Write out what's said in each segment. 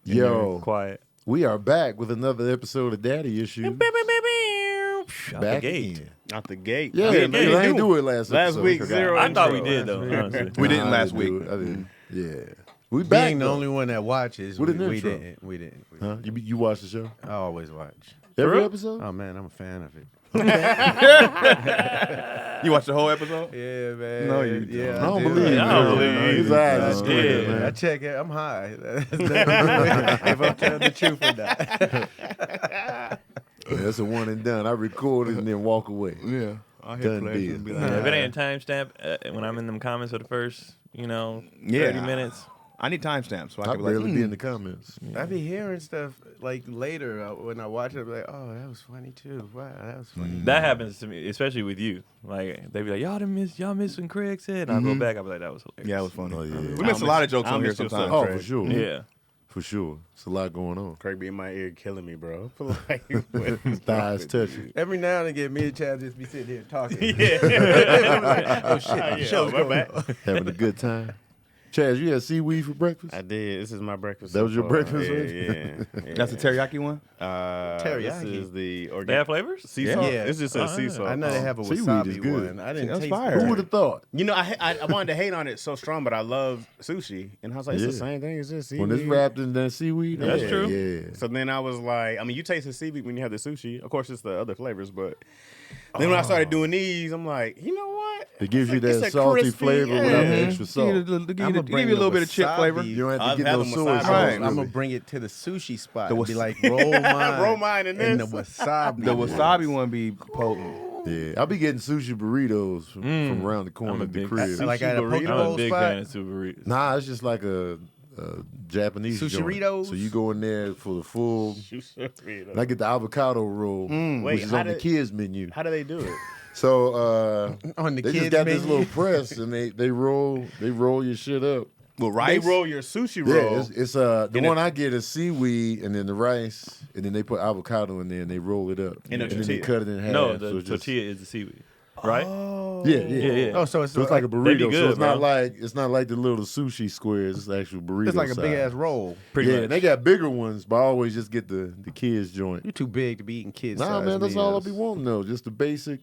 Yo, quiet. We are back with another episode of Daddy Issues. Out Back the gate. again. Out the gate. Yeah, I man, I ain't do it last episode. week, zero. I thought we intro. did though. Honestly. We didn't I last didn't week. do it. I didn't. Yeah. We back Being the though. only one that watches, With an we intro. didn't. We didn't. Huh? You watch the show? I always watch. Every real? episode? Oh man, I'm a fan of it. You watched the whole episode? Yeah, man. No, you yeah, don't. I don't do. believe you. I don't believe you. His eyes are Yeah. squinting, man. I check it. I'm high. That's if I'm telling the truth or not. Yeah, that's a one and done. I record it and then walk away. Yeah. I'll Done hit play deal. and be Yeah, like, if it ain't a timestamp, when I'm in them comments for the first, 30 Yeah. minutes. I need timestamps so I I can be like, barely be in the comments. I be hearing stuff like later when I watch it. I'm like, oh, that was funny too. Wow, that was funny. That happens to me, especially with you. Like they be like, y'all miss when Craig said. And I go back, I be like, that was hilarious. yeah, it was funny. Oh, yeah. We missed a lot of jokes I'll on here miss you sometimes. Oh, Craig. for sure. Yeah. For sure. It's a lot going on. Craig be in my ear killing me, bro. Like, His thighs touching. Every now and again, me and Chaz just be sitting here talking. yeah. Oh shit, Yeah, show's my going bad. on. Having a good time. Chaz, you had seaweed for breakfast? I did. This is my breakfast. That was your so breakfast, far. right? Yeah. That's the teriyaki one? This Teriyaki. is the They organic have flavors? sea Yeah. salt. Yeah. This just says sea yeah. salt. I know they have a Seaweed is wasabi good. one. I didn't That's taste fire. it. Who would have thought? You know, I wanted to hate on it so strong, but I love sushi, and I was like, it's the Yeah. same thing. It's just seaweed. When it's wrapped in that seaweed? That's yeah, true. Yeah. So then I was like, I mean, you taste the seaweed when you have the sushi. Of course, it's the other flavors, but then when I started doing these, I'm like, you know what? It gives you It's that a salty crispy- flavor yeah. without the extra salt. Give you a little bit of chip flavor. You don't have to I've get had no them soy wasabi. sauce. Right. I'm really. gonna bring it to the sushi spot The and be was- like, roll mine, Roll mine in and the this. wasabi. The wasabi one be potent. Yeah, I'll be getting sushi burritos from around the I'm corner a at the big- crib. like at a burrito. poke I'm a bowl big spot. fan of super burritos. Nah, it's just like a Japanese Sushiritos? joint. So you go in there for the full. And I get the avocado roll, Wait, which is how on the did- kids menu. How do they do it? So On the they kids just got this menu. little press, and they roll your shit up. With They rice? roll your sushi Yeah, roll. it's the In one a- I get is seaweed, and then the rice, and then they put avocado in there, and they roll it up, In a and then they tortilla. cut it in half. No, so the it's just- tortilla is the seaweed. Right? Yeah. Yeah. Oh, so it's, So it's like a They burrito. be So good, it's not bro. like the little sushi squares. It's the actual burrito. it's like a big size. ass roll. Pretty Yeah, much. and they got bigger ones, but I always just get the kids joint. You're too big to be eating kids. Nah, man, that's all I be wanting though. Just the basic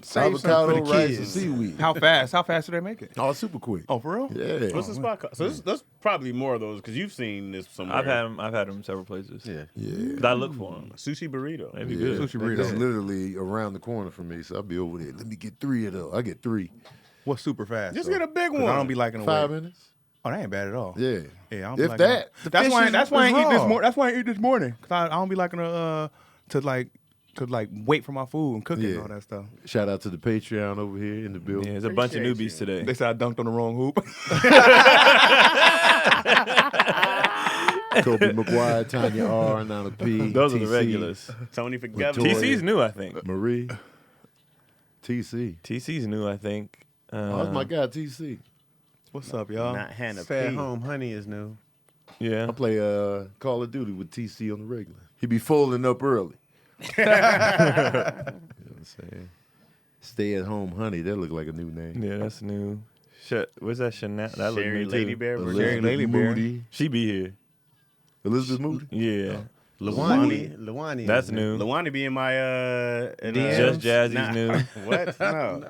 Save some avocado, for the rice, and kids. seaweed. How fast? How fast do they make it? Oh, it's super quick. Oh, for real? Yeah. What's the spot called? So there's probably more of those because you've seen this somewhere. I've had them several places. Yeah. Yeah. 'Cause I look for them. Sushi burrito. They be Yeah. good. Sushi burrito. That's literally around the corner from me, so I'll be over there. Let me get 3 of those. I get 3. What's super fast? Just though? get a big 'Cause one. I don't be liking the 5 way. minutes. Oh, that ain't bad at all. Yeah. Yeah, I don't be If liking that. That's fish why. is- That's why I is ain't eat this raw. morning. That's why I ain't eat this morning. Cause I don't be liking to wait for my food and cook it Yeah. and all that stuff. Shout out to the Patreon over here in the Yeah, building. there's a bunch of Appreciate newbies you. today. They said I dunked on the wrong hoop. Kobe McGuire, Tanya R, Nana P. Those are the TC, regulars. Tony forgot Latoya. TC's new, I think. Marie. TC. TC's new, I think. Oh, that's my guy, TC. What's up, y'all? Not Hannah Stay at P. home, honey is new. Yeah. I play Call of Duty with TC on the regular. He be folding up early. You know what I'm saying? Stay at home, honey. That look like a new name. Yeah, that's new. What's that? Chanel? That look Sherry new Lady too. Bear. Elizabeth Lady Bear. Moody. She be here. Elizabeth Moody. Yeah. Luwani. That's is new. Luwani be in my Just Jazzy's nah. new. What? No.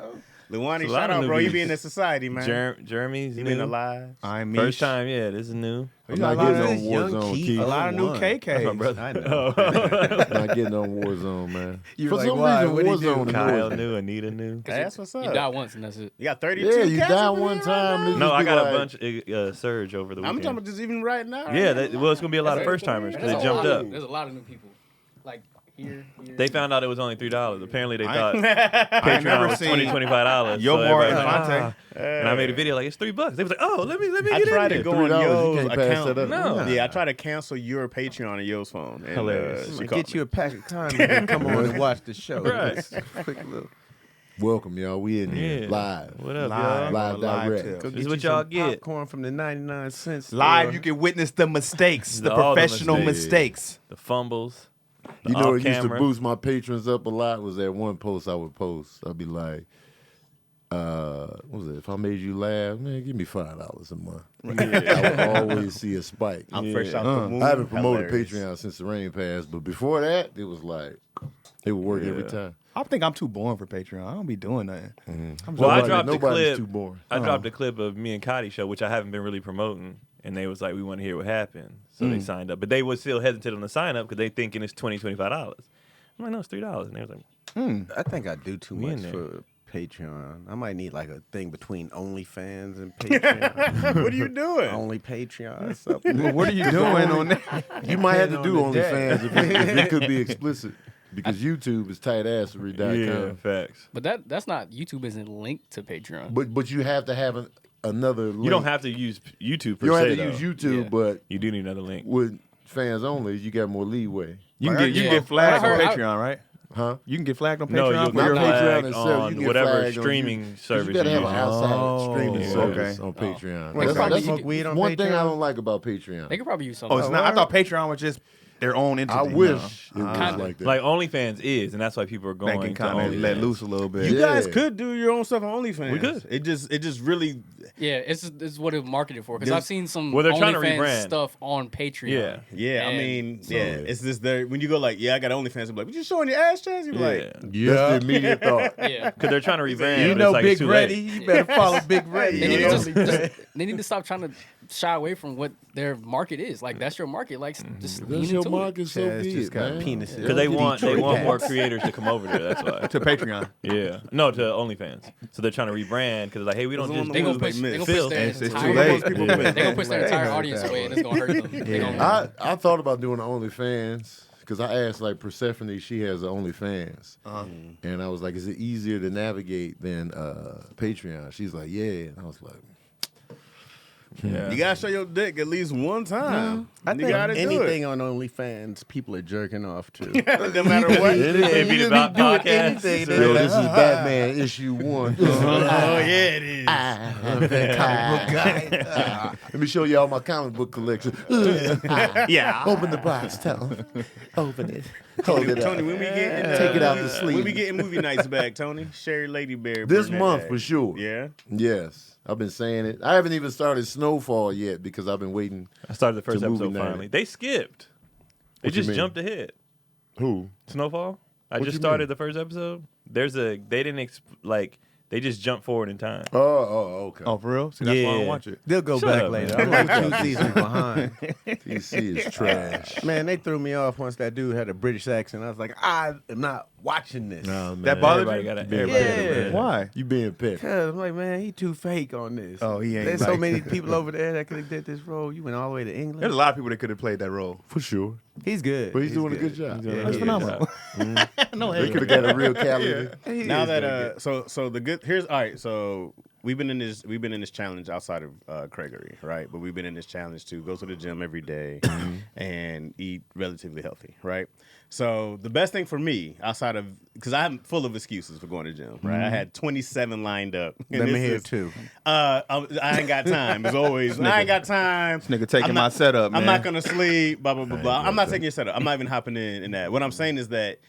Luwani, It's a lot shout of out, bro. You newbies. be in the society, man. Jeremy's You new. been alive. I'm First time, yeah. This is new. I'm got not a lot getting of on this young Warzone, Keith. Keith. A lot of new One. KKs. My brother. I know. I'm not getting on Warzone, man. You For were some like, why? reason, What'd he do? Warzone Kyle annoys me. new. Anita new. Hey, that's what's up. You die once and that's it. You got 32 Yeah, you cats die over one there time. right niggas No, I be got like, a bunch surge over the now? I'm weekend. talking about just even right now. Yeah, well, it's gonna be a lot of first timers because they jumped up. There's a lot of new people. Like here. They found out it was only $3. Apparently, they thought I ain't Patreon never was seen $25. Yo so More everybody was like, Infante. and I made a video like it's $3. They was like, oh, let me I get tried in to there. go on $3, you Yo's can't pass account. that up. No. Yeah, I tried to cancel your Patreon on Yo's phone. And, Hilarious. she I'm gonna called get me. you a pack of condoms and come on and watch the show. Right. Just a quick little. welcome, y'all. We in here Yeah. live. What up, Live. y'all? Live direct. tip. Go This is get what you y'all some get. popcorn from the 99 cents Live, store. you can witness the mistakes, the All the professional mistakes. mistakes. The fumbles. You know, it used to Off-camera. boost my patrons up a lot. Was that one post I would post? I'd be like, what was it? If I made you laugh, man, give me $5 a month. I would always see a spike. I'm fresh out the womb. I haven't promoted Hilarious. Patreon since the rain passed, but before that, it was like it would work every time. I think I'm too boring for Patreon. I don't be doing nothing. Well, I Nobody- dropped a nobody's clip. too boring. I dropped a clip of me and Cotty show, which I haven't been really promoting, and they was like, "We want to hear what happened," so they signed up. But they was still hesitant on the sign up because they thinking it's $25. I'm like, "No, it's $3," and they was like, I think I do too We in much there. for Patreon. I might need like a thing between OnlyFans and Patreon. What are you doing? Only Patreon or something. Well, what are you doing on that? You might have to do on the day. OnlyFans if it could be explicit because YouTube is tight assery.com. "Yeah, facts." But that's not YouTube isn't linked to Patreon. But you have to have another link. You don't have to use YouTube per You don't se, have to though. use YouTube, Yeah. but You do need another link. with fans only, you got more leeway. You Like, can yeah. get flagged I on heard- Patreon, right? Huh? You can get flagged on No, Patreon you'll for get your Not Patreon flagged itself, on you can get whatever flagged on streaming you. 'Cause service you gotta have you an use. outside Oh, streaming yeah. service Okay. on Patreon. Well, That's, probably that's you smoke weed on one thing I Patreon? don't like about Patreon. They could probably use Oh, something. it's not. I thought Patreon was just their own entity. I wish No. it was Kinda. like that. Like OnlyFans is, and that's why people are They going can to kind of OnlyFans. let loose a little bit. You Yeah. guys could do your own stuff on OnlyFans. We could. It just really. Yeah, it's what it marketed for. Because There's- I've seen some Well, they're trying to OnlyFans rebrand. stuff on Patreon. Yeah. Yeah, I And mean, so- it's this there when you go like, yeah, I got OnlyFans. I'm like, what you showing your ass, Chaz? You be like, Yeah. That's the immediate thought. Yeah. Because they're trying to rebrand. You but know it's like Big it's too Reddy. late. You better follow Big Reddy. They need, You to know? they need to stop trying to shy away from what their market is. Like that's your market. Like just lean That's your into it. market, so Chaz be just it, got man. penises. Because they want Detroit more cats. creators to come over there. That's why. To Patreon. Yeah. No, to OnlyFans. So they're trying to rebrand because like, hey, we don't Those are just the They do gonna push. They gonna Phil. push their It's too entire. late. people Yeah. miss. They gonna push their entire Right. audience away, and it's gonna hurt them. They gonna- I thought about doing the OnlyFans because I asked like Persephone, she has an OnlyFans, and I was like, is it easier to navigate than Patreon? She's like, yeah, and I was like, Yeah. you gotta show your dick at least one time. I You think gotta do anything on OnlyFans, people are jerking off to. no matter what. It'd be about podcasts. yo, this is Batman issue 1. Oh yeah, it is. I'm that comic book guy. Let me show y'all my comic book collection. Yeah. Open the box, tell him. Open it. Hold it Tony, up. when we getting Take it out the sleeve. When we getting movie nights back, Tony? Sherry Lady Bear. This Burnett month Day. for sure. Yeah. Yes. I've been saying it. I haven't even started Snowfall yet because I've been waiting. I started the first To movie episode night. finally. They skipped. They What you just mean? jumped ahead. Who? Snowfall. I What just you started mean? the first episode. They didn't they just jumped forward in time. Oh, okay. Oh, for real? See, that's why I Yeah. don't watch it. They'll go Shut back up, later. man. I'm like 2 seasons behind. TC is trash. Man, they threw me off once that dude had a British accent. I was like, I am not watching this. Nah, man. That bothered Everybody you? got Yeah. everybody. Why? You being petty. Cause I'm like, man, he too fake on this. Oh, he ain't There's so like- many people over there that could have did this role. You went all the way to There's a England. lot of people that could have played that role. For sure. He's good. But he's doing a good job. Yeah, That's yeah. phenomenal. They could have got a real calendar. He Now is that doing good. so the good here's all right. So we've been in this challenge outside of Craigery, right? But we've been in this challenge to go to the gym every day and eat relatively healthy, right? So the best thing for me outside of because I'm full of excuses for going to the gym, right? I had 27 lined up. And Let me this hear is- too. I ain't got time. As always, I ain't got time. Nigga taking I'm my not- setup, man. I'm not gonna sleep. Blah blah blah blah. I'm not taking your setup. I'm not even hopping in that. What I'm saying is that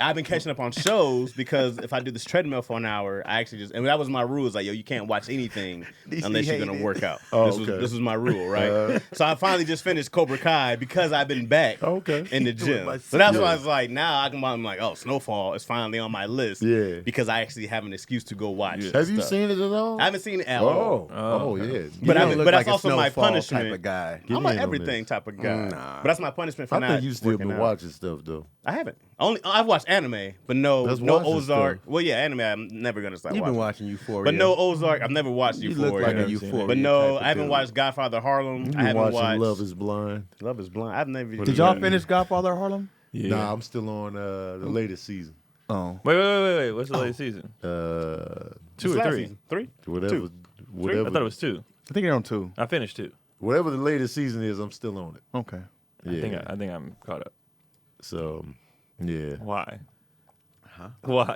I've been catching up on shows because if I do this treadmill for an hour, I actually just and that was my rule. Is like, yo, you can't watch anything unless you're gonna hated. work out. Oh, this okay. was my rule, right? So I finally just finished Cobra Kai because I've been back Okay. in the Doing gym. my So that's Yeah. why I was like, now I'm like, oh, Snowfall is finally on my list. Yeah. Because I actually have an excuse to go watch. Have you stuff. seen it at all? I haven't seen it at all. Oh, yeah. You But don't I- look but like that's a also my Snowfall punishment. type of guy. Get I'm an in on everything this. type of guy. Nah. But that's my punishment for I not think you still working been out. watching stuff, though. I haven't. I've watched anime, but no Let's no watch this Ozark. stuff. Well, yeah, anime. I'm never gonna start You've been watching. watching Euphoria. But no Ozark. I've never watched You Euphoria. look like a Never seen it. Euphoria. But no, type of I haven't dude. watched Godfather Harlem. You've I been haven't watching watched Love is Blind. Love is Blind. I've never. Did y'all finish Godfather Harlem? Yeah. Nah, I'm still on the latest season. Oh. Wait. What's the latest season? 2 or 3? 3. Whatever. I Whatever. thought it was 2. I think they're on 2. I finished 2. Whatever the latest season is, I'm still on it. Okay. Yeah. I think I'm caught up. So, yeah. Why? Why?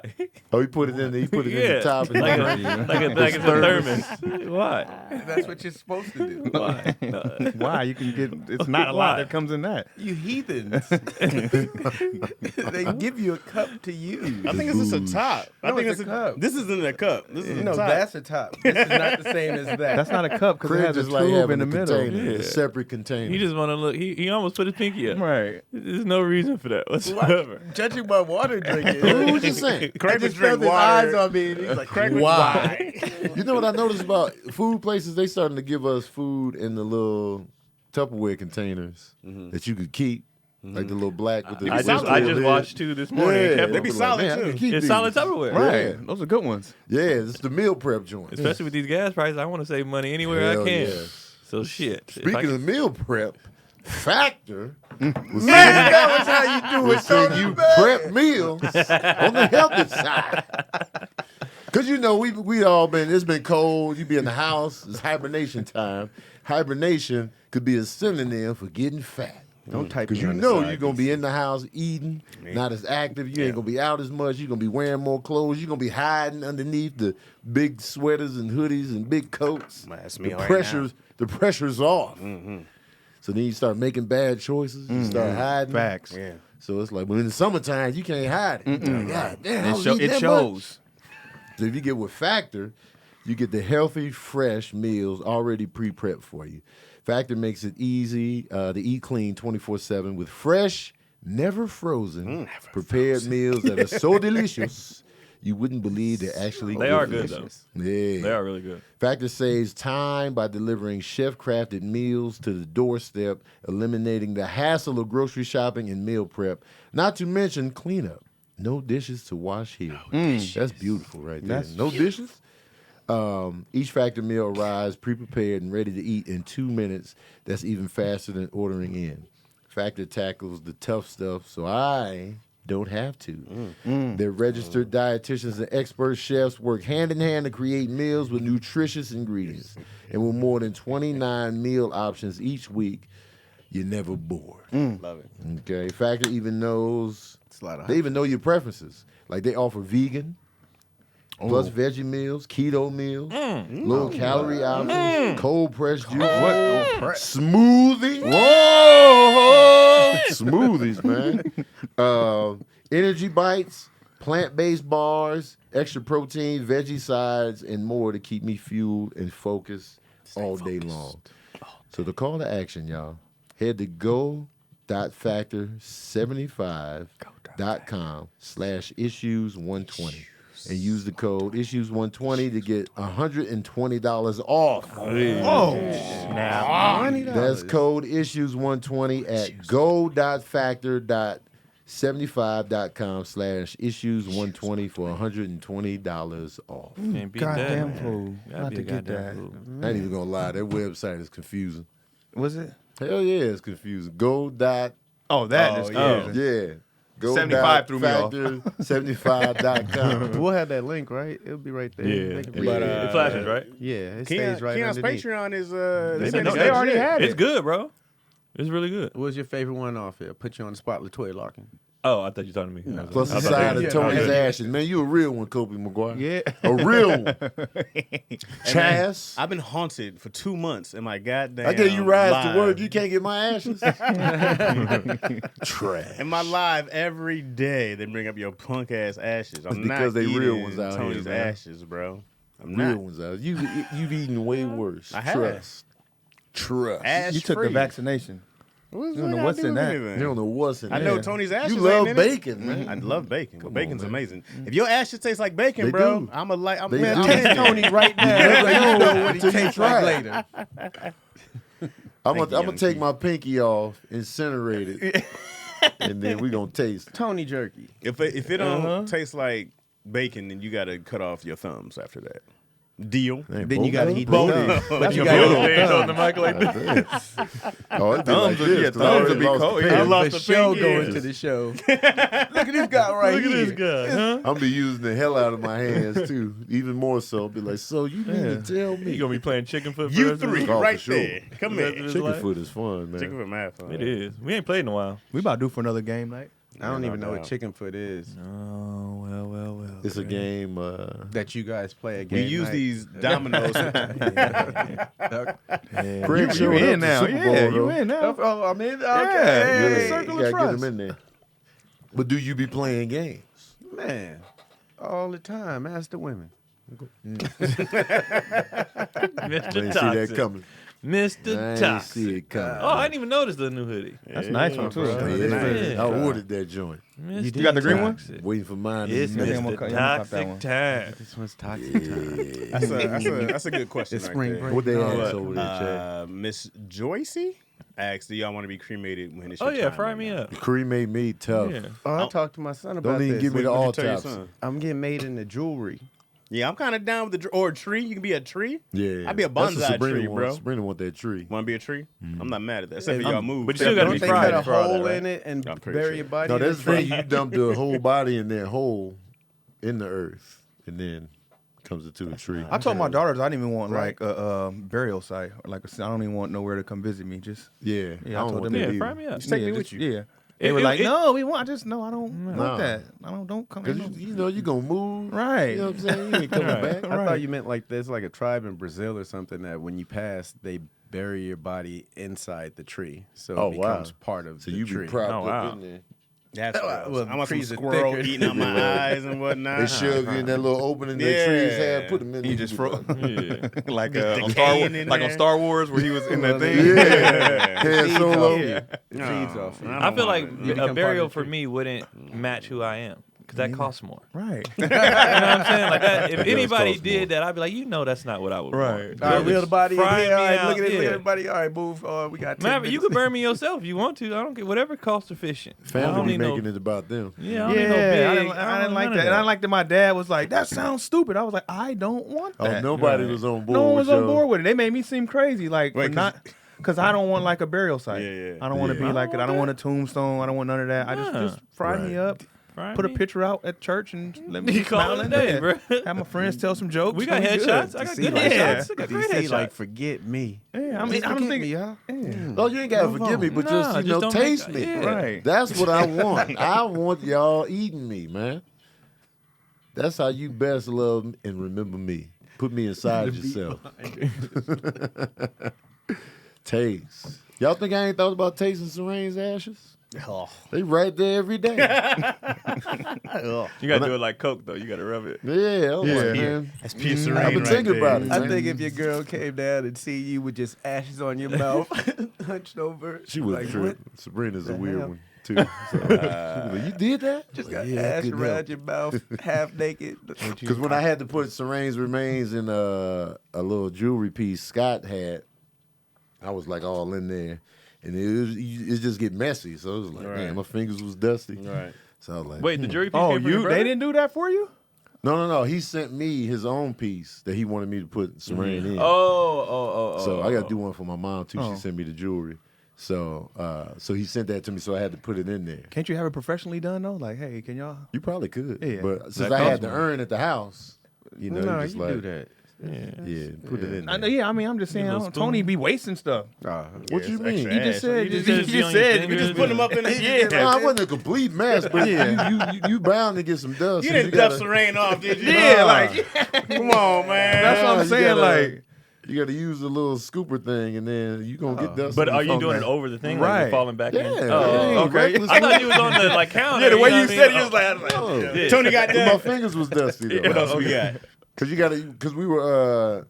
Oh, he put it in there. He put it in the top. And like it's a thermos. Why? That's what you're supposed to do. Why? Why? You can get. It's not a lot that comes in that. You heathens. They give you a cup to use. I think it's just a top. I No, think it's a cup. This isn't a cup. This is a No, top. that's a top. This is not the same as that. That's not a cup because it Crib has a is like tube having in the a middle. container, a separate container. He just want to look. He almost put his pinky up. Right. There's no reason for that whatsoever. Judging by water drinking. Who was just saying? I Craig would just felt drink his eyes water. on me. And he's like, Craig would- why? You know what I noticed about food places? They starting to give us food in the little Tupperware containers that you could keep, like the little black with the. I just lid. watched 2 this morning. Yeah, and kept They them. be like, solid, man, I too. can keep It's these. solid Tupperware. Right. Those are good ones. Yeah, it's the meal prep joint. Especially with these gas prices, I want to save money anywhere Hell I can. yeah. So shit. If I Speaking can- of meal prep, Factor was That was how you do it. saying you prep meals on the healthy side. Cause you know we all been. It's been cold. You be in the house. It's hibernation time. Hibernation could be a synonym for getting fat. Don't type Because me you on the know side. you're gonna be in the house eating, not as active. You ain't gonna be out as much. You're gonna be wearing more clothes. You're gonna be hiding underneath the big sweaters and hoodies and big coats. That's me The right pressure's off. So then you start making bad choices. You start hiding. Facts. Yeah. So it's like, well, in the summertime, you can't hide it. Like, God damn, I was eating It that shows. much. So if you get with Factor, you get the healthy, fresh meals already pre-prepped for you. Factor makes it easy to eat clean 24/7 with fresh, never frozen, prepared meals that are so delicious you wouldn't believe they're actually They are good, though. Yeah. They are really good. Factor saves time by delivering chef-crafted meals to the doorstep, eliminating the hassle of grocery shopping and meal prep, not to mention cleanup. No dishes to wash here. That's beautiful right there. No dishes? Each Factor meal arrives pre-prepared and ready to eat in 2 minutes. That's even faster than ordering in. Factor tackles the tough stuff, so I don't have to. Their registered dietitians and expert chefs work hand in hand to create meals with nutritious ingredients. And with more than 29 meal options each week, you're never bored. Love it. Okay, Factor even knows, It's a lot of they even know your preferences. Like they offer vegan, plus veggie meals, keto meals, low calorie options, cold pressed juice, smoothie. Whoa! Smoothies, man. Energy bites, plant-based bars, extra protein, veggie sides, and more to keep me fueled and focused all day long. So the call to action, y'all, head to go.factor75.com/issues120 and use the code issues120 to get $120 off. That's code issues120 at go.factor.75.com/issues120 for $120 off. Can't beat Goddamn that. fool. Gotta About be to a get goddamn that. fool. I ain't even gonna lie, that website is confusing. Was it? Hell yeah, it's confusing. Go. Oh, that is yeah. confusing. Yeah. Go 75 threw me off. Factor75.com. We'll have that link, right? It'll be right there. Yeah. They can But, read it. It flashes, right? Yeah, it Keon, stays right Keon's underneath. Patreon is They already had It's it. good, bro. It's really good. What was your favorite one off here? Put you on the spot, Latoya Larkin. Oh, I thought you were talking to me. Plus the I thought side they- of Tony's ashes. Man, you a real one, Kobe McGuire. Yeah. A real one. Chaz. I've been haunted for 2 months in my goddamn I get you rides live. to work. You can't get my ashes. Trash. In my live every day, they bring up your punk ass ashes. I'm That's because not they eating real ones out here, Tony's man. ashes, bro. I'm Real not. ones out. You've eaten way worse. I have. Trust. Ash You took the free. vaccination. What's You don't know what's in that. You don't know what's in I there. know Tony's ashes. You love ain't in it. bacon, man. I love bacon. Come Bacon's on, man. amazing. If your ashes taste like bacon, They bro, do. I'm man, do. I'm Taste in. Tony right now. never You know know what he until you tastes try like it. later. I'm Thank you, gonna young take T. my pinky off, incinerate it, and then we gonna taste it. Tony jerky. If it don't taste like bacon, then you got to cut off your thumbs after that. Deal. Then you gotta eat both. the thumb. But you Both gotta hands on the mic like that. Oh, it'd be Thumbs like would- this. yeah, 'cause I thumbs already would be lost cold. the Yeah. pen. I lost the the show pinky. going to the show. Look at this guy right Look at here. this guy, huh? I'm be using the hell out of my hands too, even more so. Be like, so you mean to tell me You gonna be playing chicken foot for You the rest of his three, Oh, for right sure. there. Come The rest of here. his chicken life? foot is fun, man. Chicken foot mad fun. It is. We ain't played in a while. We about due for another game night. I don't no even know what doubt. chicken foot is. Oh, well. It's a game. That you guys play a We game. use night. these dominoes. Craig You showed up in to now? Super Bowl, Yeah, you though. in now? Oh, I'm in. Okay. Yeah, Yeah, the circle you of gotta get trust. them in there. But do you be playing games? Man, all the time. Ask the women. I Mr. didn't see that Toxic. coming. I Mr. didn't Toxic. see it coming. Oh, I didn't even notice the new hoodie. That's a nice one too. bro. Yeah, Yeah. I ordered that joint. Mr. You got the green one? Toxic. Waiting for mine. It's in a minute. I'm Mr. gonna cop that one. Toxic time. This one's toxic time. That's a good question. It's right spring there. break. What they What? ask over there, Chad? Miss Joycey asked, "Do y'all want to be cremated when it's Oh, your yeah, time fry or me not?" up. Cremate me tough. Yeah. Oh, I talked to my son about Don't even this. give me the What all did you tell your tops. son? I'm getting made into jewelry. Yeah, I'm kind of down with or a tree. You can be a tree. Yeah, I'd be a That's what bonsai Sabrina tree, wants. bro. Sabrina want that tree. Want to be a tree? I'm not mad at that. Except for y'all move. but you still gotta Don't be they fried cut a for all that, hole right? in it and I'm pretty bury sure. your body No, in that's the the thing. tree? You dump the whole body in that hole in the earth, and then comes into a tree. I told my daughters I didn't even want like a burial site. Like I don't even want nowhere to come visit me. Just Yeah, Yeah, I told want them, that Yeah, either. fry me up. Just take me yeah, with you. Yeah. They were like, no, we want. I just no, I don't Nah. want that. Don't come. Cause in. you know you gonna move, Right. You know what I'm saying? You ain't coming Right. back. I thought you meant like there's like a tribe in Brazil or something that when you pass, they bury your body inside the tree, so Oh, it wow. becomes part of So the you tree. be propped Oh, up wow. in there. That's Well, gross. well, I want some trees are squirrel thicker. eating out my eyes and whatnot. They shove you in that little opening the Yeah. trees have. Put them in. He there. just You froze. Yeah. like Just on Star decaying in like on there. Star Wars where he was in that thing. Yeah, Han Solo. Yeah. It feeds off you. I feel like You a become burial part for of the me wouldn't match who I am because that costs more. Right. You know what I'm saying? Like that, if does anybody cost did more. that, I'd be like, that's not what I would Right. want. All right, wheel the body in Fry here. me All right, out, look at it. Look yeah. at everybody. All right, move. We got 10 Man, you minutes. could bury me yourself if you want to. I don't care. Whatever cost efficient. I don't Family need be making no. it about them. Yeah, I don't Yeah, need no big. I didn't like none that. of And I like that my dad was like, "That sounds stupid." I was like, "I don't want Oh, that." nobody Right. was on board. No one was with on your- board with it. They made me seem crazy, like Wait, for not, because I don't want like a burial site. Yeah, yeah. I don't want to Yeah. be like it. I don't want a tombstone. I don't want none of that. I Nah. just fry me Right. up, Fry put a me. picture out at church, and let me You call smile it a and day, dance. bro. Have my friends tell some jokes. We got and good. headshots. I got DC good like- headshots. I got great DC like headshots. forget me. Yeah, I mean, I don't Forget think. me, huh? Oh, you ain't gotta forgive me, but Nah, just just don't taste make- me. yeah. Right. That's what I want. I want y'all eating me, man. That's how you best love and remember me. Put me inside yourself. Taste. Y'all think I ain't thought about tasting Serene's ashes? Oh. They right there every day. You gotta do it like Coke though. You gotta rub it. Yeah, I was like, Yeah. man. That's pure serene I've been right thinking there. about it. I man. think if your girl came down and see you with just ashes on your mouth, hunched over, She was like, true. what? Sabrina's a the weird hell? one too. So, she was like, you did that? Just Like, got yeah, I ash couldn't around help. your mouth, half naked. Because when I had to put Serene's remains in a little jewelry piece Scott had, I was like all in there, and it just get messy. So it was like, Right. man, my fingers was dusty. Right. So I was like, Wait, the jury piece Oh, came from your they brother? didn't do that for you? no. He sent me his own piece that he wanted me to put Serene in. Oh. So I got to do one for my mom too. Oh. She sent me the jewelry. So he sent that to me, so I had to put it in there. Can't you have it professionally done though? Like, hey, can y'all? You probably could, Yeah. but since That I had costs to more. earn at the house, you know, No, you just you like do that. yeah, put it in I there. know, yeah, I mean, I'm just saying, Get a little Tony spoon. be wasting stuff. What you mean? He just said, You you just be on your said, fingers. Put them up in the Yeah. No, I wasn't a complete mess, but you bound to get some dust. You so didn't gotta- dust the rain off, did you? Yeah, Nah. like Come on, man. that's what Nah, I'm you saying. gotta- Like, You got to use the little scooper thing, and then you gonna get dust. But on are your you doing phone. it over the thing? Like Right. you're falling back Yeah. in? yeah, Oh, okay. reckless I thought move. you was on the like counter. yeah, the way know you what I said, mean? he was like, Oh. Yeah. Tony got My done. fingers was dusty though. What else we got? Cause we were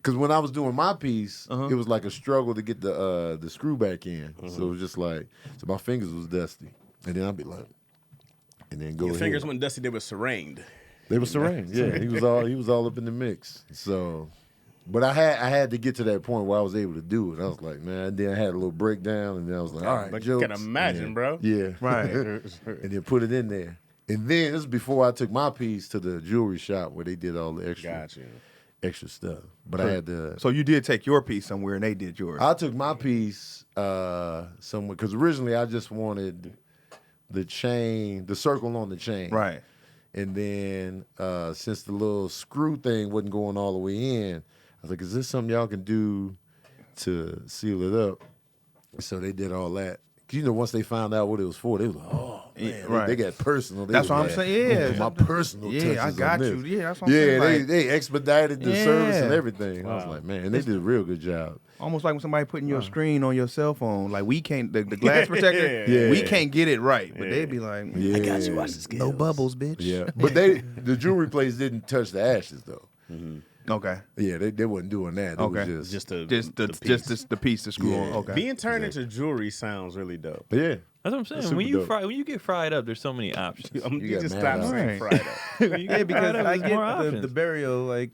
cause when I was doing my piece, it was like a struggle to get the screw back in. So it was just like, so my fingers was dusty, and then I'd be like, and then go Your ahead. fingers went dusty. They were serened. They were serene. Yeah, he was all up in the mix. So, but I had to get to that point where I was able to do it. I was like, man. And then I had a little breakdown, and then I was like, all right, But jokes. you can imagine, And then- bro. Yeah, Right. and then put it in there. And then this is before I took my piece to the jewelry shop where they did all the Got you. extra stuff. But I had to. so you did take your piece somewhere, and they did yours. I took my piece somewhere because originally I just wanted the chain, the circle on the chain. Right. And then since the little screw thing wasn't going all the way in, I was like, is this something y'all can do to seal it up? So they did all that. 'Cause, you know, once they found out what it was for, they was like, oh, man, they got personal. They That's was what I'm like, saying, yeah. "Oh, my personal touches Yeah, I on got this." you. Yeah, that's what I'm saying. Yeah, Like, they expedited the service and Yeah. everything. I was like, man, they did a real good job. almost like when somebody putting your screen on your cell phone. Like we can't the glass protector. Yeah. We can't get it right, but they'd be like, Yeah. I got you. Watch this. No bubbles, bitch. Yeah, but the jewelry place didn't touch the ashes though. Okay. Yeah, they wasn't doing that. It Okay. was just Just the piece to screw on. Yeah. Okay. being turned into jewelry sounds really dope. yeah. That's what I'm saying. Super When you dope. when you get fried up, there's so many options. You You got just mad stop eyes. saying Right. fried up. When you Yeah, get because fried up, I there's more get the options. burial, like,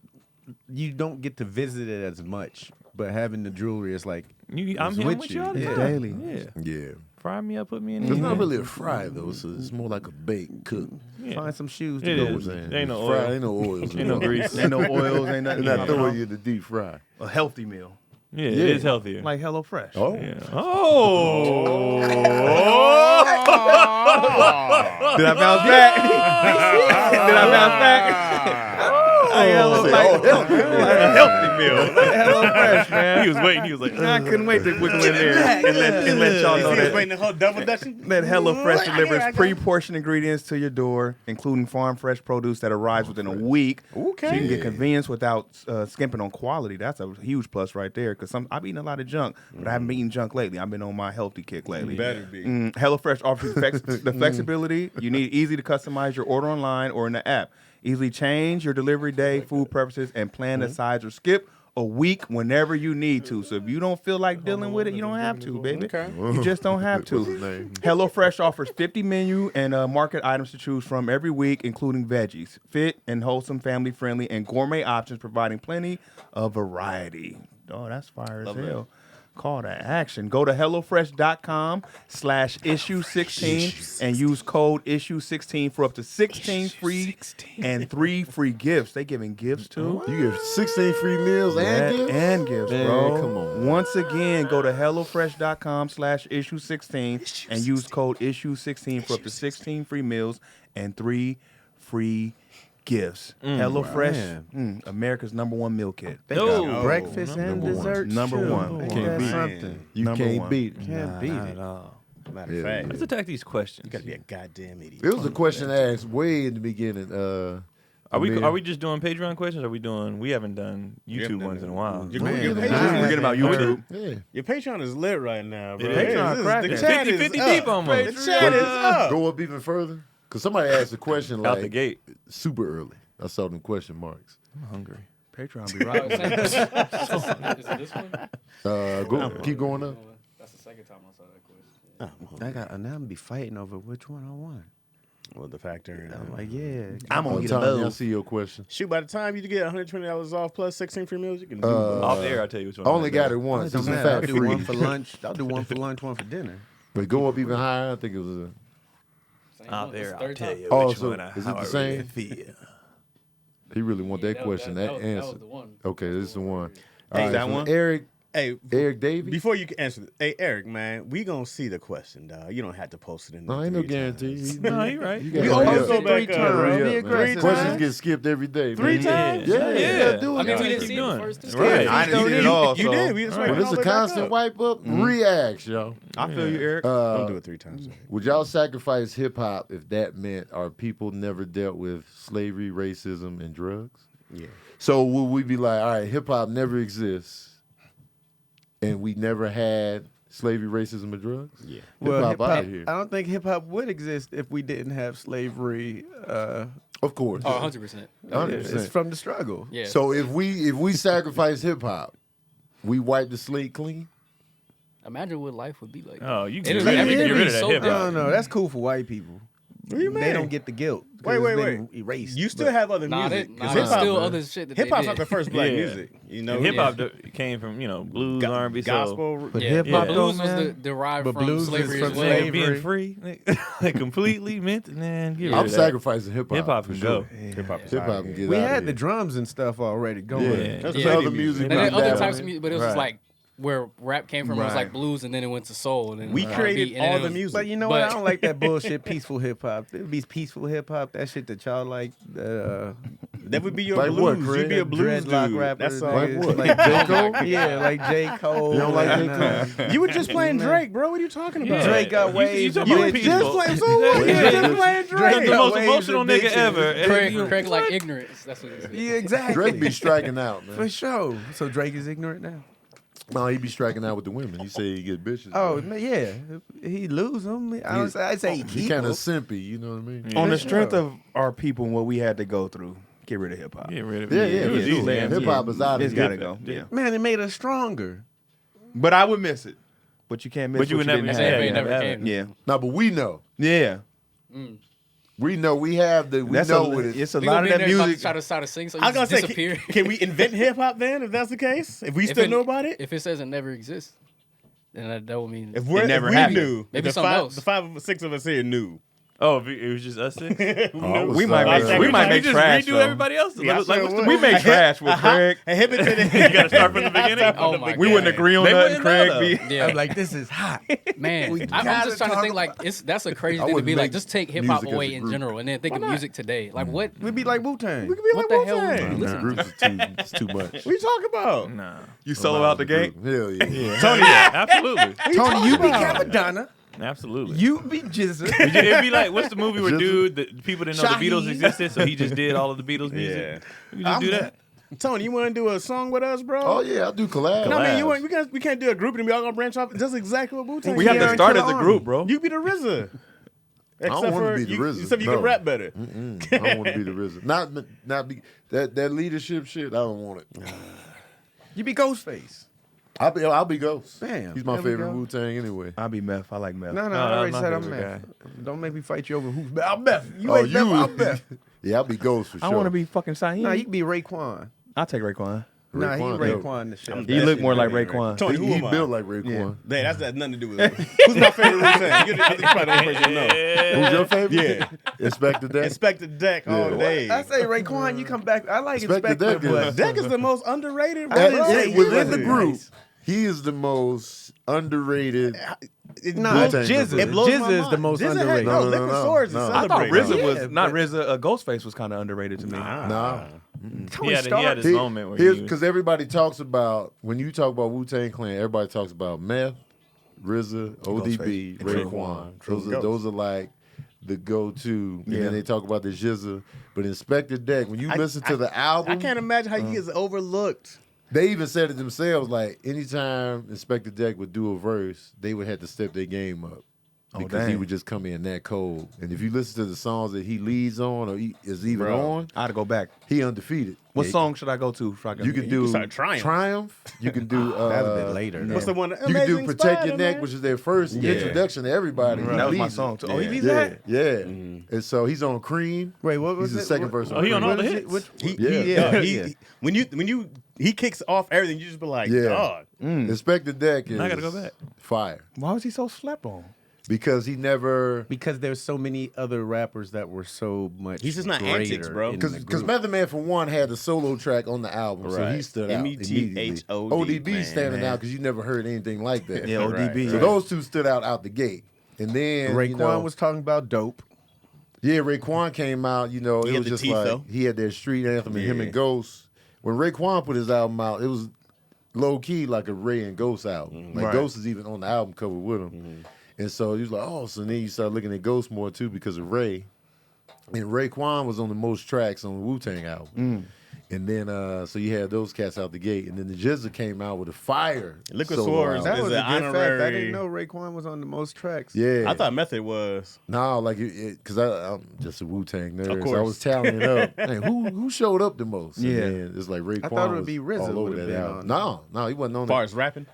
you don't get to visit it as much, but having the jewelry is like, I'm here with with you. you all the Yeah. time. Daily. Yeah. Yeah. Fry me up, put me in It's there. not really a fry though, so it's more like a baked cook. Yeah. find some shoes to It go is. with it. Saying. Ain't no Fry, oil. ain't no oils. Ain't no grease. Ain't no oils, ain't nothing. They're not throwing you in the deep fry. A healthy meal. Yeah, it Yeah. is healthier. Like HelloFresh. Oh. yeah. Oh. Did I bounce back? Did I bounce back? I healthy meal. HelloFresh, man. He was waiting. He was like, I couldn't wait to wiggle in there and let y'all know He was that. waiting the whole double dutching. That HelloFresh Here I delivers go. pre-portioned ingredients to your door, including farm fresh produce that arrives within a week. Okay. So you can get convenience without skimping on quality. That's a huge plus right there. Because I've eaten a lot of junk, but I haven't been eating junk lately. I've been on my healthy kick lately. Better be. HelloFresh offers the flexibility you need, easy to customize your order online or in the app. Easily change your delivery day, food preferences, and plan the size or skip a week whenever you need to. So if you don't feel like dealing with it, you don't have to, baby. Okay. You just don't have to. HelloFresh offers 50 menu and market items to choose from every week, including veggies, fit and wholesome, family-friendly, and gourmet options, providing plenty of variety. Oh, that's fire as hell. Call to action. Go to HelloFresh.com/issue16 and use code issue16 for up to 16 free and 3 free gifts. They giving gifts too. You get 16 free meals and gifts? And gifts, Man, bro. come on. Once again, go to HelloFresh.com/issue16 and use code issue16 for up to 16 free meals and 3 free gifts. HelloFresh, America's #1 meal kit. They No. got breakfast and Number one. dessert. Number one. Ain't Can't that beat it. something? You Number can't one. beat it. Can't beat not it. at all. Matter Yeah. of fact, Let's attack these questions. you gotta be a goddamn idiot. It was a question asked way in the beginning. Are we just doing Patreon questions? Or we haven't done YouTube haven't done ones in a that. while. Your, Man, your man. Patreon, Forget about YouTube. Yeah. your Patreon is lit right now, bro. It is. Patreon The cracking. chat is 50 up. deep almost. The chat is up. Go up even further? Because somebody asked a question Out the like gate. super early. I saw them question marks. I'm hungry. Patreon be Oh, right. is it this one? Keep going up. That's the second time I saw that question. I got now I'm gonna be fighting over which one I want. Well, the factor. I'm like, yeah. I'm gonna get a Tony, I both. see your question. Shoot, by the time you get $120 off plus 16 free meals, you can do Off the air, I'll tell you which one. I only got it It once. don't It's a matter. I'll fat do free. one for lunch. I'll do one for lunch, one for dinner. But go up even higher. I think it was a. Off This there, the I'll third tell time? you Oh, which so one. is it how the I same? really feel. He really want that question, that That answer. was the one. Okay, this is the one. Hey, All right, that from one? Eric Hey, Davies. before you can answer, hey Eric, man, we gonna see the question, dog. You don't have to post it in. No, the ain't no 3 guarantee. times. No, you're right. You We gotta always hurry go up. back up. Hurry Be up, man. aggressive. Questions get skipped every day. 3 man. times? Yeah, Yeah. you gotta do I it. mean, we Keep didn't see it doing the it. first two. Right. I didn't see it at all. You so did. We just Right. waiting When on it's a it back constant up. wipe up, react, y'all. I feel you, Eric. Don't do it 3 times. Would y'all sacrifice hip hop if that meant our people never dealt with slavery, racism, and drugs? Yeah. So would we be like, all right, hip hop never exists, and we never had slavery, racism, and drugs? Yeah. Well, Hip hop out of here. I don't think hip hop would exist if we didn't have slavery. Of course. Oh, 100%. 100%. It's from the struggle. Yeah. So if we sacrifice hip hop, we wipe the slate clean. Imagine what life would be like. Oh, you It get is- rid of everything get rid of is that so hip hop. No, that's cool for white people. What do you mean? They don't get the guilt. 'cause Wait, it's wait, been Erased. You still But have other Nah, music. that, 'cause nah, hip there's still hop, other shit that hip hop's they not the did. first black Yeah. music. You know, Hip hop came from blues, R&B, gospel. But Yeah, hip yeah. hop, Blues though, was man. derived But from blues is slavery from as well. slavery. being free, completely meant. Man, get rid I'm of that. sacrificing hip hop. Hip hop for can sure. go. Hip hop. Hip hop can get we out had of the here. drums and stuff already going. Yeah. That's The plenty other of music. And then went other down. types of music, but it was just Right. like where rap came from. It was like Right. blues, and then it went to soul. And then We R&B, created and then all it the was- music. But you know what? I But- don't like that bullshit peaceful hip hop. It be peaceful hip hop. That shit that y'all like, That would be your Like what, blues. Craig? You'd be a blues Dreadlock dude. rapper. That's all. Like what? Like J. Cole? Yeah, like J. Cole. You don't like J. and, Cole? You were just playing Drake, bro. What are you talking about? Drake got waves. You You were talking just about playing. peaceful. So what? You were Wait, just playing Drake. The most waves emotional and nigga bitches. ever. Craig like ignorance. That's what he said. Yeah, exactly. Drake be striking out, man. For sure. So Drake is ignorant now. No, he be striking out with the women. He say he get bitches. Oh, man. man, yeah. He lose them. I'd say he He keep kind of 'em. simpy. You know what I mean? On the strength of our people and what we had to go through, get rid of hip hop. Get rid of Yeah, it. yeah. It was for easy. sure. Hip hop is out of It's here. gotta go. Yeah. Man, it made us stronger. But I would miss it. But you can't miss But you what would never didn't say have. If it yeah, never yeah. came. Yeah. No, but we know. Yeah. We know. We have the. We That's know a, what it. it's a We lot gonna of be that there about to music. try to sing, so you I was gonna just say, disappear. can we invent hip hop then? If that's the case, if we still know about it, If it says it never exists, then that would mean if It never we happened. knew, Maybe if something else. the 5 of 6 of us here knew. Oh, if it was just us six? I was We might sorry. make- we might make just trash, redo though. everybody else. Yeah, Like, what's the We movie? make trash with Craig. A hip to the You got to start from the beginning. Oh my We God. wouldn't agree on They nothing. wouldn't know, Craig be. Yeah, I'm like, this is hot. man. We I'm gotta just trying to talk think like that's a crazy I thing to wouldn't be like. make Just take hip hop music as away a in group. general, and then think of music today. Like what? We'd be like Wu-Tang. We could be What like the hell would Wu-Tang. you listen Groups is it's too much. What you talking about? Nah. You solo out the gate. Hell yeah. Tony, yeah, absolutely. Tony, you be Capadonna. Absolutely. You be Jizza. It'd be like, what's the movie where Just- the people didn't know the Beatles Shaheed. existed, so he just did all of the Beatles music? We can just do that. Tony, you want to do a song with us, bro? Oh yeah, I'll do collabs. No, I mean, collabs. we can't do a group and we all gonna branch off. That's exactly what Wu-Tang. We have to Keon start as Killer a group, bro. You be the RZA. don't wanna be the you, RZA, except you no. can rap better. I don't want to be the RZA. Not be that leadership shit. I don't want it. You be Ghostface. I'll be Ghost. Bam. He's my There we favorite go. Wu-Tang anyway. I'll be meth. I like meth. No, No, I already I'm said my I'm favorite Meth. Don't make me fight you over who's Meth. I'm Meth. You Oh, ain't Meth. I'm Meth. Yeah, I'll be Ghost for sure. I want to be fucking Shaheed. Nah, you can be Raekwon. I'll take Raekwon. Nah, he Raekwon, Raekwon the shit. He look more like Raekwon. Tony, who He am I? built like Raekwon. Hey, that's got nothing to do with it. Who's my favorite Wu-Tang? You're probably the only person to know. Who's your favorite? Yeah. Inspector Deck. Inspector Deck all Yeah. day. I say Raekwon, you come back. I like Inspector Inspector, Deck but is- Deck is the most underrated. I didn't bro. say Within you the was group, nice. he is the most underrated. Nah, Wu-Tang Jizza. It blows my Jizza is the mind. most Jizza had- underrated. No, No, no, Liquid no, Swords is no. I thought celebrated. RZA was Yeah, not but- RZA. Ghostface was kind of underrated to me. Nah. He had his moment where he was. Because everybody talks about, when you talk about Wu-Tang Clan, everybody talks about Meth, RZA, ODB, Ghostface. Raekwon. Those are like the go-to. And Yeah. then they talk about the Jizza. But Inspector Deck, when you listen to the album, I can't imagine how he gets overlooked. they even said it themselves, like anytime Inspector Deck would do a verse, they would have to step their game up. Because he dang. would just come in that cold. And if you listen to the songs that he leads on or he is even on, I had to go back. he undefeated. What Yeah, song should I go to? You can do start Triumph. You can do That's a bit later. What's the one? You can do Amazing Protect Your Neck, Spider-Man? which is their first introduction to everybody. He That was my leads song it. too. Oh, he leads Yeah, that? yeah. And so he's on Cream. Wait, what was He's the it? second What- verse. Oh, he on all the what is hits. it? Which- He kicks off everything. You just be like, Yeah. dog. Inspector Deck is I gotta go back. fire Why was he so slept on? because he never. Because there's so many other rappers that were so much. He's just not greater antics, bro. in the Because group. Method Man for one had a solo track on the album, so he Right. stood out immediately. METHOD, ODB man. standing out because you never heard anything like that. Yeah, ODB. So those two stood out the gate, and then Raekwon was talking about dope. Yeah, Raekwon came out, He it had was the just teeth, like though. he had that street anthem and him Yeah. and Ghost. When Raekwon put his album out, it was low key like a Ray and Ghost album. Like Right. Ghost is even on the album cover with him. And so he was like, oh, so then you start looking at Ghost more too because of Ray. And Raekwon was on the most tracks on the Wu-Tang album. And then so you had those cats out the gate. And then the Jizza came out with a fire. Liquid solo Swords. album. That Is was a an good fact. I honorary- didn't know Raekwon was on the most tracks. Yeah. I thought Method was. No, like because I'm just a Wu-Tang nerd. Of So course. I was tallying up. Hey, who showed up the most? And Yeah. then it's like Raekwon. I thought it would was be RZA all over would've that been album. on No, he wasn't on As far it. as rapping,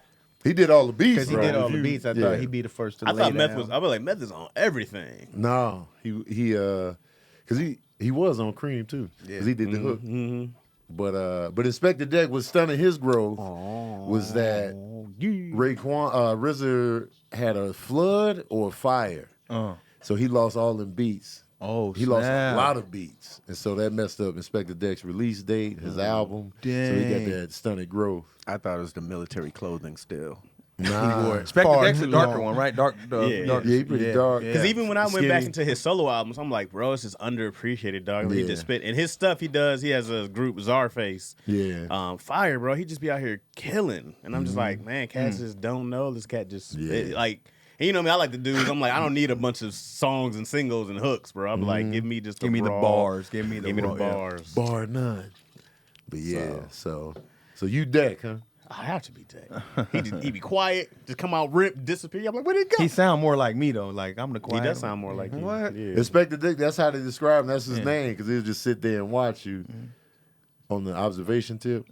He did all the beats. Because he bro. did all the beats. I Yeah. thought he'd be the first to I lay thought Meth down. was. I was like, Meth is on everything. No, because he was on Cream too. Because he did the hook. But Inspector Deck was stunning his growth. Was that Raekwon RZA had a flood or a fire, so he lost all them beats. Oh, He lost a snap. lot of beats, and so that messed up Inspector Deck's release date, his album. So he got Dang. that stunted growth. I thought it was the military clothing still. Nah. Spectre Far Deck's a too darker long. one, right? Dark. Yeah. dark. Yeah, he pretty dark. Because even when I went back Skinny. into his solo albums, I'm like, bro, it's just underappreciated, dog. He Yeah. just spit. And his stuff he does, he has a group, Czarface. Yeah. Fire, bro. He just be out here killing. And I'm just like, man, cats just don't know. This cat just, like, and you know me, I like the dudes. I'm like, I don't need a bunch of songs and singles and hooks, bro. I'm like, give me just Give me the raw- bars. Give me the raw, yeah. bars. Bar none. But yeah, so you Deck, huh? I have to be Deck. He be quiet, just come out, rip, disappear. I'm like, where'd he go? He sound more like me though. Like I'm the He quiet. does sound more like you. What? Yeah. Inspector Dick, that's how they describe him. That's his name, because he'll just sit there and watch you on the observation tip.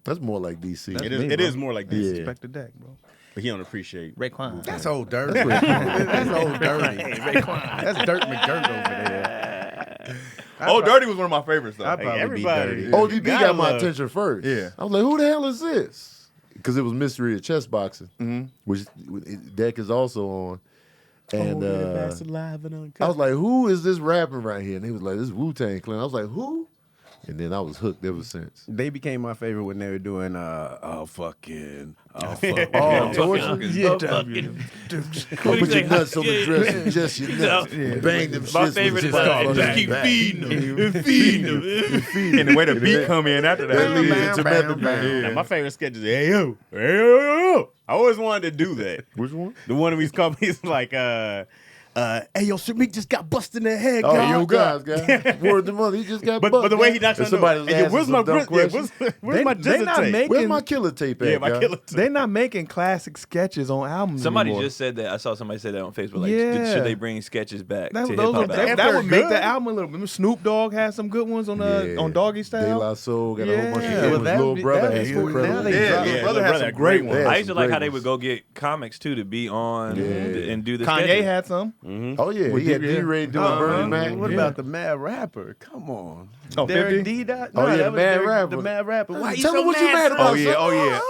That's more like DC. It is more like this. Yeah. Spectre Deck, bro. But he don't appreciate. Raekwon. That's old dirty. That's old dirty. That's Dirt McDirt over there. Oh, Dirty was one of my favorites though. I'd probably everybody- be dirty. ODB You got gotta my love- attention first. Yeah. I was like, who the hell is this? Because it was Mystery of Chess Boxing, which Deck is also on. And I was like, who is this rapping right here? And he was like, this is Wu-Tang Clan. I was like, who? And then I was hooked ever since. They became my favorite when they were doing Oh, torture. yeah. Put your nuts on the dress, just your nuts. Bang them My shits favorite with is your just fucking keep back. feeding them, feeding them. And the way the beat come in after that. That leads into method man. Now, my favorite sketch is hey yo. I always wanted to do that. Which one? The one of these companies like hey yo, Shamik just got busted in the head, Oh, guys. yo, guys. Word to mother, he just got But bucked, the way man. he knocks And on somebody's the hey, yo, asking where's some my dumb questions. where's my They not tape? making- Where's my killer tape at, Yeah, my guy? killer tape. They not making classic sketches on albums. Somebody anymore. just said that. I saw somebody say that on Facebook. Like, Yeah. should they bring sketches back That, to those hip are, hop? that would make good. the album a little bit. Snoop Dogg had some good ones on on Doggy De Style. La Soul got a whole bunch of Yeah. good Well, ones. that Little would be- brother that had is some cool. incredible Now they ones. Yeah, Yeah, Lil Brother Lil had Brother some had great great ones. ones. I used to like Great how they ones. would go get comics too to be on and do the Kanye sketches. had some. Oh, yeah. With He had D- D-Ray doing Bernie Mac. What Yeah. about the Mad Rapper? Come on. Oh, Derek 50? D. Dot? Oh, yeah, that the was Mad Derek- Rapper. The Mad Rapper. Why you Tell so him what you mad about. Oh yeah, son. oh yeah.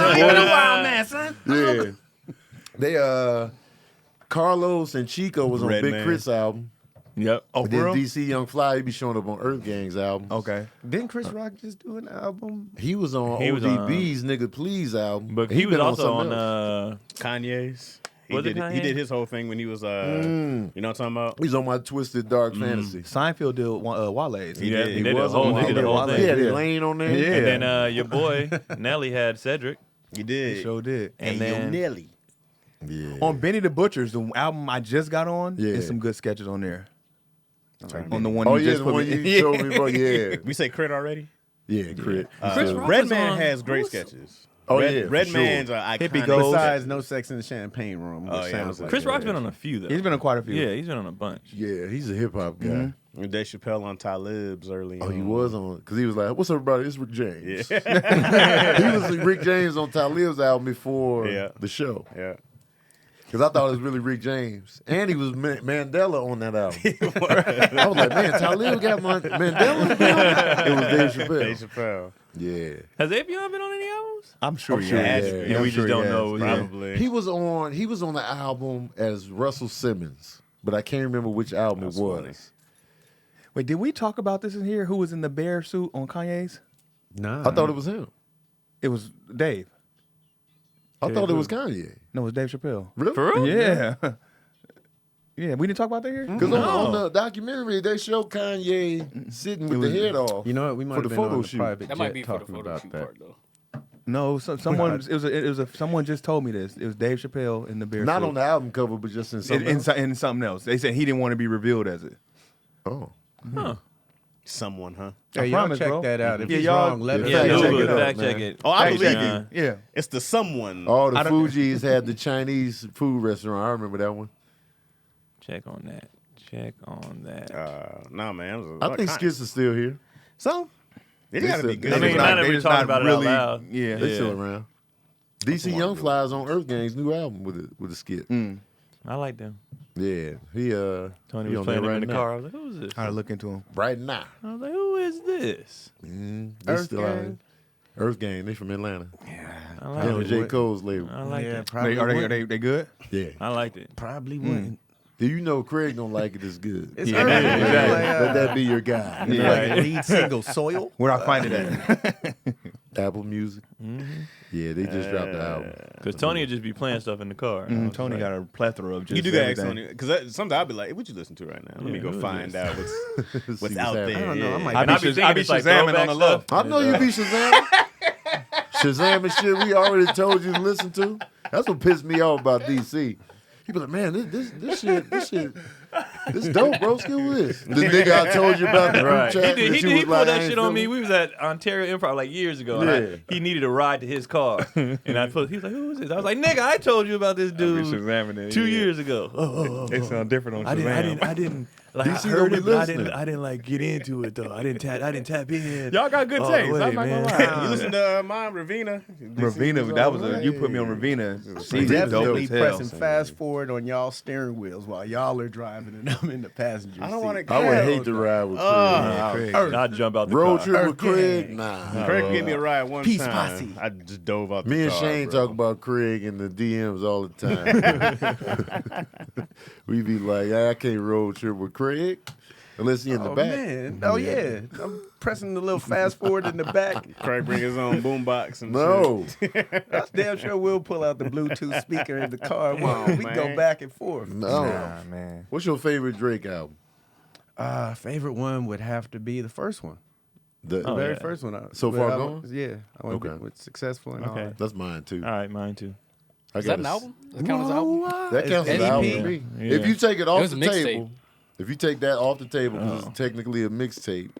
Oh, You a wild man, son. yeah. They Carlos and Chico was on Big Redman. Chris album. Yep. Oh, But for then real? DC Young Fly, he be showing up on Earth Gang's album. Okay. Didn't Chris Rock just do an album? He was on He was ODB's Nigga Please album. But And he was been also something on else. Kanye's. He Was it did, Kanye? he did his whole thing when he was you know what I'm talking about? He's on my Twisted Dark Fantasy. Seinfeld did Wale's. He Yeah, did. he did the was whole, on they did the Wale. whole He thing. had Yeah. Lane on there. Yeah. And then your boy Nelly had Cedric, He did. He sure did. and then Nelly. Yeah. On Benny the Butcher's, the album I just got on, Yeah. there's some good sketches on there. On the one Oh, you yeah, just the put one me. you showed me, bro. Yeah. We say crit already? Yeah, Crit. Chris Rock was Redman on- has great who's- sketches. Oh, yeah, for Redman's sure. iconic. Hippie Goes. Besides No Sex in the Champagne Room, which Oh, yeah, sounds like Chris that. Rock's been on a few though. He's been on quite a few. Yeah, he's been on a bunch. Yeah, he's a hip hop guy. And Dave Chappelle on Talib's early Oh, on. he was on, because he was like, what's up, everybody? It's Rick James. he was Rick James on Talib's album before Yeah. the show. Yeah. Because I thought it was really Rick James. And he was Mandela on that album. I was like, man, Talib got Mandela? It was Dave Chappelle. Dave Chappelle. Yeah. Has Avion been on any albums? I'm sure he sure has. he has. And I'm we sure just he don't has. know. Yeah. Probably. He was on the album as Russell Simmons, but I can't remember which album That's it was. funny. Wait, did we talk about this in here? Who was in the bear suit on Kanye's? Nah. I thought it was him. It was Dave. I thought it was Kanye. No, it was Dave Chappelle. Really? For real? Yeah. Yeah, we didn't talk about that here? Because on the documentary, they show Kanye sitting with the head off. You know what? We might For have the been photo on the shoot. private That jet might be for the talking photo about shoot that. part though. No, someone someone just told me this. It was Dave Chappelle in the bear Not suit. on the album cover, but just in in, something in, else. so- in something else. They said he didn't want to be revealed as it. Oh. Huh. Someone, huh? Hey, I y'all promise, check bro. that out. If Yeah, he's y'all- wrong, let us Yeah, Fact no check good. it out, Fact check man. it. Oh, I Fact believe check, you. Yeah. It's the someone. Oh, the Fugees had the Chinese food restaurant. I remember that one. Check on that. Check on that. Nah, man. It was I think Skits is still here. So, it They gotta be said- good. I mean, They now that they we're just talking not about it really- out loud. Yeah. They still around. DC Young Fly's on Earth Gang's new album with a skit. I like them. Yeah, he Tony he was on playing there them right in the now. car. I was like, who is this? I had to look into him. Right now. I was like, who is this? They Earth still out Gang? here. Earth Gang, they from Atlanta. I They like on it. J. Cole's label. I like Yeah, it. probably Are wouldn't. they good? Yeah. I liked it. Probably wouldn't. Do you know Craig don't like it as good? It's Yeah, Earth yeah, Gang. exactly. Like, Let that be your guy. like lead single Soil. Where I find it at? Apple Music. Yeah, they just dropped the album. Because Tony would just be playing stuff in the car. And I was Tony like, got a plethora of just You do got everything. Tony because sometimes I'll be like, hey, "What you listen to right now? Let me Yeah, go who find is out See what's what's out happening. there." I don't know. I might. I And be, I be Shaz- thinking I be it's like Shazamming on the throwback low. I know you be Shazam. Shazam and shit we already told you to listen to. That's what pissed me off about DC. He be like, man, this shit, this dope, bro. Skill this. The nigga I told you about the group Right. chat. He that you pulled was that like, I ain't shit on me. feeling. We was at Ontario Improv like years ago. Yeah. And he needed a ride to his car. And he was like, who is this? I was like, nigga, I told you about this dude Shazamming it, 2 yeah. years ago. They sound different on I Shazam. didn't. Like, DC I don't heard be it, but listening. I didn't like get into it though. I didn't tap in. Y'all got good Oh, taste. wait, I'm not gonna man. lie. You listen to mine, Ravina. Ravina, that was a you put me on Ravina. She's dope Definitely as hell. pressing fast forward on y'all steering wheels while y'all are driving and I'm in the passenger I don't seat. want to. I would hate to ride with Craig. I'd jump out the Road car. trip with Craig? Nah. Craig gave me a ride one Peace time. posse. I just dove out. Me the and car, Shane bro. talk about Craig in the DMs all the time. We be like, I can't road trip with Craig unless he in the Oh back. man! Oh yeah! I'm pressing the little fast forward in the back. Craig bring his own boombox and No, I damn sure will pull out the Bluetooth speaker in the car. on, We can go man. back and forth. no. Nah, man. What's your favorite Drake album? Favorite one would have to be the first one. The The very yeah. first one. So Far Gone? Yeah. I want to Okay. be with successful and all Okay. that. That's mine too. All right, mine too. Is that an album? Does it count as an album? That counts as It's an album EP. to me. Yeah. If you take it It off was the a mixtape. table, if you take that off the table, because it's technically a mixtape,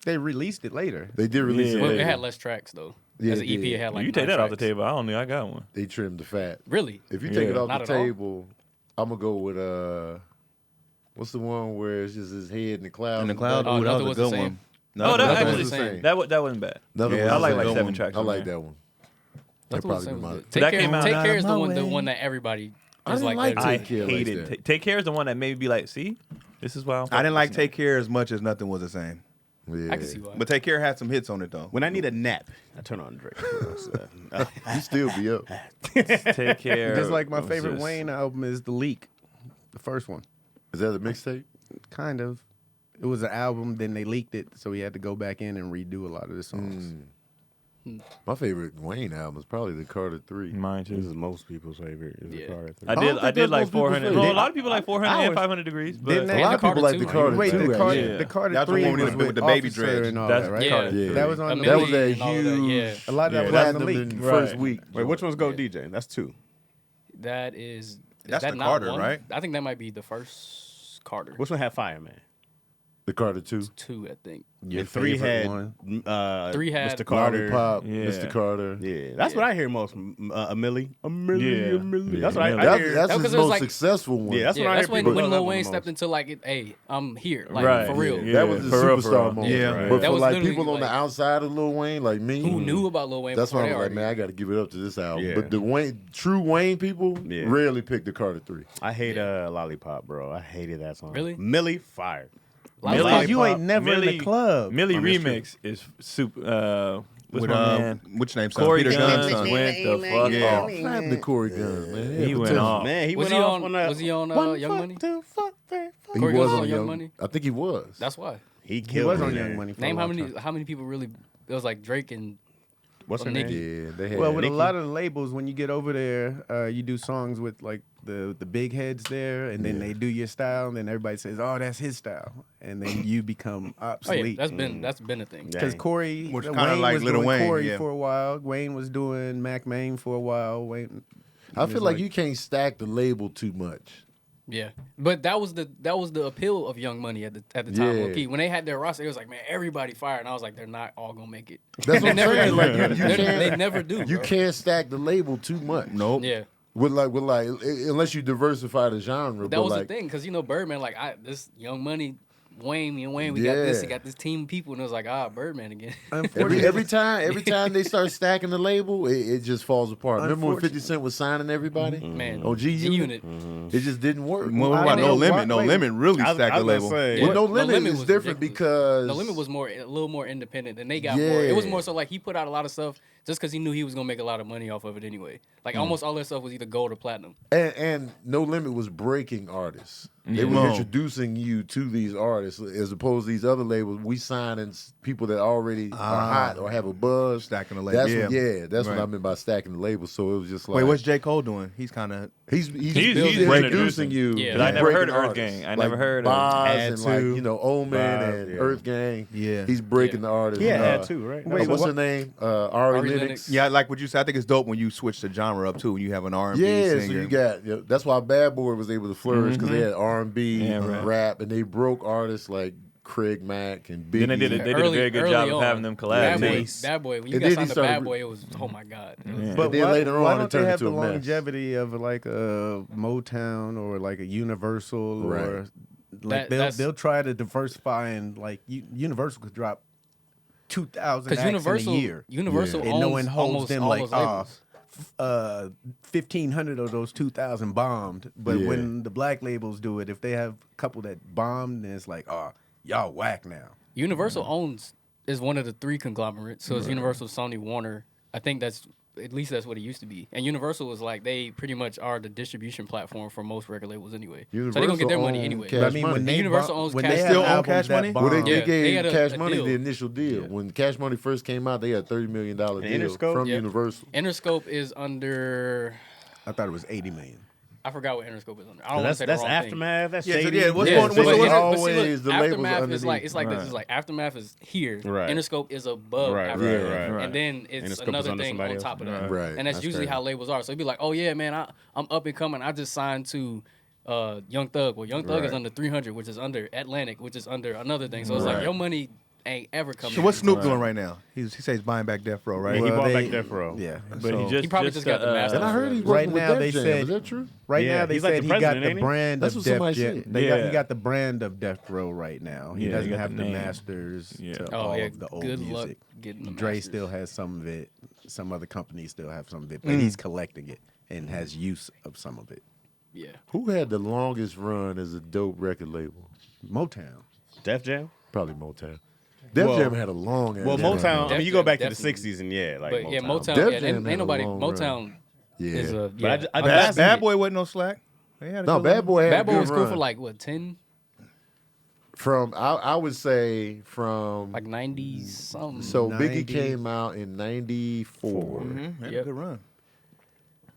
They released it later. they did release Yeah. it Well, later. it had less tracks though. Yeah, As an it EP, did. it had like you take 9 that off the tracks. table. I don't think I got one. They trimmed the fat. Really? If you take Yeah. it off Not the at all? table, I'm gonna go with what's the one where it's just his head in the clouds? In the cloud, Oh, ooh, that Nothing was a Was the good Same. one. Oh, that Nothing actually Was the Same. that wasn't bad. Nothing Yeah, was I the like same. like good 7 one. tracks. I on like there. that one. That's That'd what probably I'm be my. saying. That came out Take out Care of is my the one way. that everybody I is didn't like. like their- I Take Care like hated that. Take Care is the one that made me be like, see, this is why I didn't like Take Care as much as Nothing Was the Same. Yeah. I can see why. But Take Care had some hits on it though. When I need a nap, I turn on Drake. You still be up. Take Care. Just like my was favorite just- Wayne album is The Leak, the first one. Is that a mixtape? Kind of. It was an album, then they leaked it, so he had to go back in and redo a lot of the songs. My favorite Wayne album is probably the Carter 3. Mine This too. is most people's favorite. Is Yeah. the Carter I don't did. think I did that's like most people's 400. favorite. Well, a lot of people like 400 and I was- 500 degrees. But Didn't A they- lot the of people Carter like 2, the right? Carter Wait, 2. the Carter, actually. Yeah. the Carter That's the 3 one was with with the baby Officer dreads. and all That's that, right? Yeah. Carter. Yeah. That was on Amelie That was that and all of that, huge. yeah. a lot of Yeah, that was that's on the them leak. in the first Right. week. Wait, which one's Go DJ? That's 2. That is. That's that the not Carter, one? right? I think that might be the first Carter. Which one had Fireman? The Carter 2. 2, I think. Your And 3 favorite had one. 3 had Mr. Carter. Lollipop, Yeah. Mr. Carter. Yeah, that's what I hear most. Amelie. Yeah. Amelie. That's what I That's, hear. that's That his was- it was most like- successful one. Yeah, that's Yeah, what I that's hear when, people when love Lil him Wayne the stepped most. into like, hey, I'm here, like Right. for real. Yeah. That was the For real, for superstar real. moment. Yeah. Right. But That for was like literally, people on the like- outside of Lil Wayne, like me, Who knew about Lil Wayne? that's why before I they was like, already- man, I got to give it up to this album. Yeah. But the true Wayne people Yeah. rarely pick the Carter 3. I hate Lollipop, bro. I hated that song. Really? Millie fired. Like, Millie- like, You ain't never in Millie- the club. Millie On this remix is super. What's With my man? which name? Son? Corey Peter Guns Gunn's son. went the fuck Yeah. off. Slap the Corey Guns, man. He went off. Man, he was went he off on? that. Was he on One Young fuck, Money? 2 fuck, 3 fuck. He Corey was Guns on on Young Young Money? I think he was. That's why. He He killed was me on there. Young Money for Name a how long many? time. How many people really? It was like Drake and What's her Nicki. name? Yeah, they had. Well, with Nicki. a lot of the labels, when you get over there, you do songs with like the big heads there, and then they do your style, and then everybody says, "Oh, that's his style," and then you become Oh yeah, obsolete. that's been a thing. Yeah. Because Corey, Which Wayne kinda like was Lil doing Wayne, Corey yeah. for a while. Wayne was doing Mac Main for a while. Wayne, I feel like you can't stack the label too much. Yeah, but that was the appeal of Young Money at the time. Yeah. Low key. When they had their roster, it was like, man, everybody fired, and I was like, they're not all gonna make it. That's what I'm never saying. do. Like you They can't, never do. you bro. can't stack the label too much. Nope. Yeah, With like unless you diversify the genre. that but was like, the thing, because Birdman, like this Young Money, Wayne, me and Wayne, we Yeah. got this team of people, and it was like, Birdman again. Every time they start stacking the label, it just falls apart. Remember when 50 Cent was signing everybody Man, on G Unit? G-Unit. It just didn't work. Well, what I about know, No Limit? No wait. Limit really I stacked the was label. gonna say, Well, No No Limit Limit is was different ridiculous. because No Limit was a little more independent, and they got more. It was Yeah. more so like he put out a lot of stuff just because he knew he was gonna make a lot of money off of it anyway. Like almost all that stuff was either gold or platinum. And No Limit was breaking artists. They were introducing you to these artists as opposed to these other labels. We signing people that already are hot or have a buzz. Stacking the That's labels. that's Right. what I meant by stacking the labels. So it was just like Wait, what's J. Cole doing? He's kind of he's introducing introducing you. Yeah. He's 'Cause I never heard breaking of Earth artists. Gang. I never heard of Boz Add and like Two. Omen Boz, and yeah. Earth Gang. Yeah. He's breaking Yeah. the artists. Yeah, had two, right? Wait, what's her name? Ari Ari Lennox. Lennox. yeah. Like what you said, I think it's dope when you switch the genre up too. When you have an R&B Yeah, singer. so you got that's why Bad Boy was able to flourish because they had R&B, Yeah, right. rap, and they broke artists like Craig Mack and Biggie. Then they did a very good Early job of on, having them Bad collab. Boy, Mace. Bad Boy. When you And got then signed he to Bad started- Boy, it was oh my god. It was- Yeah. But then later why on, it don't they turned have the into a mess. longevity of like a Motown or like a Universal Right. or like they'll try to diversify and like Universal could drop 2,000 Because acts Universal, in a year. Universal And no owns one holds almost them all like those labels. 1,500 of those 2,000 bombed. But Yeah. when the black labels do it, if they have a couple that bombed, then it's like, oh, y'all whack now. Universal is one of the three conglomerates. So it's Universal, Sony, Warner. I think that's at least that's what it used to be. And Universal is like they pretty much are the distribution platform for most record labels anyway. so they're gonna get their money own anyway. Cash But I mean, Money. when they Universal bu- owns when Cash they Money. have Still own albums Cash that Money? Well, bomb- they Yeah, they gave had Cash a Money deal. the initial deal. When Cash Money first came out, they had a $30 million deal Interscope? from Yeah. Universal. Interscope is under. I thought it was 80 million. I forgot what Interscope is under. I don't want to That's say the wrong Aftermath. That's Yeah, so Shady. yeah, what's thing. going? Yeah, What's, but what's, always the labels Aftermath is underneath. like it's like this. Right. It's like Aftermath is here. Right. Interscope is above Right, Aftermath, right, right. and then it's Interscope is another under thing somebody on else. top of that. Right. And that's usually crazy. how labels are. So it'd be like, oh yeah, man, I'm up and coming. I just signed to Young Thug. Well, Young Thug is Right. under 300, which is under Atlantic, which is under another thing. So it's like Right. your money ain't ever coming. so what's Snoop doing right now? He says he's buying back Death Row, right? Yeah, he Well, bought they- back Death Row. Yeah. But So- he probably just got the master. And I heard he's Right working now with they Def Jam. said- Is that true? Right Yeah, now they he's like said the he got president, the ain't he? brand That's of what Def somebody Jam. said. He Yeah. got the brand of Death Row right now. He Yeah, he doesn't got have the the name. masters Yeah. to Oh all yeah, of the old good music. luck getting the Dre masters. still has some of it. Some other companies still have some of it, but he's collecting it and has use of some of it. Yeah. Who had the longest run as a dope record label? Motown. Def Jam. Probably Motown. Def Well- Jam had a long. Well, ass Motown. run. I mean, you Def go Jam back to the definitely. '60s and yeah, like But yeah, Motown. Def Yeah, Jam ain't had a nobody. long Motown run. is Yeah. a But yeah. I Bad, last Bad Boy wasn't no slack. They had a No, good Bad run. Boy had Bad a Boy good was cool run. for like what 10, From I would say from like 90s something. so 90. Biggie came out in '94. Mhm, had a Yep. good run.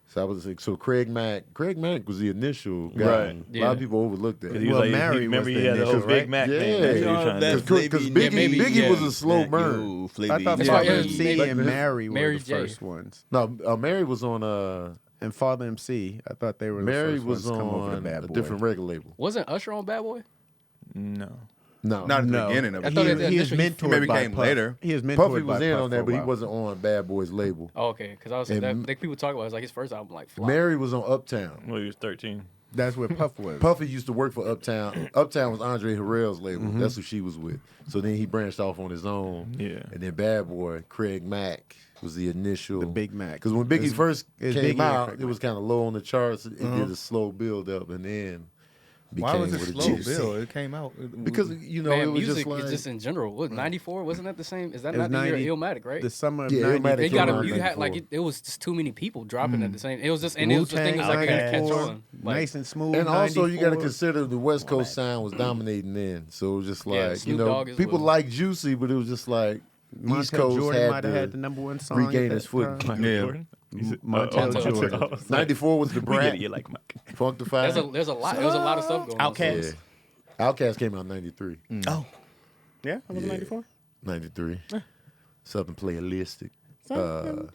So I was like, so Craig Mack was the initial guy. Right. A lot Yeah. of people overlooked that. He was Well, like, Mary remember was he the had the whole initial, Big right? Mac Yeah. thing. That's what he was trying to do. Because Biggie yeah. was a slow burn. I thought That's Father why MC maybe- and Mary were Mary the J. first ones. No, Mary was on And Father MC, I thought they were the Mary first was ones to come over to on Bad a Boy. different record label. Wasn't Usher on Bad Boy? No. No, Not at the No, beginning of I it. thought he, that he was initially- mentored maybe by came Puff. later. He was mentored Puffy by was in Puff on for that, a but he while. wasn't on Bad Boy's label. Oh, okay. Because I was And saying that people talk about it, it's like his first album, like flop. Mary was on Uptown. Well, he was 13. That's where Puff was. Puffy used to work for Uptown. Uptown was Andre Harrell's label. That's who she was with. So then he branched off on his own. Yeah. And then Bad Boy, Craig Mack was the initial. The Big Mac. Because when Biggie first it's came Biggie and out, Craig it was kind of low on the charts. It did a slow build up and then became Why was it what slow, is. Bill? It came out. Because, you know, Man, it was music just like. is just in general. What 94? Wasn't that the same? Is that It was not the year 90 of Illmatic, right? The summer of Yeah, 90. Illmatic They came got out to in you had like 94. it was just too many people dropping at the same. It was just and it was the thing is Wu-Tang, like I couldn't catch 94, on. Like, nice and smooth. And also, you got to 94. consider the West Coast sound was dominating then. So it was just Yeah, like, Snoop you know, Dogg is people what- like Juicy, but it was just like East Montel Coast Jordan might had have had to the number one song. regain at his that footing. time. Yeah. Montel Jordan. I was like, 94 was the we Brat, get it, you like Mike. Funkified. there's a lot of stuff going on. Outkast. Yeah. Outkast came out in 93. Oh, yeah, I was Yeah. 94. 93. Something playalistic. So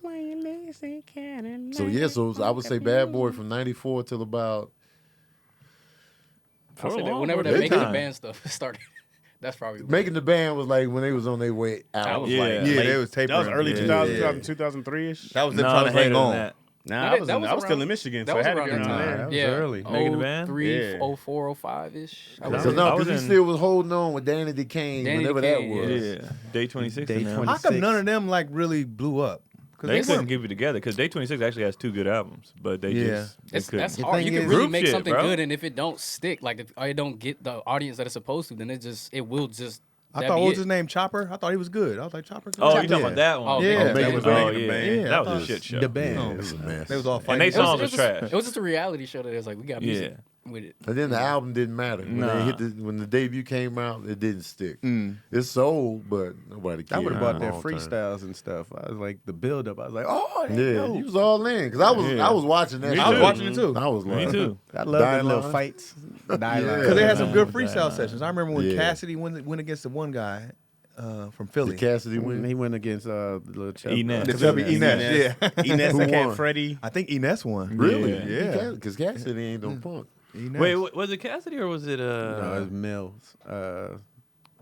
yeah, so I would say Bad Boy from 94 till about I'll say that long whenever that big making the time. band stuff started, that's probably making the band was like when they was on their way That out. was Yeah. like Yeah, Late- they was tapering. That was early Yeah. 2000, Yeah. 2003 ish. That was them No, trying it to was hang later than on. that. Nah, That I was was around- still in Michigan, that so was it had to around be that around time. there. That was Yeah, early. Making the band? 03, Yeah. 04, 05 ish. I So was no, in- because he still was holding on with Danny DeCane, Danny whenever DeCane, that was. Yeah. Day 26. Day in there. 20. How come none of them like really blew up? They couldn't weren't- keep it together because Day 26 actually has 2 good albums, but they Yeah. just they couldn't. That's The hard. thing You can is- really Group make shit, something bro. good, and if it don't stick, like if it don't get the audience that it's supposed to, then it will just I That'd thought, be what was it. his name? Chopper? I thought he was good. I was like, Chopper. Oh, good. you talking about that one? Oh, Yeah, Making that the was Band. Oh, Making the yeah. Band. That was I a thought- shit show. The band. It was a mess. They was all And fighting. they each other. songs was trash. It was just a reality show that was like, we got music with it. And then the album didn't matter. When Nah. they hit when the debut came out, it didn't stick. It sold, but nobody cared. I would have bought their long term. freestyles and stuff. I was like the build up. I was like, oh, Yeah, yeah. he was all in because I was watching that. Me shit. I was too. watching it too. I was like, Me too. I love the Dying little Line. fights. Yeah. Because they had some good freestyle Yeah. sessions. I remember when Yeah. Cassidy went against the one guy from Philly. Did Cassidy win? He went against the little chub. Enes. The chubby Enes. Yeah. Ines Who and won? Freddie. I think Ines won. Really? Yeah. Because Cassidy ain't no punk. Ines. Wait, was it Cassidy or was it No, it was Mills.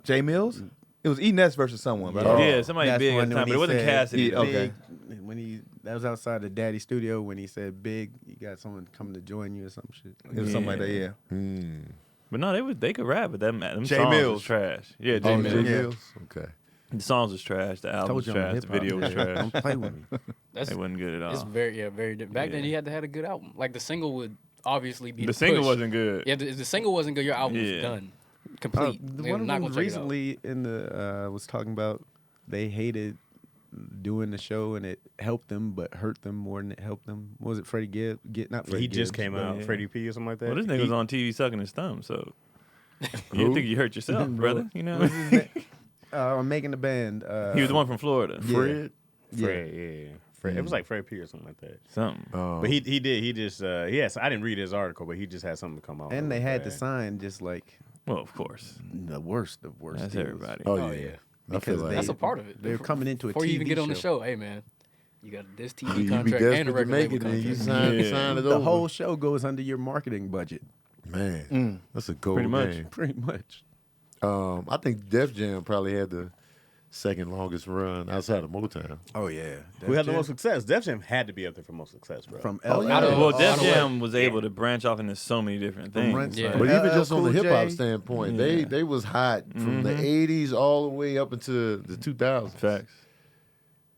Jay Mills? It was Ines versus someone. But Yeah. Yeah, somebody That's big at when the time, he but it wasn't said- Cassidy. Yeah, though. okay. Big, when that was outside the Daddy studio when he said, "Big, you got someone coming to join you or some shit." it was something like that, yeah. But no, they could rap, but them Jay songs Mills. was trash. Yeah, Jay Oh, Mills. Jay Yeah. Mills? Okay. The songs was trash. The album was Told you I'm a trash. The hip-hop video was nigga. trash. Don't play with me. That's It wasn't good at it's all. very different. Back then, Yeah. he had to have a good album. Like the single would obviously be The single push. wasn't good. Yeah, the single wasn't good. Your album was Yeah. done, complete. They're One not of gonna them check it out. recently in the was talking about they hated doing the show and it helped them but hurt them more than it helped them. What was it Freddie Gibbs? Not Freddie He just Gibbs, came but- out, yeah. Freddie P or something like that. Well, this nigga He- was on TV sucking his thumb, so you think you hurt yourself, brother? You know, I'm making the band. he was the one from Florida. Fred? Fred, yeah. Fred. It was like Fred P or something like that. Something. But he just yes, I didn't read his article, but he just had something to come out. and they had to Fred. sign just like Well, of course. the worst of worst. That's deals. everybody. Oh, Oh, yeah. yeah. I feel Because like That's a part of it. They're coming into a Before TV you even get on the show. show, hey man, you got this TV you be contract and a desperate to record make label it, and you contract. sign it The over. whole show goes under your marketing budget, Man, that's a cold Pretty much. game. pretty much. I think Def Jam probably had the second longest run outside of Motown. Oh yeah, Who had the most success? Def Jam had to be up there for most success, bro. from Oh, LA. yeah. Well, Def out of Jam was able to branch off into so many different things. Run- Yeah. But even just on the Cool hip hop J. standpoint, Yeah. they was hot from the 80s all the way up into the 2000s. Facts.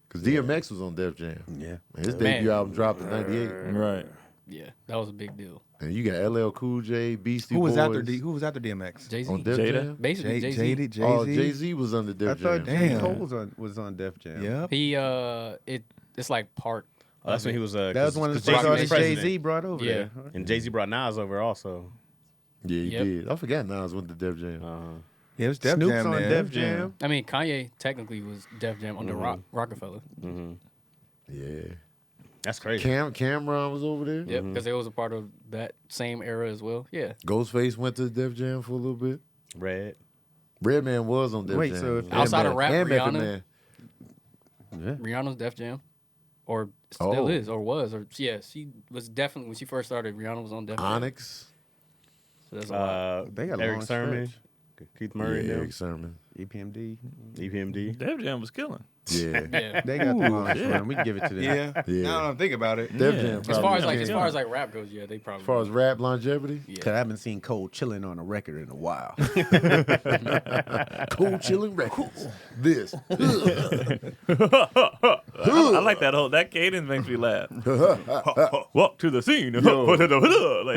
Because DMX was on Def Jam. Yeah. And his Man. debut album dropped in 98. Right. Yeah, that was a big deal. And you got LL Cool J, Beastie Who was Boys. after DMX? Jay on Z, Def Jada? Jam? basically Jay Z. Jay-Z. Oh, Jay-Z was under I Def thought Jam. J. Damn. Cole was on Def Jam. Yep. He it's like part. Oh, that's when he was. That was one of the Jay-Z first was artists Jay president. Z brought over Yeah. there. And Jay Z brought Nas over also. Yeah, he Yep. did. I forgot Nas went to Def Jam. Yeah, it was Def Snoop's Jam, on man. Def Jam. I mean, Kanye technically was Def Jam under Rockefeller. Yeah. That's crazy. Cameron was over there. Yep, because it was a part of that same era as well. Yeah, Ghostface went to Def Jam for a little bit. Red. Redman was on Def Wait, Jam. so if- And Outside of Meth- rap, and Method Rihanna? Man. Rihanna's Def Jam, or still Oh. is, or was, or yeah, she was definitely when she first started. Rihanna was on Def Jam. Onyx. So that's a lot. They got a Eric long Sermon. stretch. Keith Murray. Yeah, them. Eric Sermon. EPMD. EPMD. Def Jam was killing. Yeah. Yeah. They got the long run. We can give it to them. Yeah. Yeah. Now that I think about it. Def Yeah. Jam. As far probably as like came- as far as like rap goes, yeah, they probably. as far as rap longevity, yeah. Cause I haven't seen Cole chilling on a record in a while. Cold Chilling Records. This. I like that cadence makes me laugh. Walk to the scene. like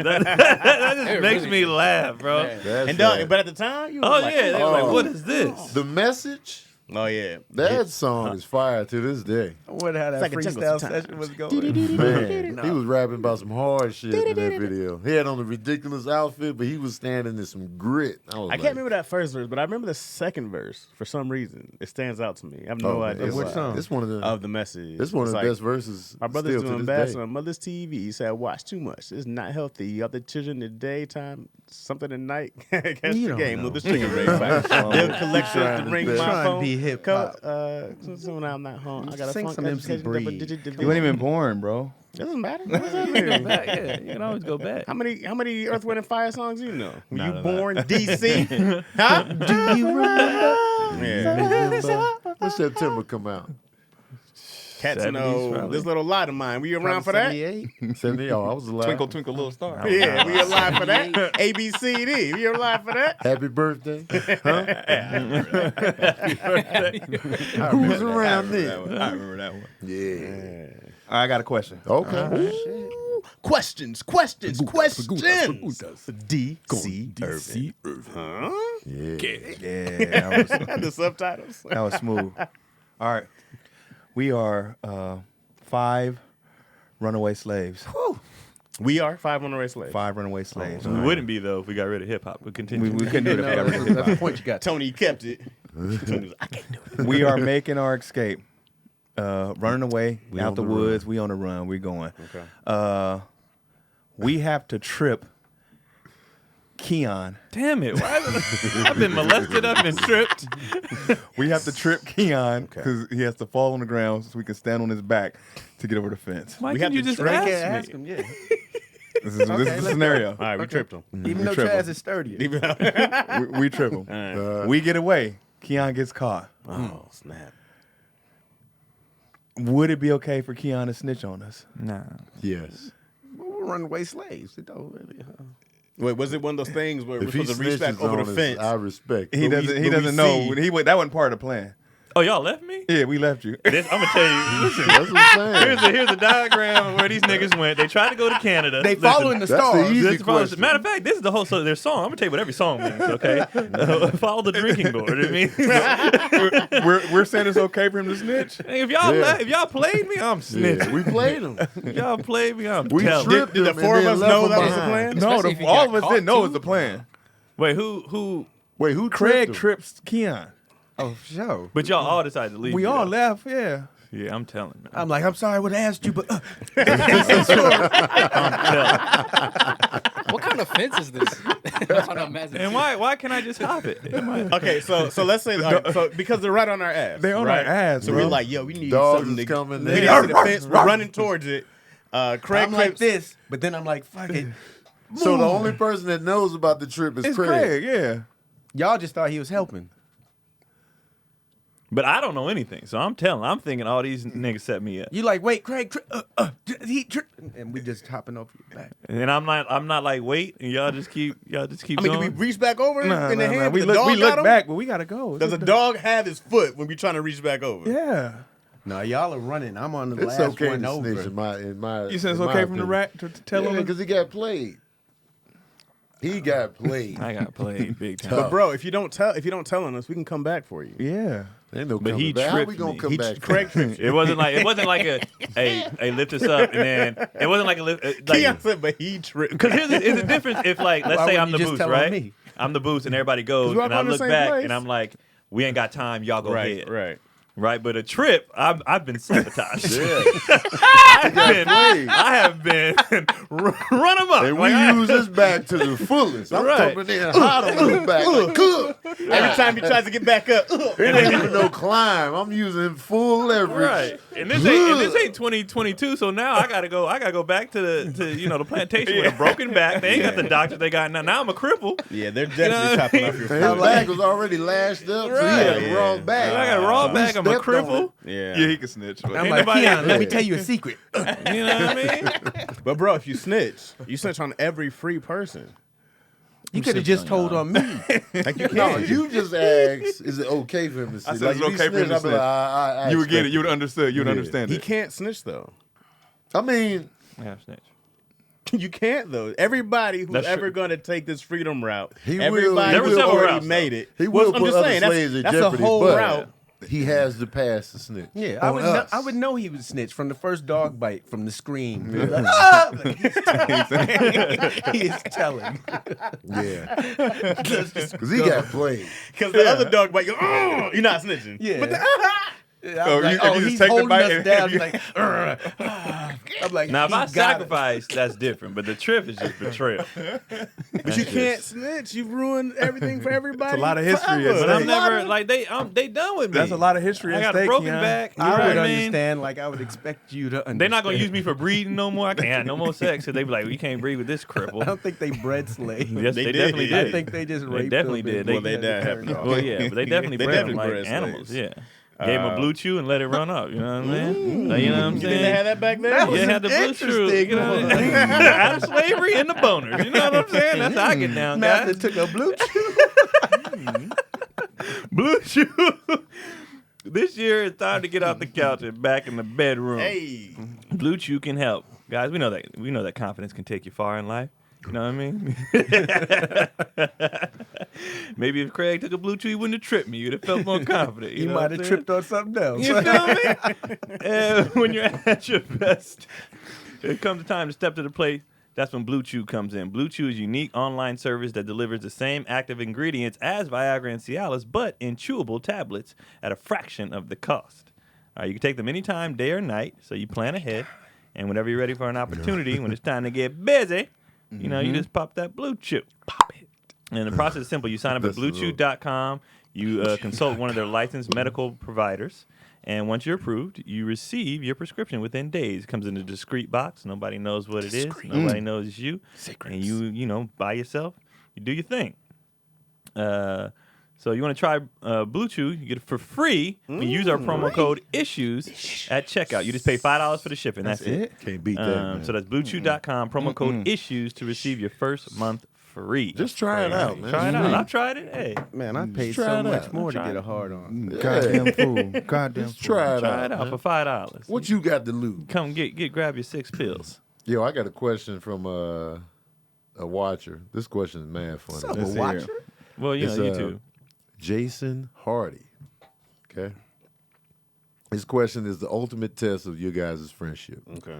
that. That just makes me laugh, bro. Man. That's And right. but at the time, you Oh was like, yeah, they were like, Oh. what is this? The Message. oh yeah. That song is fire to this day. I wonder how that like a jungle freestyle sometimes. session was going. Man, he was rapping about some hard shit in that video. He had on a ridiculous outfit, but he was standing in some grit. I can't remember that first verse, but I remember the second verse for some reason. It stands out to me. I have no idea Which why. song? It's one of the. Of the message. It's one of It's the like, best verses. My brother's still to doing this bad day. on mother's TV. He said, watch too much. It's not healthy. You have the children in the daytime, something at night. Catch You the don't game. know. Look, the chicken race. They'll collect it to bring my Trying to phone. be hip-hop. So when I'm not home, I got a Sing phone. some MC Breed. You weren't even born, bro. Doesn't matter. What does that mean? Yeah, you can always go back. How many Earth, Wind, and Fire songs you know? Were you None of born DC? Huh? Do you remember? Yeah. When September come out? Cats 70s know probably. this little lie of mine. Were you around for that? 78? 70. Oh, I was alive. Twinkle, twinkle, little star. Yeah, we alive for that? ABCD. We alive for that? Happy birthday. I Who's remember that. around I remember then? that one. I remember that one. Yeah. All right, I got a question. Okay. Questions. DC Irvin. Huh? Yeah, The subtitles. that was smooth. All right. We are 5 runaway slaves. We are 5 runaway slaves. 5 runaway slaves. We wouldn't be though if we got rid of hip hop. We continue. We couldn't do it if we got rid of That's the point you got. Tony kept it. Tony was like, I can't do it. We are making our escape. Running away out the woods. We on the run. We going. Okay. We have to trip Keon. Damn it! I've been molested. I've been tripped. We have to trip Keon because he has to fall on the ground so we can stand on his back to get over the fence. Why We can't have you to just track ask me? Him, yeah. This is the scenario. All right, we tripped him. Even though triple. Chaz is sturdier. We trip him. right. We get away. Keon gets caught. Oh, snap. Would it be okay for Keon to snitch on us? Nah. Yes. We're runaway slaves. It don't really. Wait, was it one of those things where we're If he supposed to reach back snitches over on the us, fence? I respect. He But doesn't. we He doesn't know. see- That wasn't part of the plan. Oh, y'all left me? Yeah, we left you. I'm gonna tell you. Listen, That's what I'm saying. here's a diagram of where these niggas went. They tried to go to Canada. They following the That's the stars. easy This is probably- question. matter of fact, this is the whole their song. I'm gonna tell you what every song means. Okay, follow the drinking gourd. I mean, we're saying it's okay for him to snitch. if y'all Yeah. if y'all played me, I'm snitching. Yeah, we played him. If y'all played me, I'm We telling. tripped Did the him 4 of and us then know left that him was the behind. plan? Especially if he All got of us caught, didn't know it too. was the plan. Wait, who? Wait, who Craig tripped him? trips Keon. Oh, for sure. But y'all all decided to leave. We me, all though. left. Yeah. Yeah, I'm telling. Man. I'm like, I'm sorry I would have asked you, but I'm telling. What kind of fence is this? I'm trying to imagine. And why can't I just hop it? Okay, so let's say all right, so because they're right on our ass. They're on right? our ass, So bro. we're like, yo, we need Dogs something is to coming. We Yeah. get to the fence. We're running towards it. Craig I'm like Cripps- this. But then I'm like, fuck it. So the only person that knows about the trip is It's Craig. Craig. Yeah. Y'all just thought he was helping. But I don't know anything, so I'm thinking all these niggas set me up. You like, wait, Craig, he tripped, and we just hopping over your back. And I'm not like wait, and y'all just keep I mean, going. did we reach back over in the hand? We The dog look got him? back, but we gotta go. Does a dog have his foot when we're trying to reach back over? Yeah. No, y'all are running. I'm on the It's last okay one to over. snitch in my. You said it's in my okay from the opinion. rat to tell him? because he got played. He got played. I got played big time. But bro, if you don't tell on us, we can come back for you. Yeah. Ain't no But coming he back. How we tripped gonna me. come back? Craig tripped you. It wasn't like a lift us up, and then it wasn't like a lift. Keon Like, said, but he tripped. because here's the difference. If like let's Why say wouldn't I'm you the just boost, tell on right? me? I'm the boost, and everybody goes, we're and all I in the look same back, place. and I'm like, we ain't got time. Y'all go ahead. Right. But a trip, I've been sabotaged. Yeah. I have been run them up. And we use his back to the fullest. I'm Right. coming in hot on his back. Like, good. Every time he tries to get back up, It ain't even no climb. I'm using full leverage. Right, and this ain't 2022. So now I gotta go back to the plantation with a broken back. They ain't got the doctor they got now. Now I'm a cripple. yeah, they're definitely chopping off your And foot. his back was already lashed up, so he had a raw back. I got a raw We back. I'm a stepped on cripple. Yeah. Yeah, he can snitch. But I'm Ain't like, nobody- Keon, let me tell you a secret. You know what I mean? But bro, if you snitch on every free person. You could have just told on me. Like you No, can't. you just asked, is it okay for him to snitch? said it's if he okay for him to snitched, I'd be snitch. like, I you would get it. expect You would understand. You would Yeah. understand He it. can't snitch though. I mean, Yeah, snitch. You can't though. Everybody who's That's ever true. going to take this freedom route, He will. everybody There were who's several already routes, made it. he Well, will I'm put just other saying slaves in that's jeopardy, a whole but route. he has the pass to snitch. Yeah, on us. I would know he would snitch from the first dog bite, from the scream. Like, "Ah!" Like, he is telling. Yeah. Because he got played. Because the other dog bite, you're not snitching. Yeah. But Oh, Like, if you just he's take the holding bite us and- down. He's like, I'm like, Now if he I got us. sacrifice, that's different. But the trip is just betrayal. but you can't snitch. You've ruined everything for everybody. It's a lot of history forever. at But I'm stake. never like they done with me. That's a lot of history I at got a stake, broken Keon. back. You know I what would I mean? understand. Like, I would expect you to understand. They're not gonna use me for breeding no more. I can't have no more sex. So they be like, we can't breed with this I cripple. don't think they bred slaves. Yes, They they did. definitely I did. I think they just They raped definitely them did. and Well, they had did to happen. turn off. Well, yeah, but they definitely They bred them definitely like bred animals. slaves. Yeah. Gave them a BlueChew and let it run up. You know what I mean? Like, you know what I'm You saying? think they had that back then? Yeah, had the BlueChew. You know what I mean? Out of slavery and the boners. You know what I'm saying? That's how I get down, Master guys. took a blue chew. BlueChew. This year it's time to get off the couch and back in the bedroom. Hey. BlueChew can help. Guys, we know that confidence can take you far in life. You know what I mean? Maybe if Craig took a BlueChew, he wouldn't have tripped me. You'd have felt more confident. You might have tripped on something else. You feel me? And when you're at your best, it comes time to step to the plate. That's when BlueChew comes in. BlueChew is a unique online service that delivers the same active ingredients as Viagra and Cialis, but in chewable tablets at a fraction of the cost. You can take them anytime, day or night, so you plan ahead. And whenever you're ready for an opportunity, when it's time to get busy, you know, you just pop that BlueChew. Pop it. And the process is simple. You sign up at BlueChew.com. You consult one of their licensed medical providers. And once you're approved, you receive your prescription within days. It comes in a discreet box. Nobody knows what it is. Nobody knows it's you. Secrets. And you know, by yourself, you do your thing. So you want to try BlueChew, you get it for free. You use our promo code ISSUES at checkout. You just pay $5 for the shipping. That's it. Can't beat that, man. So that's BlueChew.com, promo code ISSUES to receive your first month free. Just try it out, man. Try it out. I've tried it. Hey. Man, I paid try so it much out. more to get a hard on. Goddamn fool. Goddamn Just fool. try it Try out. it out man. for $5. What you got to lose? Come grab your 6 pills. Yo, I got a question from a watcher. This question is mad funny. A watcher? Well, you It's, know, YouTube. Jason Hardy. Okay. His question is the ultimate test of your guys' friendship. Okay.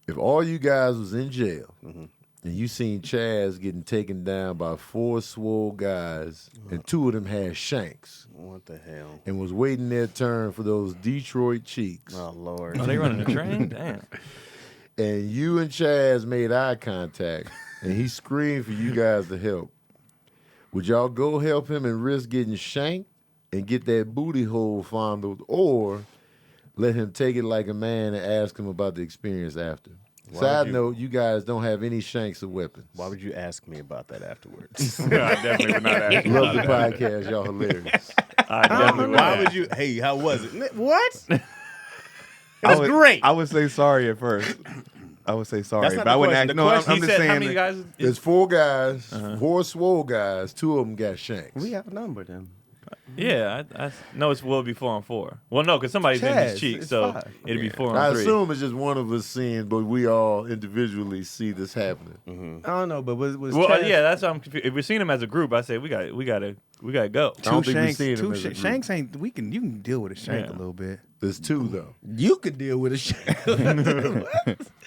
If all you guys was in jail and you seen Chaz getting taken down by 4 swole guys and 2 of them had shanks What the hell? and was waiting their turn for those Detroit cheeks, Oh Lord. Are they running a train? Damn. and you and Chaz made eye contact and he screamed for you guys to help, would y'all go help him and risk getting shanked and get that booty hole fondled, or let him take it like a man and ask him about the experience after? Side note, you guys don't have any shanks or weapons. Why would you ask me about that afterwards? I definitely would not ask. Love the podcast. Y'all hilarious. I definitely would. Why would you? Hey, how was it? What? It was great. I would say sorry at first. I would say sorry, That's not but I the wouldn't question. act. The No, question- I'm He just said, saying. how many guys? There's 4 guys, 4 swole guys. 2 of them got shanks. We outnumbered them. Yeah, I know it's will be 4-on-4. Well, no, because somebody's in his Chaz, cheek, it's so 5. it'd be 4-on-3. I assume it's just one of us seeing, but we all individually see this happening. I don't know, but was Well, Chaz, yeah, that's why I'm confused. If we're seeing them as a group, I say we gotta go. I don't think we shanks, seen them as a group. shanks ain't. You can deal with a shank Yeah. a little bit. There's 2 though. you could deal with a shank.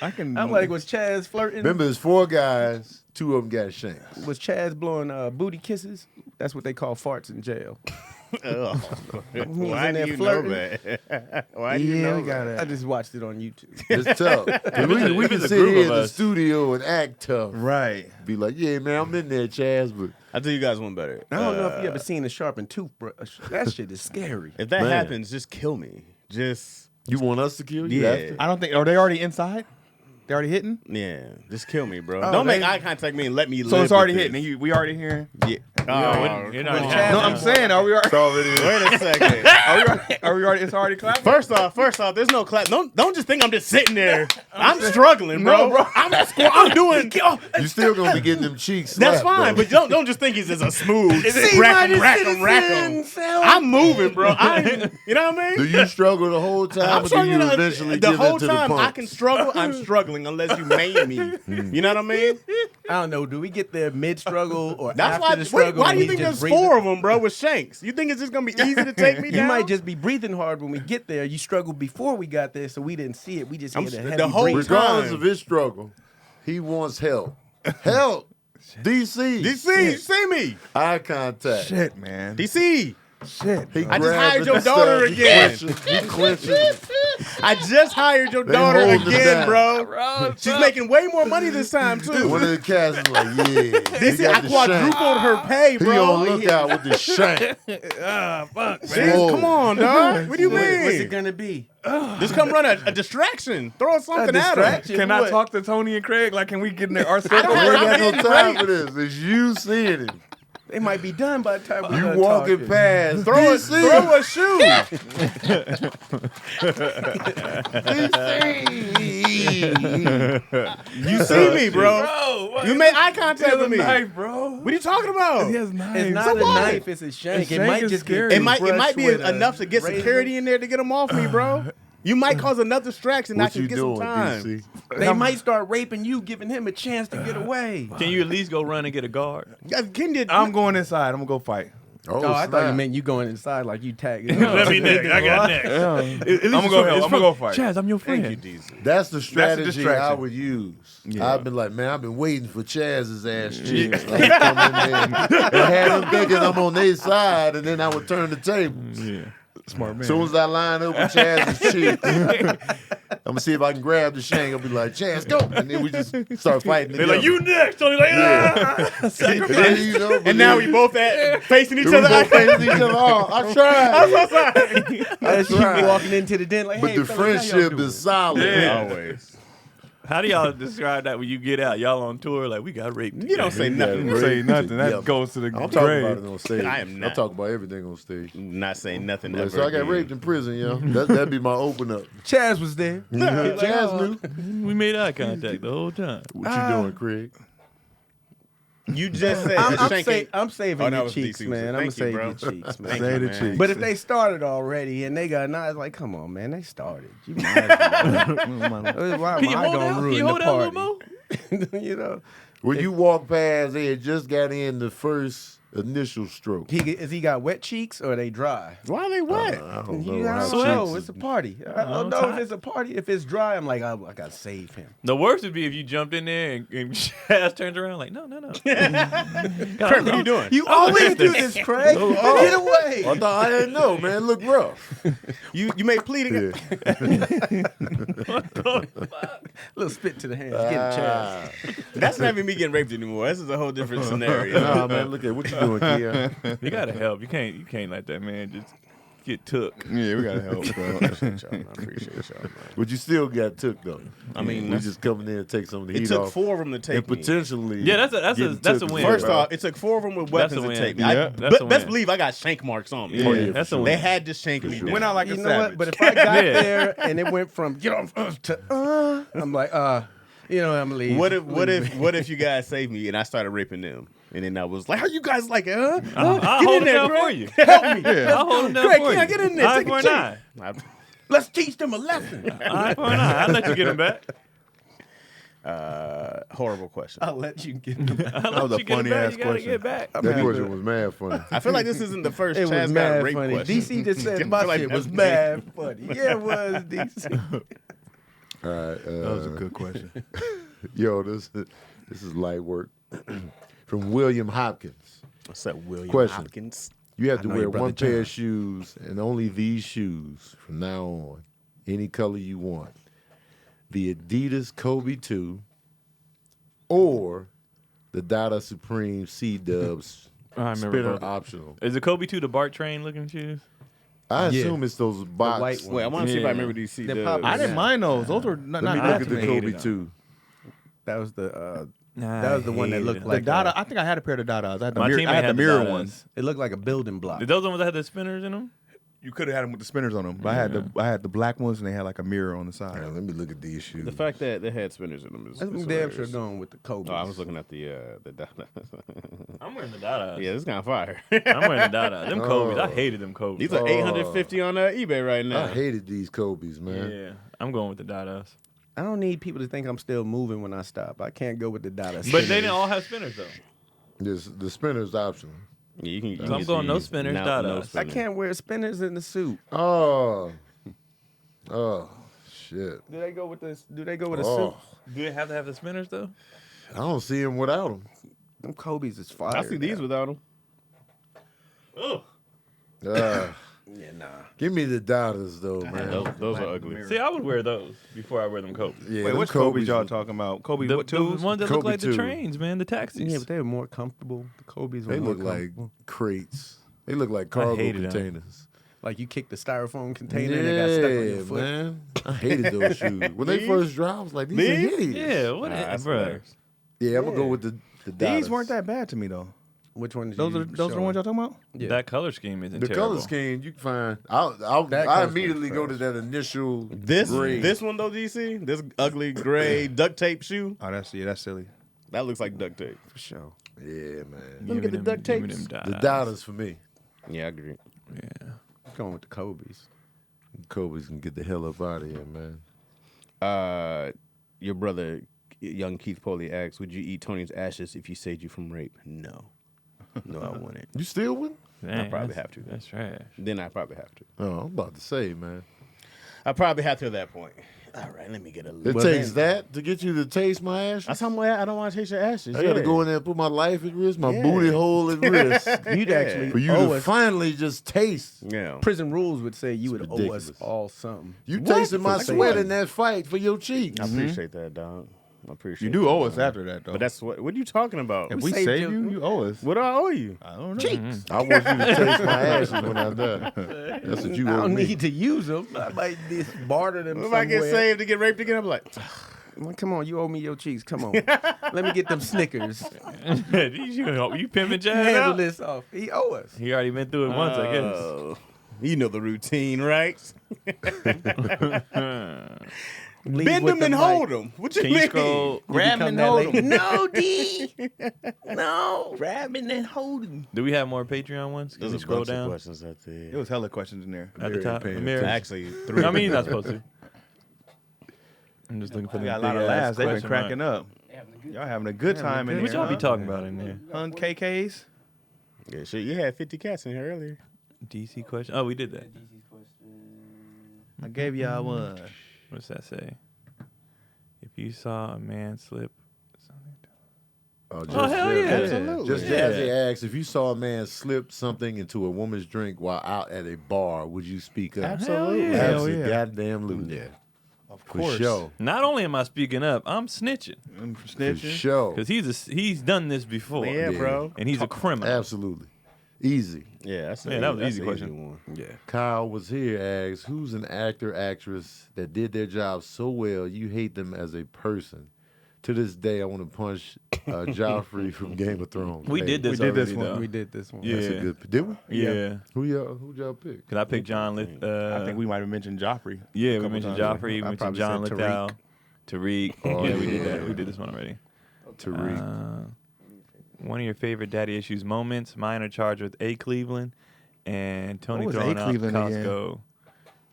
I can. I'm like, was Chaz flirting? Remember, there's 4 guys. 2 of them got shanks. Was Chaz blowing booty kisses? That's what they call farts in jail. Ugh. Why in do there you flirting. know that? Why do you know that? I just watched it on YouTube. It's tough. we if can it's a sit group here of in the us. studio and act tough. Right. Be like, yeah, man, I'm in there, Chaz, but I'll tell you guys one better. I don't know if you ever seen a sharpened toothbrush. That shit is scary. If that Man. happens, just kill me. Just you want us to kill you Yeah. after? I don't think. Are they already inside? They already hitting? yeah, just kill me, bro. Oh, Don't make they- eye contact me and let me live. So it's already with hitting. this. And we already here. Yeah. You're not come having No, on. I'm saying, are we already? It's already Wait a second. Are we already? It's already clapping. First off, there's no clap. Don't just think I'm just sitting there. I'm struggling, bro. No, bro. I'm doing. You still gonna be getting them cheeks That's slapped, fine, though. but don't just think it's just a smooth rack 'em. I'm moving, bro. You know what I Do mean? you struggle the whole time, I'm or do you struggling eventually the give whole in to time. the I punch? can struggle. I'm struggling unless you maim me. You know what I mean? I don't know. Do we get there mid struggle or That's after the struggle? why do you and think he's just there's breathing? 4 of them, bro, with shanks? You think it's just gonna be easy to take me You down? might just be breathing hard when we get there. You struggled before we got there, so we didn't see it. We just I'm get a s- heavy the whole breathing. Regardless time. of his struggle, he wants help. Help. DC. DC, you see me? Eye contact. Shit, man. DC. Shit. He I just grabbing hired your the daughter stuff. again. He clenching. I just hired your They daughter holding him again, down. bro. She's making way more money this time too. One of the cats is like, yeah. This he is, I got the shank. quadrupled her pay, He bro. on lookout with the shank. Jeez, Whoa. come on, dog. What do you What's it mean? gonna be? Just come run a distraction. Throw something at her. distraction? Can I What? talk to Tony and Craig? Like, can we get in there? Our don't We circle? have- ain't got I'm no getting time ready. for this. It's you seeing it. They might be done by the time we You done walking talking. past. Throw a shoe. You see me, bro. You made eye contact with me. Knife, bro. What are you talking about? He has knives. It's not So a what? knife, it's a shank. A It shank might is just scary. get It might be brushed with a enough to get razor. security in there to get them off me, bro. You might cause another distraction. I What can you get doing, some time. DC? They might start raping you, giving him a chance to get away. Can you at least go run and get a guard? Can you, I'm going inside. I'm gonna go fight. Oh, I thought you snap. meant you going inside like you tagged. Let me next. I got next. I'm gonna go help. I'm gonna go fight. Chaz, I'm your friend. Thank you, DC. That's the strategy distraction. I would use. Yeah. I've been like, man, I've been waiting for Chaz's ass cheeks. Like, come in there and have them thinking I'm on their side, and then I would turn the tables. Yeah. Smart man. As soon as I line up with Chaz's cheeks, I'm gonna see if I can grab the shank. I'll be like, Chaz, go, and then we just start fighting. They're like, you next. Tony's like, And then, you know, And now we both facing each we other. both facing each other. Oh, I tried. As you right. walking into the den like, But hey, the fellas, how y'all friendship doing? is solid. Yeah. Always. how do y'all describe that when you get out? Y'all on tour, like, we got raped. You don't say nothing. Yeah, say nothing. That Yeah. goes to the I'm grave. talking about it on stage. I am not. I'm talking about everything on stage. Not saying nothing Like, ever. so I got again. raped in prison, yo. That'd be my open up. Chaz was there. Chaz knew. We made eye contact the whole time. What you doing, Craig? You just said I'm saving Oh, that your was cheeks, DC. man. I'm gonna Thank you, save bro. your cheeks, man. Thank Say you, the man. cheeks. But if they started already and they got knives, like, come on, man, they started. You might as well. Why am Can you I hold gonna out? Can ruin you the hold out a little party? more? You know, When you walk past, they had just got in the first initial stroke. he got wet cheeks or they dry? Why are they wet? I don't know. You how don't know. cheeks It's is- a party. I don't know if it's a party. If it's dry, I'm like, I gotta save him. The worst would be if you jumped in there and Chaz turns around like, no. Kurt, what are you doing? You always do this, Craig. Get away. I thought I didn't know, man. It look rough. You made pleading. Yeah. Little spit to the hands. Get a chance. That's not even me getting raped anymore. This is a whole different scenario. Nah, man. Look at what you doing, Keon. You gotta help. You can't let that man just get took. Yeah, we gotta help, bro. I appreciate y'all, man. But you still got took though. I mean, we that's- just coming in and take some of the It heat took off 4 of them to and take me. potentially. Yeah, that's getting a took win. as First well. off, it took 4 of them with weapons That's a to win. take me. Yeah, that's a Best win. believe I got shank marks on me. Oh, yeah, that's for a sure. win. They had to shank me down. Went out like You a know savage. what? But if I got Yeah. there and it went from get off to I'm like, you know, I'm gonna leave. What if you guys saved me and I started raping them? And then I was like, how you guys like it, huh? I'll Get hold in him there, down Greg. for you. Help me. I'll hold him down Greg, for can you. I get in there? Eye Take for a an check. eye. Let's teach them a lesson. Eye for an eye. I'll let you get him back. Horrible question. I'll let you get them. I'll was a let you get him funny back. ass You gotta question. get back. That question was mad funny. I feel like this isn't the first It was Chaz got mad rape funny. question. DC just said I my feel like shit was that's mad funny. Yeah, it was DC. All right. That was a good question. Yo, this is light work. From William Hopkins. What's up, William Question. Hopkins? You have to know wear your brother one pair John. of shoes and only these shoes from now on. Any color you want. The Adidas Kobe 2 or the Dada Supreme C-Dubs I remember spinner both. optional. Is the Kobe 2 the BART train looking shoes? I Yeah. assume it's those box. white one. Wait, I want to see if I Yeah. remember these They're C-dubs. popular. I didn't mind those. Those were not Let me bad look at to the me. Kobe Hated 2. That was the Nah, that was the one that looked The like Dada, I think I had a pair of Dadas. I had the My mirror, teammate I had the had the mirror Dadas. ones. it looked like a building block. Did those ones that had the spinners in them? You could have had them with the spinners on them. But I had the black ones and they had like a mirror on the side. All right, let me look at these shoes. The fact that they had spinners in them is I'm is damn sure hilarious. going with the Kobe. Oh, I was looking at the I'm wearing the Dadas. yeah, this is kind of fire. I'm wearing the Dadas. Them Kobe's. I Oh. hated them Kobe's. These are 850 on eBay right now. I hated these Kobe's, man. Yeah, I'm going with the Dadas. I don't need people to think I'm still moving when I stop. I can't go with the Dada. But they didn't all have spinners though. The spinner's optional. Yeah, you can. So I'm going no spinners, Dadas. I can't wear spinners in the suit. Oh, shit. Do they go with this? Do they go with a Oh, suit? Do they have to have the spinners though? I don't see him without them. Them Kobe's is fire. I see these without them. Oh, Yeah, nah. Give me the Dadas though, man. Those are ugly. see, I would wear those before I wear them Kobe's. Yeah, Wait, them which Kobe Kobe's y'all was- talking about? Kobe, The, what the twos? ones that look Kobe like the 2. trains, man, the taxis. Yeah, but they were more comfortable. The Kobe's were They more look like comfortable. crates. They look like cargo hated 'em. containers. Like you kicked the styrofoam container and it got stuck on your foot. man. I hated those shoes. When they These? first dropped, I was like, these are These? hideous. Yeah, what Nah, is that's bro? hilarious. Yeah, I'm gonna go with the Dadas. These weren't that bad to me though. Which one? Did Those you are the ones y'all talking about? Yeah. That color scheme isn't The terrible. color scheme you can find. That I color immediately scheme go to that initial This gray. this one though, DC, this ugly gray duct tape shoe, Oh, that's silly. that looks like duct tape. for sure. Yeah, man. Give at me the them- duct give me tapes. them The Dadas. Dadas for me. Yeah, I agree. Yeah. Going with the Kobe's. Kobe's can get the hell up out of here, man. Your brother, young Keith Poley, asks, would you eat Tony's ashes if he saved you from rape? No. No, I wouldn't. You still wouldn't? Dang, probably that's- have to, then. That's trash. Then I probably have to. Oh, I'm about to say, man. I probably have to at that point. All right, let me get a It little. takes that to get you to taste my ashes. That's how I don't want to taste your ashes. I got to go in there and put my life at risk, my Yeah. booty hole at risk, You'd actually for you owe to us. finally just taste. Yeah. Prison rules would say you would owe ridiculous. us all something. You What? tasted my For sweat saying- in that fight for your cheeks. I appreciate that, dog. I appreciate You do that, owe us dog. after that, though. But that's what are you talking about? if we saved save your- you, you owe us. What do I owe you? I don't know. Cheeks. I want you to taste my ashes when I'm done. That's what you I owe don't me. need to use them. I might just barter them If I get somewhere. saved to get raped again, I'm like, Well, come on, you owe me your cheeks. Come on. Let me get them Snickers. you pimping Chaz Handle out? this off. He owe us. He already been through it once, I guess. oh, you know the routine, right? Leave Bend with them the and mic. hold them. What you Can you mean? scroll? Grab become them and that hold lady. them. No, D. No. Grab it and hold him. Do we have more Patreon ones? Can There's we a scroll bunch of down questions at the It was hella questions in there. at the top? paying Amir? actually 3. I mean, you're not supposed to. I'm just looking for We the got a lot of big-ass laughs. They've been question cracking mark. up. Y'all having a good time in What here. y'all be huh? talking about in there? Hun KKs? Yeah, shit, you had 50 cats in here earlier. DC question. Oh, we did that. I gave y'all one. What's that say? If you saw a man slip something. Oh, hell yeah. Absolutely. Just Yeah. as he asked, if you saw a man slip something into a woman's drink while out at a bar, would you speak up? Absolutely. Hell Absolutely. yeah. Goddamn Yeah. Of For course. sure. Not only am I speaking up, I'm snitching I'm For snitching. sure. because he's done this before. Yeah, Yeah. bro. And he's a criminal. Absolutely. Easy. Yeah, that's Yeah, that was an that's easy question. one. Yeah. Kyle was here asks, who's an actor, actress that did their job so well you hate them as a person? To this day, I want to punch Joffrey from Game of Thrones. We Hey, did this We did this already, one. though. We did this one. Yeah. That's a good. Did we? Yeah. Who y'all pick? Because I picked John Lith. I think we might have mentioned Joffrey. Yeah, a we couple mentioned times. Joffrey. We I mentioned probably John said Lithgow. Tariq. Oh, yeah, we did yeah. that. We did this one already. Tariq. One of your favorite Daddy Issues moments. Mine are charged with A. Cleveland and Tony What was throwing A. out Cleveland again? Costco.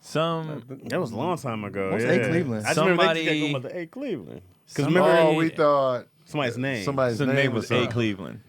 Some That was a long time ago. What's yeah. A. Cleveland? I just remember they Somebody- just got going about the A. Cleveland. Because Somebody- remember Oh, we thought somebody's name. somebody's the name was A. something. Cleveland.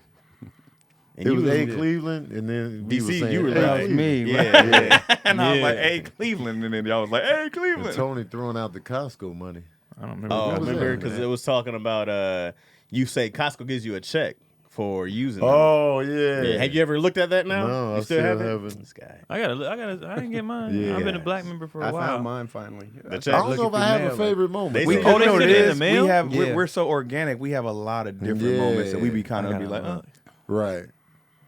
And It you was A. was- Cleveland, and then we DC, were saying you were A. right. That was me. Yeah, yeah. And I was Yeah. like, hey, Cleveland. And then y'all was like, hey, And Cleveland. Tony throwing out the Costco money. I don't remember. Oh, What was remember that? because it was talking about you say Costco gives you a check for using them. Oh yeah. Yeah. Have you ever looked at that now? No, you I still still haven't? haven't. This guy. I didn't get mine. Yeah. I've been a black member for a I while. found mine finally. The I check. don't know if I have a favorite moment. They We, say- Oh, they you know sent what it in it the is? mail? We have, Yeah. we're so organic. We have a lot of different Yeah. moments that we be kind of be like, Right.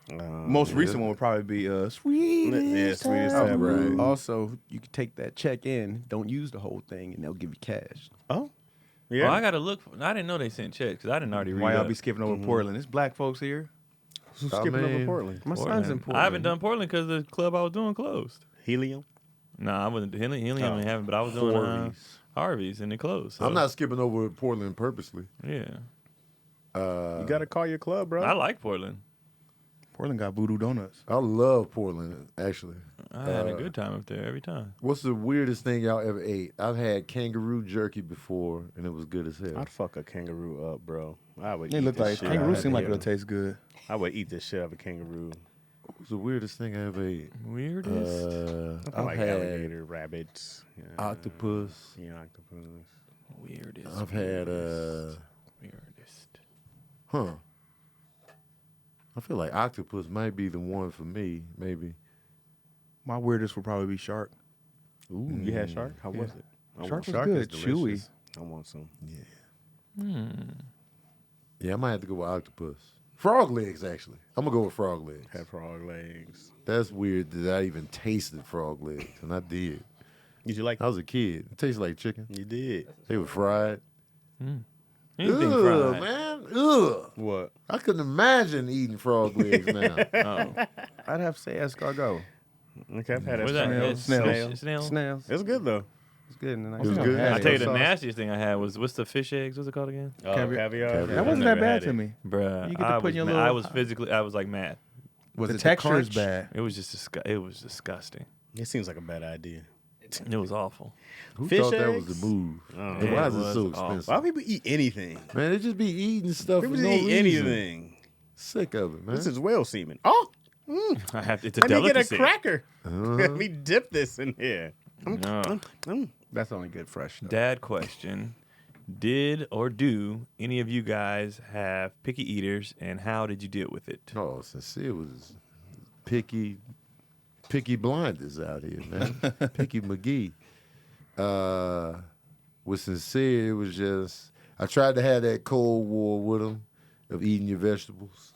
Most recent one would probably be sweet. Yeah, sweetest Oh, tab. right. Also, you can take that check in, don't use the whole thing, and they'll give you cash. Oh, Yeah. yeah. I gotta look. I didn't know they sent checks because I didn't already read. Why y'all up. be skipping over Portland? It's black folks here. Who's I skipping over mean- Portland? My Portland. son's in Portland. I haven't done Portland because the club I was doing closed. Helium. Nah, I wasn't. Helium ain't having, but I was doing Harvey's and it closed. So, I'm not skipping over Portland purposely. Yeah, You got to call your club, bro. I like Portland. Portland got voodoo donuts. I love Portland, actually. I had a good time up there every time. What's the weirdest thing y'all ever ate? I've had kangaroo jerky before, and it was good as hell. I'd fuck a kangaroo up, bro. I would. It eat looked this like shit kangaroo out seemed like of it'll taste good. I would eat this shit out of a kangaroo. What's the weirdest thing I ever ate? Weirdest. I I've like had alligator, rabbits, octopus. Yeah, octopus. Weirdest. I've had weirdest. I feel like octopus might be the one for me, maybe. My weirdest would probably be shark. Ooh, you had shark? How was it? I Shark want was some. good, chewy. I want some. Yeah, I might have to go with octopus. Frog legs, actually. I'm gonna go with frog legs. Had frog legs. That's weird that I even tasted frog legs, and I did. Did you like? I was a kid. It tasted like chicken. You did. They were fried. Anything Ugh, fried. man. Ugh. What? I couldn't imagine eating frog legs now. Oh, I'd have to say escargot. Okay, I've had what's that. that? Snails. Snails. Snails. It's good though. It's good. And It was good. I tell you, the sauce. nastiest thing I had was what's the fish eggs? What's it called again? Caviar. That wasn't that bad to me. Bruh, You get to I put was your mad. little- I was physically, I was like mad. Was The it texture is crunch? bad. It was just, it was disgusting. It seems like a bad idea. it. It was awful. Who Fish thought that was eggs? the move? I don't And know. why It is it was so awful. expensive? Why people eat anything? Man, they just be eating stuff People for just no eat reason. anything. Sick of it, man. This is whale semen. Oh, It's a let me get a delicacy. cracker. Let me dip this in here. No. That's only good fresh stuff. Dad question. Did or do any of you guys have picky eaters, and how did you deal with it? Oh, Sincere was picky blinders out here, man. Picky McGee. With Sincere, it was just, I tried to have that Cold War with him of eating your vegetables.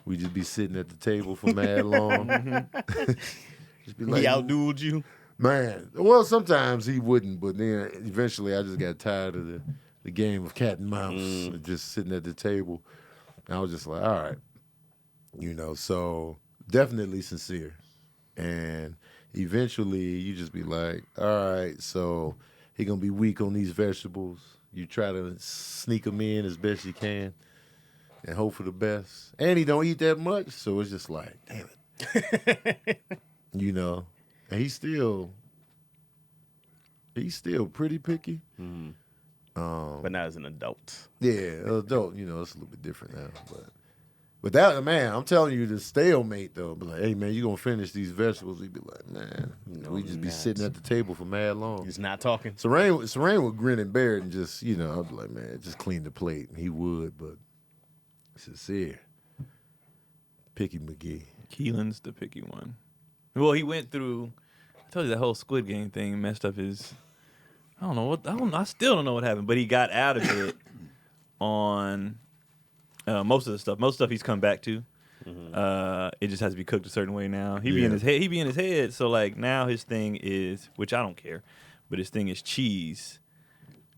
We just be sitting at the table for mad long. Just be He outdueled you. man. Well, sometimes he wouldn't, but then eventually I just got tired of the game of cat and mouse, and just sitting at the table. And I was just like, all right, so definitely Sincere. And eventually you just be like, all right, so he gonna be weak on these vegetables. You try to sneak him in as best you can and hope for the best. And he don't eat that much, so it's just like, damn it. And he's still pretty picky. But not as an adult. Yeah, adult, it's a little bit different now. But that, man, I'm telling you, the stalemate, though, be like, hey, man, you going to finish these vegetables? He'd be like, man, we just be not. sitting at the table for mad long. He's not talking. Serene would grin and bear it and just, I'd be like, man, just clean the plate. And he would, but Sincere. Picky McGee. Keelan's the picky one. Well, he went through, I told you that whole Squid Game thing messed up his, I still don't know what happened, but he got out of it on most of the stuff. Most stuff he's come back to. It just has to be cooked a certain way now. He be in his head. So like now his thing is, which I don't care, but his thing is cheese.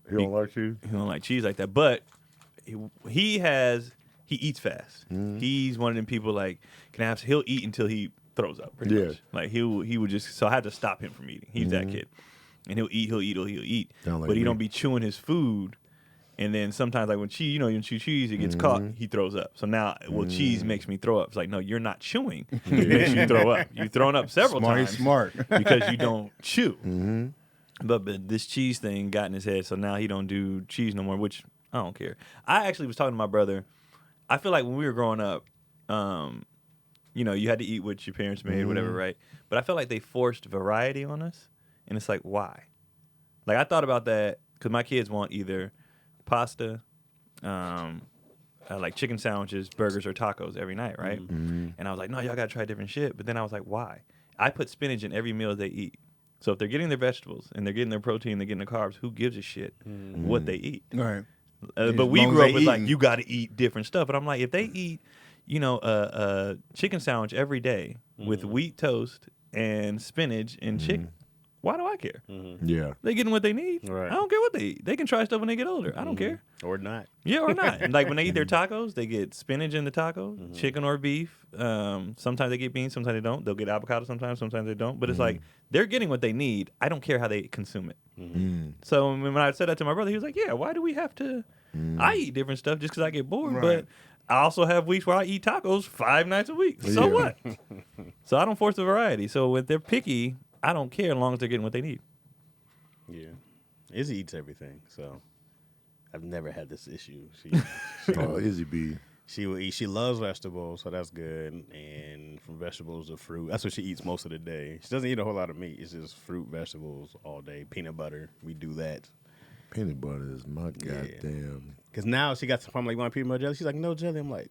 He don't like you? He don't like cheese like that. But he eats fast. He's one of them people like he'll eat until he throws up. Pretty much. Like he would just. So I had to stop him from eating. He's that kid, and he'll eat. Sound like But he me. don't be chewing his food. And then sometimes, like when cheese, you chew cheese, it gets caught, he throws up. So now, cheese makes me throw up. It's like, no, you're not chewing. It makes you throw up. You've thrown up several times. Smart. Because you don't chew. But this cheese thing got in his head, so now he don't do cheese no more, which I don't care. I actually was talking to my brother. I feel like when we were growing up, you had to eat what your parents made, whatever, right? But I felt like they forced variety on us. And it's like, why? Like, I thought about that because my kids want either pasta, like chicken sandwiches, burgers, or tacos every night, right? And I was like, no, y'all gotta try different shit. But then I was like, why? I put spinach in every meal they eat. So if they're getting their vegetables and they're getting their protein, they're getting their carbs, who gives a shit what they eat? Right. But we grew up with like, you gotta eat different stuff. But I'm like, if they eat, a chicken sandwich every day with wheat toast and spinach and chicken, why do I care? Yeah. They getting what they need. Right. I don't care what they eat. They can try stuff when they get older. I don't care. Or not. Yeah, or not. And like when they eat their tacos, they get spinach in the taco, chicken or beef. Sometimes they get beans, sometimes they don't. They'll get avocado sometimes they don't. But it's like they're getting what they need. I don't care how they consume it. So when I said that to my brother, he was like, yeah, why do we have to? I eat different stuff just because I get bored. Right. But I also have weeks where I eat tacos 5 nights a week. So what? So I don't force the variety. So if they're picky, I don't care as long as they're getting what they need. Yeah. Izzy eats everything, so I've never had this issue. Oh, Izzy B. She will eat. She loves vegetables, so that's good. And from vegetables to fruit, that's what she eats most of the day. She doesn't eat a whole lot of meat. It's just fruit, vegetables all day. Peanut butter, we do that. Peanut butter is my goddamn. Because now she got to the point like, want peanut butter jelly? She's like, no jelly. I'm like,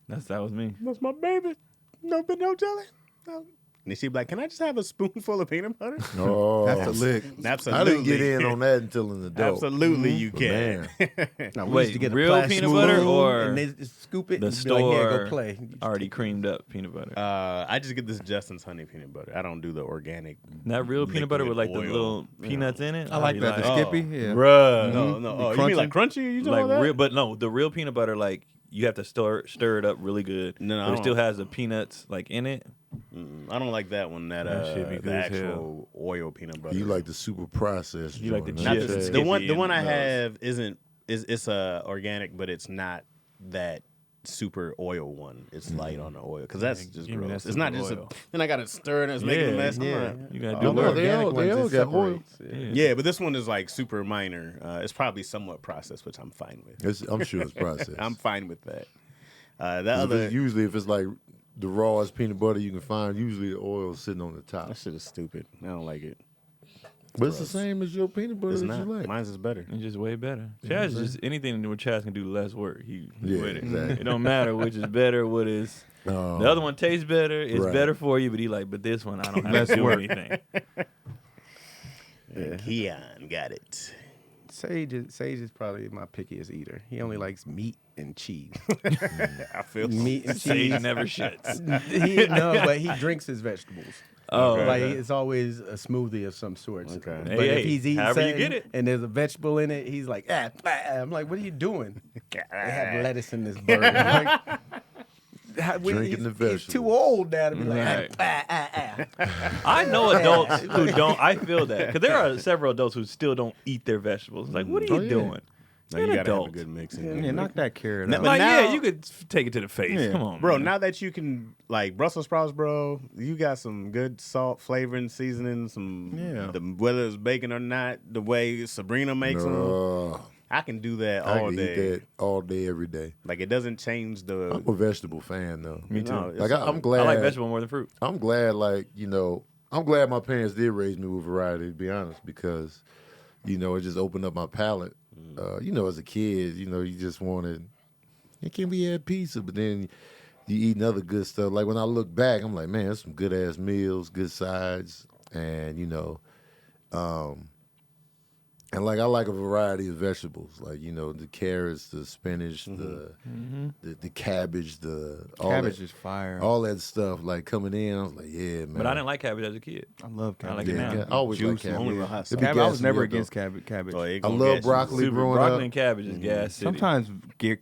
That was me. that's my baby. No jelly. No. And she'd be like, can I just have a spoonful of peanut butter? Oh, That's a lick. Absolutely. I didn't get in on that until an adult. Absolutely, you But can. man, No, we Wait, used to get a real plastic peanut butter spoon, or and they just scoop it the and be like, yeah, store go play. already creamed up peanut butter? I just get this Justin's honey peanut butter. I don't do the organic. That real peanut butter with like the liquid little oil. peanuts in it. I like that. The Oh. Skippy, yeah. Bruh. No. Oh, you mean like crunchy? You talking Like about that? real, but no, the real peanut butter, like you have to stir it up really good. No, but I it still don't. has the peanuts like in it. I don't like that one. That should be good the as actual oil peanut butter. you like the super processed. You like the joint, Not huh? chips. the one. The Skippy one I and have it's organic, but it's not that super oil one. It's light on the oil because that's just give me that gross. It's not super just oil. then I got to stir and it's making a mess. I'm like, You gotta Oh, do no, work. they all got oil. yeah, but this one is like super minor. It's probably somewhat processed, which I'm fine with. I'm sure it's processed. I'm fine with that. That 'Cause other usually, if it's like the rawest peanut butter you can find, usually the oil is sitting on the top. that shit is stupid. I don't like it. But it's the same as your peanut butter It's that not. you like. Mine's is better. It's just way better. Chaz is just anything where Chaz can do less work. He Yeah, with it. exactly. It don't matter which is better, what is. The other one tastes better. It's Right. better for you, but he like, but this one I don't have to do anything. Keon got it. Sage is probably my pickiest eater. He only likes meat and cheese. I feel Meat and Sage cheese. never shits. But he drinks his vegetables. Oh, Like okay. it's always a smoothie of some sort. Okay. But Hey, if he's eating however you something get it. and there's a vegetable in it, he's like, I'm like, what are you doing? They have lettuce in this burger. I'm like, Drinking the He's vegetables. too old now to be like, Right. I know adults who don't. I feel that because there are several adults who still don't eat their vegetables. It's like, what are you Oh, yeah. doing? No, You're you an gotta have a adult. good mix in there. Yeah, knock that carrot No, out. but Like, now- yeah, you could take it to the face. Yeah. Come on, Bro, man. now that you can like Brussels sprouts, bro, you got some good salt, flavoring, seasoning, whether it's bacon or not, the way Sabrina makes them, I can do that I all can day. eat that all day, every day. Like it doesn't change the. I'm a vegetable fan though. Me too. No, it's Like I'm I glad. like vegetable more than fruit. I'm glad, I'm glad my parents did raise me with variety, to be honest, because, it just opened up my palate. As a kid, you just wanted, can we have pizza? But then you eating other good stuff. Like when I look back, I'm like, man, that's some good ass meals, good sides, and and like I like a variety of vegetables, like the carrots, the spinach, the cabbage, Cabbage is fire. all that stuff. Like coming in, I was like, yeah, man. But I didn't like cabbage as a kid. I love I cabbage. like it now. I always like Juice, cabbage. only with hot It be Cabbage, I was gassing never me up, against though. cabbage. Oh, it I gonna love gas you. broccoli Super growing broccoli up. and cabbage is gas city. Sometimes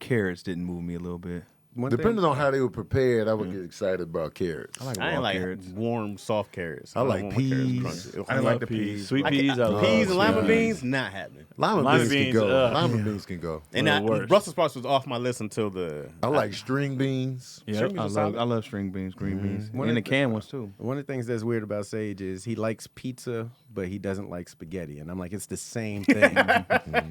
carrots didn't move me a little bit. Depending on how they were prepared, I would get excited about carrots. I like I raw ain't like carrots. warm, soft carrots. I don't like want my carrots peas. crunchy. I didn't like the peas. Sweet I peas. can- I love peas and lima sweet beans, not happening. Lima beans can go. Lima beans can go. And One of the worst. Brussels sprouts was off my list until the. I like string beans. Yep. String beans I are solid. love string beans, green beans, One and of the canned ones too. One of the things that's weird about Sage is he likes pizza, but he doesn't like spaghetti. And I'm like, it's the same thing.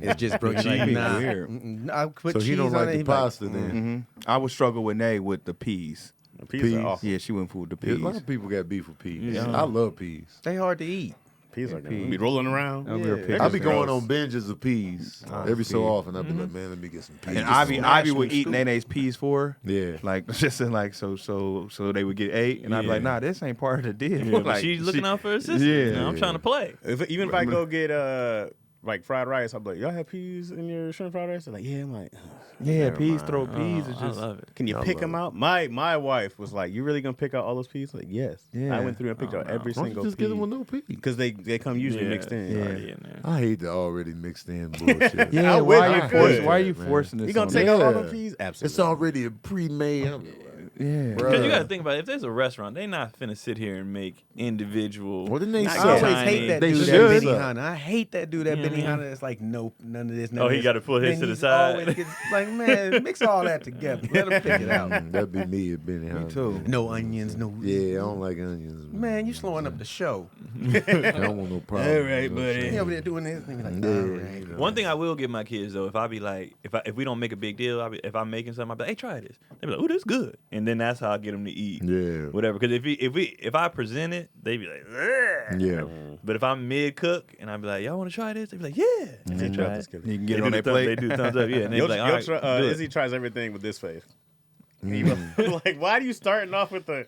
It's just Bro, he's cheese like, is nah. weird. I'll put So cheese he don't on like it. the He's like, pasta then. I would struggle with Nay with the peas. Peas Peas. are awful. Yeah, she went for the A peas. lot of people got beef with peas. Yeah. I love peas. they hard to eat. Peas are good. peas. Be rolling around. I'll be a Yeah. pig. I be going gross. on binges of peas every so peas. often. I be like, man, let me get some peas. And Ivy Ivy would eat Nene's peas for her. Yeah. Like just in like so they would get 8 and I'd be like, Yeah. nah, this ain't part of the deal. Yeah, but Like, she's looking out for her sister. Yeah. You know, I'm trying to play. Even if I go get like fried rice, I'm like, y'all have peas in your shrimp fried rice? They're like, yeah. I'm like, Yeah, never peas mind. throw peas is I just love it. Can you I pick love them out? My wife was like, you really gonna pick out all those peas? Like, yes. Yeah. I went through and picked out every Why don't you single just get them pea with no peas? because they come usually mixed in. Yeah. Already in there. I hate the already mixed in bullshit. Yeah, I why wish are I you could. forcing? Why are you Man. forcing this? You gonna on take me? out all Yeah. the peas? It's Absolutely. already pre-made. Yeah, Because you got to think about it. If there's a restaurant, they not finna sit here and make individual. Well, then they Not I suck. always tiny. hate that They dude should. at Benihana. I hate that dude at Yeah, Benihana. man. It's like, nope, none of this. None Oh, of he this. gotta pull his Then to the he's side. always gets- like, man, mix all that together. Let him pick it out. That'd be me at Benihana. me too. No onions, no. Yeah, I don't like onions. Man, you slowing up the show. I don't want no problem. All right, buddy. He over there doing this. And he like, Yeah, all right. you know. One thing I will give my kids though, if I be like, if we don't make a big deal, if I'm making something, I'll be like, hey, try this. They be like, oh, this good, and then that's how I get them to eat. Yeah. Whatever. Because if I present it, they be like, ugh. Yeah. But if I'm mid cook and I be like, y'all want to try this? They be like, yeah. And they try it. You can They get it do on the their plate. They do thumbs up, yeah. And they be like, all right, do it. Izzy tries everything with this face. Like, why are you starting off with the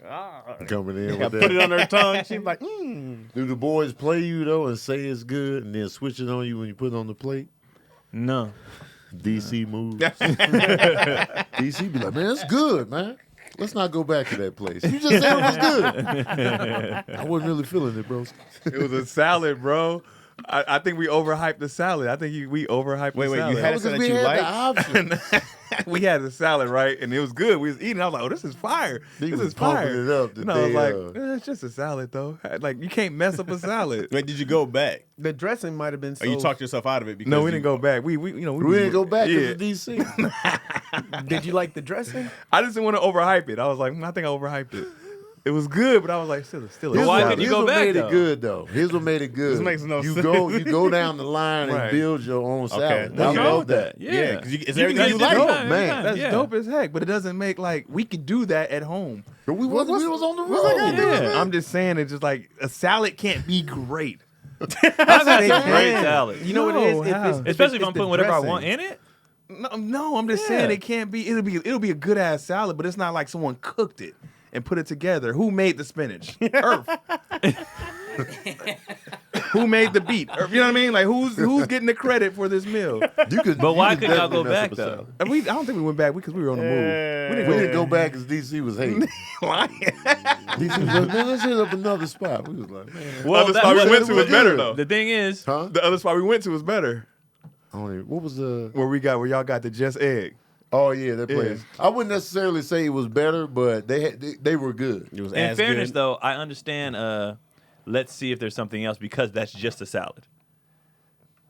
Coming in I with put it that. on her tongue? She's like, Do the boys play you though and say it's good and then switch it on you when you put it on the plate? No. DC moves. DC be like, man, it's good, man. Let's not go back to that place. You just said it was good. I wasn't really feeling it, bro. It was a salad, bro. I think we overhyped the salad. I think we overhyped Wait, the you salad. had it Because so that we you had like. the option. We had the salad, right? And it was good. We was eating. I was like, oh, this is fire. He This was is fire. pumping it up the And I was day like, of. it's just a salad, though. Like, you can't mess up a salad. Wait, did you go back? The dressing might have been so. Or you talked yourself out of it? Because No, we you- didn't go back. We We didn't go back Yeah. to DC. Did you like the dressing? I just didn't want to overhype it. I was like, I think I overhyped it. It was good, but I was like, still a But why salad. couldn't you go Here's what back, made though? it good though. Here's what made it good. This makes no you sense. You go down the line Right. and build your own salad. Well, I you love that. Yeah, because it's You everything can you get like. it dope, anytime, man. anytime, That's yeah. dope as heck, but it doesn't make like we could do that at home. But we was on the what's that road. got to do with Yeah. it? I'm just saying, it's just like a salad can't be great. I've had some great can. salad. You know what it is? No, how? Especially if I'm the putting whatever I dressing. want in it. No, I'm just saying it can't be. It'll be a good ass salad, but it's not like someone cooked it and put it together. Who made the spinach? Earth. Who made the beet? Earth. You know what I mean? Like who's getting the credit for this meal? But why couldn't y'all go back, though? And I don't think we went back because we were on the move. We didn't go back because DC was hating. DC was like, man, let's hit up another spot. We was like, man. Well, other spot we that- went to was better though. The thing is, Huh? The other spot we went to was better. What was the? Where y'all got the just egg. Oh yeah, that place. I wouldn't necessarily say it was better, but they were good. It was in as fairness, good. though, I understand. Let's see if there's something else because that's just a salad.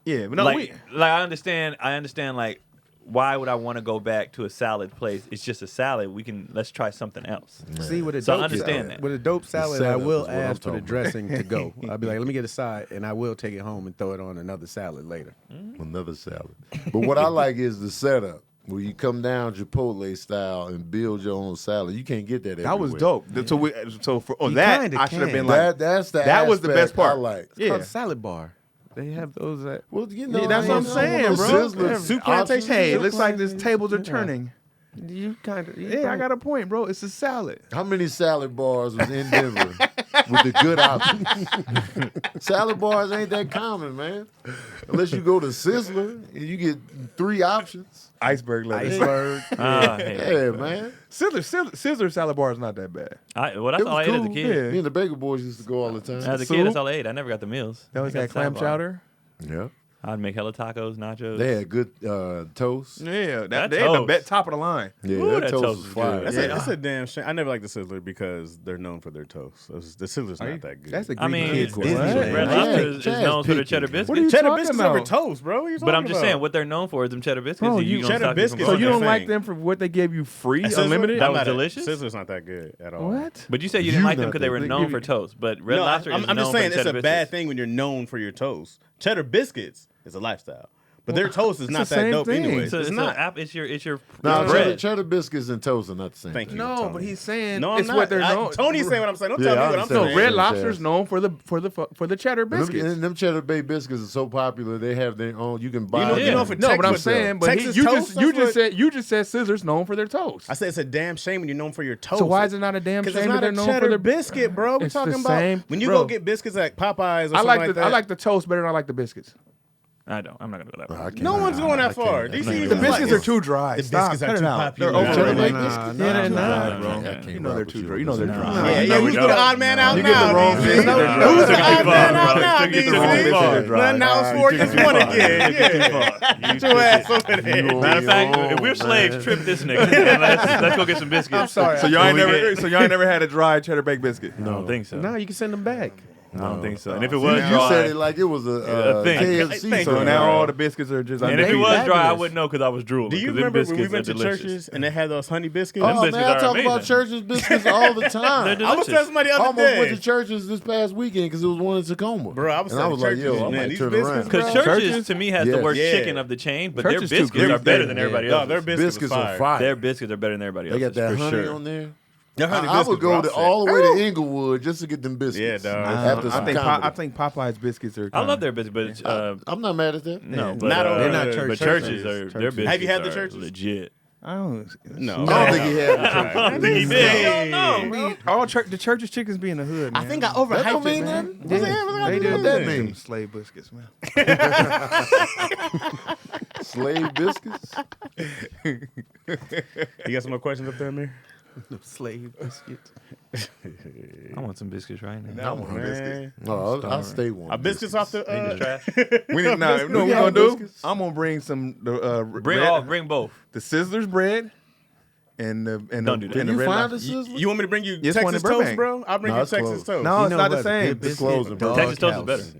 Yeah, but no, like I understand. Like, why would I want to go back to a salad place? It's just a salad. Let's try something else. See, with a So I dope understand salad, that. with a dope salad, I setup will is what I'm ask for the talking about. dressing to go. I'll be like, let me get a side, and I will take it home and throw it on another salad later. Another salad. But what I like is the setup. Where you come down Chipotle style and build your own salad. You can't get that everywhere. that was dope. So for on You that, kinda I should have can. been like, That's the that was the best aspect part. I like. It's Yeah. called a salad bar. They have those at. Well, you know, Yeah, that's what I'm saying, bro. Soup Plantation. Hey, it options. looks like these tables are turning. You kind of. Yeah, I got a point, bro. It's a salad. How many salad bars was in Denver with the good options? Salad bars ain't that common, man. Unless you go to Sizzler and you get 3 options. Iceberg lettuce. Iceberg. Yeah, man. Sizzler salad bar is not that bad. That's It all I was ate as a cool. kid. Yeah. Me and the Baker Boys used to go all the time. As a Soup? kid, that's all I ate. I never got the meals. That was I got that clam salad bar. chowder. Yeah. I'd make hella tacos, nachos. They had good toast. Yeah, That they had the toast. top of the line. Yeah, Ooh, that toast was fire. good. That's a damn shame. I never liked the Sizzler because they're known for their toast. The Sizzler's not that good. That's a I Greek mean, kid question. Disney, Red man. Lobster Chaz, is Chaz known for their picky. cheddar What are biscuits. you cheddar talking biscuits about? over toast, bro. What are you But I'm talking just about? saying, what they're known for is them cheddar biscuits. Bro, and you- gonna cheddar stop you from biscuits So going you are there. don't like thing. them for what they gave you free, Sizzler? unlimited? That I'm was not a- delicious? Sizzler's not that good at all. What? But you said you didn't like them not because they that were big. known for toast. But Red No, Lobster is I'm known just for saying the it's cheddar a bad biscuits. thing when you're known for your toast. Cheddar biscuits is a lifestyle, but their toast is not the that same dope thing. anyway. So It's it's not. not. It's your No, bread. cheddar biscuits and toast are not the same. Thank you. No, Tony. but he's saying No, I'm it's not. what they're known. Tony's saying what I'm saying. Don't Yeah, tell I me what I'm understand. No, saying. Red Chaz. Lobster's known for the cheddar biscuits. And them cheddar bay biscuits are so popular. They have their own. You can buy. know- them. you know for No, but I'm Texas- saying, but Texas you toast, just that's what- you just said Scissors known for their toast. I said it's a damn shame when you're known for your toast. So why is it not a damn Because shame it's that not they're a known cheddar for their biscuit, bro. We're It's the talking about same, when you bro. go get biscuits at Popeyes or I something like like the that. I like the toast better than I like the biscuits. I don't. I'm not gonna go that I far. can't- No one's going that I far. can't. DC The is The like- biscuits are too dry. The Stop, biscuits are cut it too out. popular. They're Cheddar overrated. bay Nah, biscuits? nah, Yeah, they're nah, not, bro. bro. I can't You know rock they're with too you dry. on You know this. they're Nah. dry. Yeah, No, who's we the don't. odd man out You get the now? wrong DC? biscuit. Nah, Who's the took it odd too man far, out bro. now, Took it DC? too far. Nothing else for this one again. Yeah. Get your ass over there. Matter of fact, Oh, if we're slaves, man. trip this nigga. And let's go get some biscuits. I'm sorry. So y'all ain't We never get- so y'all ain't never had a dry cheddar baked biscuit. I don't think so. No, you can send them back. I don't think so. And if it See, was you dry, said it like it was a A thing. KFC. Thank So you. now all the biscuits are just. and if it maybe was dry, I fabulous. wouldn't know because I was drooling. Do you 'cause them remember when we biscuits went are to delicious. churches and they had those honey biscuits? Oh biscuits man, I are talk about amazing. churches biscuits all the time. They're I was delicious. telling somebody the I other almost went day. to churches this past weekend because it was one in Tacoma. Bro, I was and I telling was like, churches, yo, I man, might these turn biscuits, around. Because bro. churches, to me, has the Yes. worst Yeah. chicken of the chain, but Churches their too biscuits good. are better than Yeah. everybody No, else. their biscuits Biscuits are are fire. fire. Their biscuits are better than everybody They else. got that for honey sure. on there. Their honey I would biscuits go were to upset. all the way to Inglewood just to get them biscuits. Yeah, dog. After I some think comedy. I think Popeye's biscuits are. I love their biscuits, but I'm not mad at that. no, Yeah. but Not over they're the- not church. But churches are their Churches. biscuits. Have you had the are churches? Legit. I don't. No. I don't think he had the church. I think he did. Hell no, bro. All the church's chickens be in the hood. I Man. think I That overhyped don't it, mean man. nothing. What's that- what's that They got to do do with that that? mean? Them slave biscuits, man. Slave biscuits. You got some more questions up there, Amir? Slave biscuits. I want some biscuits right now. No, man. No, I'll stay one. Are biscuits off the? We need, nah, you know what We we're gonna got do? biscuits. I'm gonna bring some Bring both. the Sizzlers bread and the Don't do that. and Can the you Red find Lobster. the sizzler? You want me to bring you It's one Texas in toast, Burbank. bro? I'll bring No, you it's Texas closed. toast. No, it's know not the what? same. Good It's closed in biscuit, Burbank. Texas toast is better.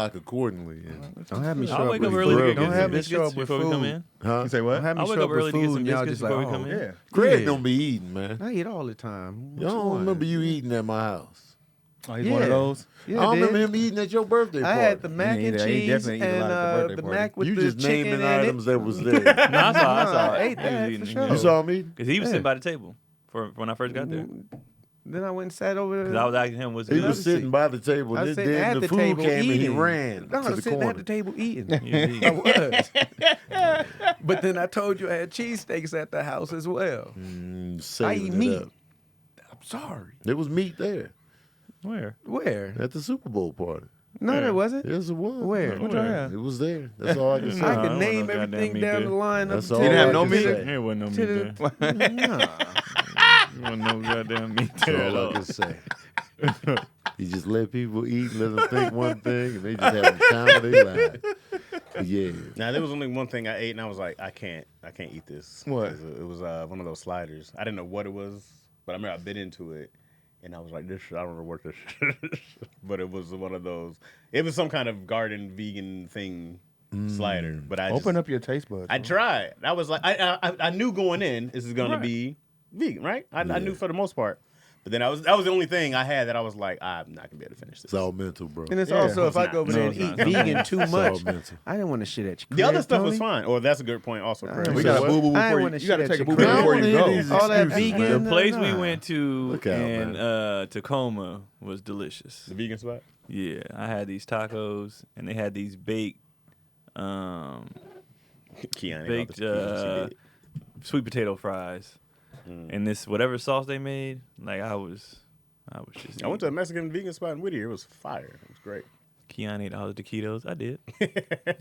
clock accordingly. Don't have me show I'll up wake with up early to food. get Don't have me biscuits show up with before we come food. in. Huh? You say Don't what? have me I'll wake show up up with early to get food some and y'all biscuits just like, before we oh, come in. Yeah. Craig Yeah. don't be eating, man. I eat all the time. Y'all don't remember you eating at my house. Oh, he's one of those. I Yeah, don't dude. remember him eating at your birthday party. I had the mac He and ate- he cheese definitely ate a and lot at the birthday the party. mac with You the just chicken naming in items it. that was there. No, I saw I it. ate that for sure. You saw me? Because he was Yeah. sitting by the table for when I first got there. Then I went and sat over Because there. I was asking him, was He it was good? sitting by the table. I was Then sitting at the the food table came and he eating. ran No, I to was the sitting corner. at the table eating. Yeah, I was. But then I told you I had cheesesteaks at the house as well. I Saving eat it meat. up. I'm sorry. There was meat there Where? Where? at the Super Bowl party. No, there wasn't. Yes, it was. Where? What y'all have? It was there. That's all I can say. I No, could I name don't know everything goddamn meat down there. the line. That's up all to Didn't I have no can meat? say. There wasn't no to meat the- there. Nah. There wasn't no goddamn meat That's there at all I all. can say. You just let people eat, let them think one thing, and they just have the time of their lives. Yeah. Now there was only one thing I ate, and I was like, I can't eat this. What? It was one of those sliders. I didn't know what it was, but I remember I bit into it, and I was like, this shit, I don't know what this shit is. But it was one of those. It was some kind of garden vegan thing slider. But I Open up your taste buds. I bro. tried. I was like, I knew going in this is gonna be vegan, right? I knew for the most part. But then that was the only thing I had that I was like, I'm not gonna be able to finish this. It's all mental, bro. And it's Yeah. also, if It's I not. go over No, there and it's eat not. vegan too It's all much, mental. I didn't want to shit at you. The other stuff was Tony. fine. Or that's a good point also, Chris. You We said got a what? boo boo I before ain't you. wanna You got to shit take a at boo you. boo Man, I before wanna you hear go. these All that excuses, vegan. man. The place we Nah. went to Look out, in man. Tacoma was delicious. The vegan spot? Yeah, I had these tacos, and they had these baked Keon. baked sweet potato fries, and this whatever sauce they made. Like I was just. I went to a Mexican vegan spot in Whittier. It was fire. It was great. Keon ate all the taquitos. I did.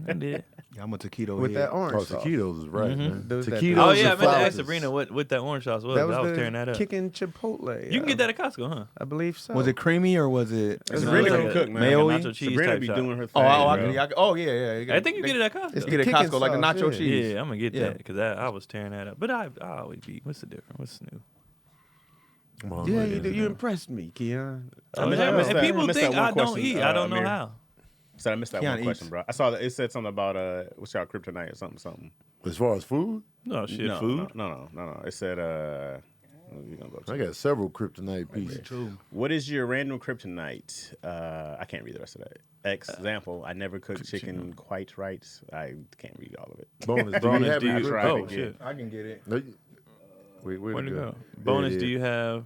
I did. Yeah, I'm a taquito With head. that orange Oh, sauce. taquitos is right, man. Those that- Taquitos Oh yeah, I and meant to ask flautas. Sabrina what that orange sauce was. That I was was the tearing that up. chicken chipotle. You can get that at Costco, huh? I believe so. Was it creamy or was it? It's Sabrina like can a- cook, man. mayo-y? nacho cheese Sabrina type be shot. doing her thing. Oh, bro. yeah. I think you get it at Costco. It's get it at Kicking Costco like the sauce, nacho yeah. cheese. Yeah, I'm gonna get Yeah. that because I was tearing that up. But I always be. What's the difference? What's new? Come on, Yeah, man. you do. You impressed me, Keon. I missed that- and people I missed think that one I don't question, eat. I don't know Amir. how. So I missed that Keon one question, eats. bro. I saw that it said something about what's y'all kryptonite or something. As far as food, No shit, No, food. No. It said you gonna go I to got several kryptonite pieces. what is your random kryptonite? I can't read the rest of that. Example: I never cooked chicken quite right. I can't read all of it. Bonus, Bonus, have do any you? try Oh to get- shit. I can get it. No, you- Wait, where Where'd to it go? go? Bonus, There do it you is. have?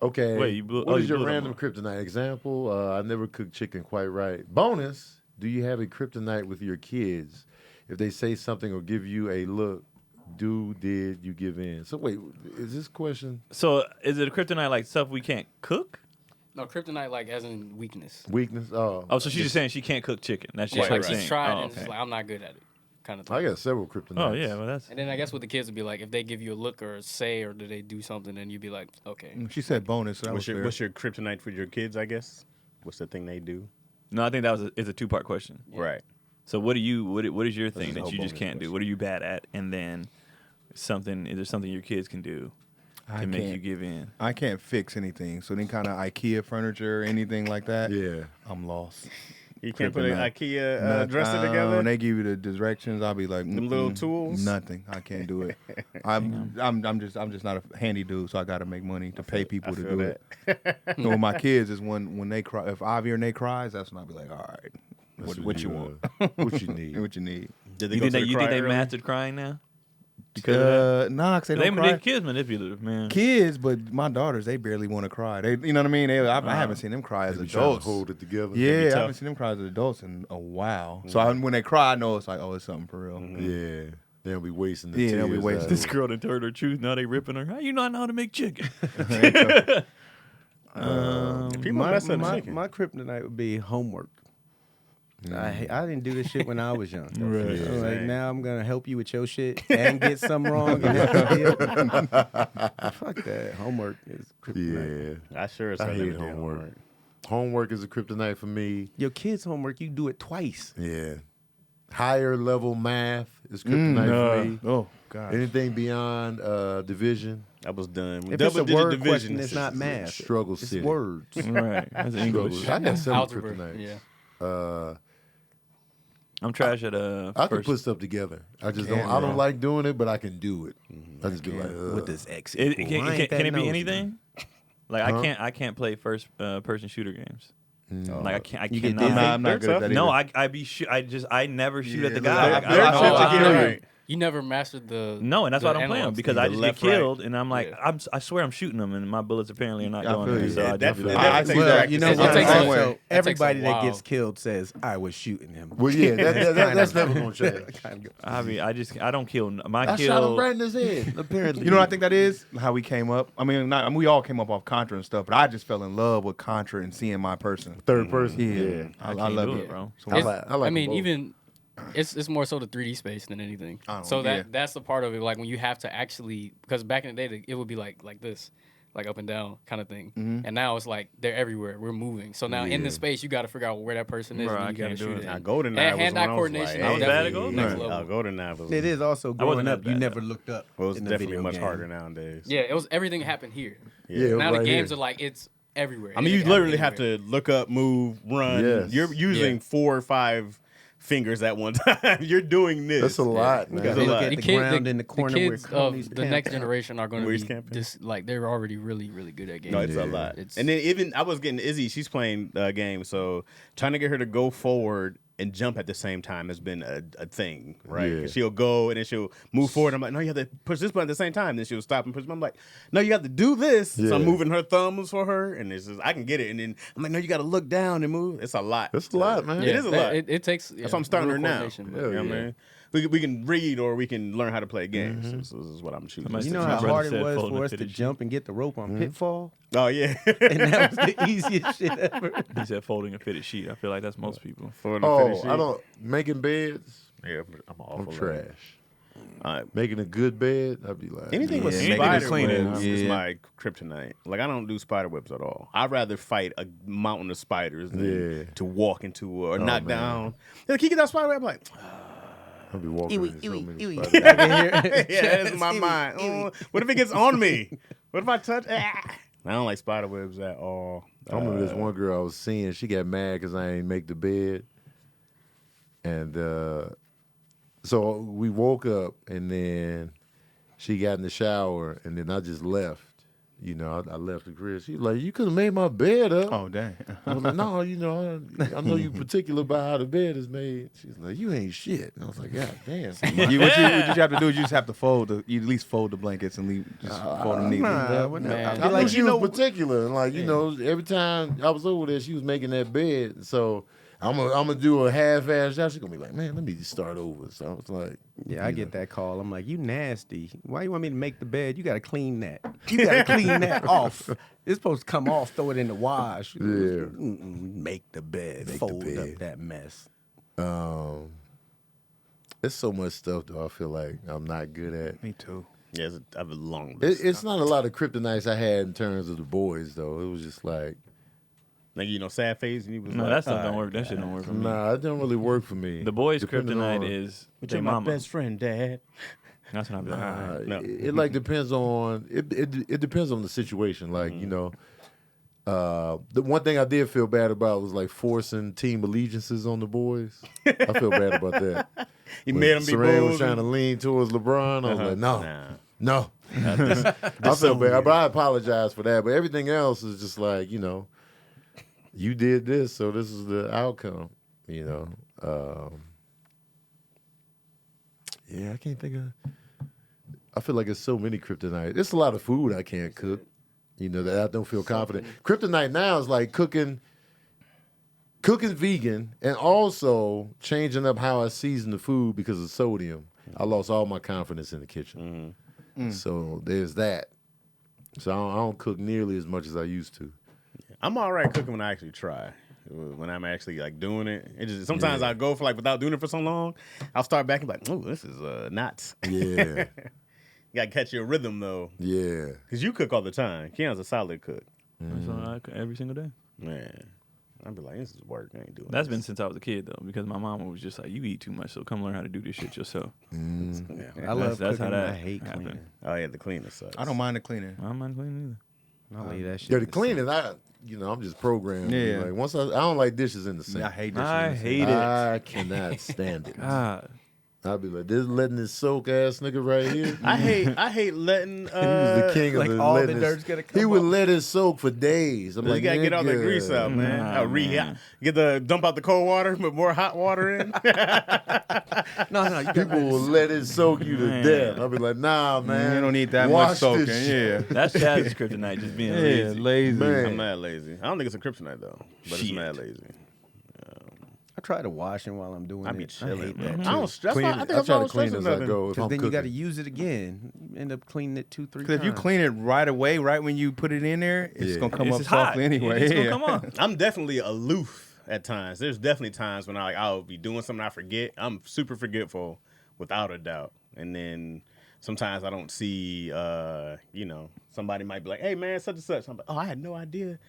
Okay. Wait, you blew- what oh, is you your blew them random up. kryptonite? Example: I never cooked chicken quite right. Bonus: do you have a kryptonite with your kids? If they say something or give you a look, did you give in? So wait, is this question So is it a kryptonite like stuff we can't cook? No, kryptonite like as in weakness. weakness? Oh, so she's just saying she can't cook chicken. That's Yeah, just like her she's saying. tried Oh, and it's just okay. like I'm not good at it, kind of thing. I got several kryptonites. Oh yeah, well that's. And then I guess with the kids would be like, if they give you a look or a say or do they do something, then you'd be like, okay. She said bonus. So that What's was fair. what's your kryptonite for your kids? I guess. What's the thing they do? No, I think that was it's a 2-part question. Right. So what do you what is your thing is that no you just bonus can't do? question. What are you bad at? And then something is there something your kids can do I to make can't- you give in? I can't fix anything. So any kind of IKEA furniture, anything like that, Yeah. I'm lost. You can't put an Kryptonite. IKEA dresser together. When they give you the directions, I'll be like, Them little "Mm-mm, tools?" Nothing. I can't do it. I'm just not a handy dude, so I got to make money to pay people to feel do it. And with my kids is when they cry. If Avi or Nate cries, that's when I'll be like, all right, That's what you want, what you need. what you need. Did You go think to they the you think cry they early? mastered crying now? Because of that? Nah, 'cause they They don't cry. kids manipulative, man. Kids, but my daughters, they barely want to cry. They, you know what I mean? I haven't seen them cry as They be trying to adults. hold it together. Yeah, I tough. haven't seen them cry as adults in a while. So when they cry, I know it's like, oh, it's something for real. Yeah. They'll be wasting the Yeah, tears. they'll be wasting out This of it. girl done told her truth. Now they ripping her. How you not know how to make chicken? People my, mess up my, chicken. my kryptonite would be homework. I didn't do this shit when I was young. Right. So like now I'm gonna help you with your shit and get something wrong. And help you deal. Fuck that. Homework is kryptonite. Yeah. I sure as I hell hate never did homework. Homework is a kryptonite for me. Your kids' homework, you do it twice. Yeah. Higher level math is kryptonite for me. Oh, God. Anything beyond division, I was done. If it's a Double-digit word division question, is it's not just- math. struggle It's city. words. Right. That's English. Struggle. I got several Algebra. kryptonites. Yeah. I'm trash at I can first. put stuff together. I just Can, don't. I bro. don't like doing it, but I can do it. I just be like, What does X It, equal? can I ain't it that be nosy. anything? Like I can't play first person shooter games. Like I You get cannot. dizzy? I'm not good at that. No, either. I never shoot at the Yeah, guy. look, Like, I don't know. I feel you. right. You never mastered the No, and that's why I don't play them analog because stick. I The just get left, right. killed, and I'm like, Yeah. I swear I'm shooting them, and my bullets apparently are not I going feel there. you. So Yeah, I that- just that- I takes see that. practice. You know It what? takes a- Also, that takes a everybody that while. gets killed says, I was shooting him. Well, yeah, that's never gonna change. I mean, I don't kill. My I kill. shot him right in his head. Apparently, You know what I think that is? How we came up. I mean, we all came up off Contra and stuff, but I just fell in love with Contra and seeing my person. Third person. Yeah, I can't love do it, it, bro. So I It's- like them mean, both. even it's more so the 3D space than anything. Oh, So yeah. that's the part of it. Like when you have to actually, because back in the day it would be like this, like up and down kind of thing, and now it's like they're everywhere. We're moving. So now in the space you got to figure out where that person is, Bro, I and you got to can't do shoot it. it. Now, GoldenEye And was hand-eye when I was coordination like, is I was bad at definitely GoldenEye. next level. GoldenEye was. It is also growing that up. You bad, never though. looked up. Well, it's in the definitely video much game. harder nowadays. Yeah, it was everything happened here. Yeah, Now the right games here. are like it's everywhere. I mean, you Anything literally happen have to look up, move, run. Yes. You're using Yeah. 4 or 5 fingers at one time. You're doing this. That's a lot, You man. That's a gotta look lot. at the The kid- ground the- in the corner the where kids Coney's of the next camping. generation are going Where to he's be camping. just like they're already really really good at games. No, it's a lot. It's- And then even I was getting Izzy. She's playing games, so trying to get her to go forward and jump at the same time has been a thing, right? Yeah. 'Cause she'll go and then she'll move forward. I'm like, no, you have to push this button at the same time. Then she'll stop and push. I'm like, no, you have to do this. So I'm Yeah. moving her thumbs for her, and it's just I can get it. And then I'm like, no, you got to look down and move. It's a lot. That's a lot, man. It is a lot. It takes. That's why I'm starting her now. coordination, but- You know what I mean? We can read or we can learn how to play games. Mm-hmm. So this is what I'm choosing. Somebody You know My how brother hard it said was folding for a us to fitted sheet. jump and get the rope on Pitfall? Oh yeah. And that was the easiest shit ever. He said folding a fitted sheet. I feel like that's most people. For the Oh, finish I don't making beds. Yeah, I'm awful. I'm at it. trash. All right. Making a good bed, I'd be like Anything with anything spider to clean it, webs is yeah. my kryptonite. Like I don't do spider webs at all. I'd rather fight a mountain of spiders than to walk into or knock man. down. They're like, can you get that spider web? I'm like, I'd be walking into so many spiders. yeah, that's my mind. What if it gets on me? What if I touch? I don't like spider webs at all. I remember this one girl I was seeing. She got mad because I ain't make the bed, and so we woke up, and then she got in the shower, and then I just left. You know, I left the crib. She was like, "You could have made my bed up." Oh dang! I was like, "No, you know, I know you particular about how the bed is made." She's like, "You ain't shit." And I was like, "God damn." what you have to do is you just have to fold. You at least fold the blankets and leave. Just fold them neatly. Nah, Man. I I feel like like she you was know- particular, and like you know, every time I was over there, she was making that bed. So I'm gonna do a half-ass job. She's gonna be like, "Man, let me just start over." So I was like, Yeah, I get that call. I'm like, you nasty. Why you want me to make the bed? You got to clean that. You got to clean that off. It's supposed to come off, throw it in the wash. Yeah. Make the bed. Make the fold bed. up that mess. It's so much stuff though. I feel like I'm not good at. Me too. Yeah, I have a long list. It's not a lot of kryptonites I had in terms of the boys though. It was just like, Like sad face, and he was No, like, that stuff "All don't right, work. That shit don't work for me. nah, it don't really work for me. The boys' Depending kryptonite on- is But their you're my mama. best friend, Dad. That's what I'm like. all right. No. It like depends on it depends on the situation. Like you know, the one thing I did feel bad about was like forcing team allegiances on the boys. I feel bad about that. He When made him be Serena was bold. trying to lean towards LeBron. I was like, no, Nah. no. I feel bad, but I apologize for that. But everything else is just like you know, you did this, so this is the outcome. You know. Yeah, I can't think of. I feel like it's so many kryptonite. There's a lot of food I can't cook. You know that I don't feel confident. Kryptonite now is like cooking vegan and also changing up how I season the food because of sodium. I lost all my confidence in the kitchen. So there's that. So I don't cook nearly as much as I used to. I'm all right cooking when I actually try. When I'm actually like doing it, sometimes I go for like without doing it for so long, I'll start back and be like, oh, this is nuts. Yeah, You gotta catch your rhythm though, yeah. because you cook all the time. Keon's a solid cook. That's what I cook every single day. Man, I'd be like, this is work. I ain't doing. That's been this. since I was a kid though, because my mama was just like, "You eat too much, so come learn how to do this shit yourself." I love that's how cooking. that I hate happened. cleaning. Oh yeah, the cleaner sucks. I don't mind the cleaning. I don't mind cleaning I leave that shit. Yeah, in the cleaning, I'm just programmed. Yeah. Like once I don't like dishes in the sink. I hate this. I shit. hate it. I cannot stand it. either. God, I'd be like, this letting this soak ass nigga right here. I hate letting. He was the king of like the all the letting dirt's gonna come He would off. let it soak for days. I'm You like, gotta get all that nigga. grease out, man. man. Get the dump out the cold water, put more hot water in. No, you People will let it soak you to Man. death. I'll be like, nah, man. You don't need that Wash much soaking. this shit. Yeah. That's Chaz's kryptonite, just being Yeah, lazy. lazy. Man. I'm mad lazy. I don't think it's a kryptonite though, but it's Shit. mad lazy. I try to wash him while I'm doing I be it. chilling. I hate man. that I too. don't stress. Clean I it. think I that's try why I to don't clean stress as I nothing. go if I'm Because then cooking. you got to use it again. You end up cleaning it 2-3 times. Because if you clean it right away, right when you put it in there, it's Yeah. gonna come It's up just hot. softly anyway. It's gonna Yeah. come off. I'm definitely aloof at times. There's definitely times when I'll be doing something I forget. I'm super forgetful, without a doubt. And then sometimes I don't see. Somebody might be like, "Hey man, such and such." I'm like, "Oh, I had no idea."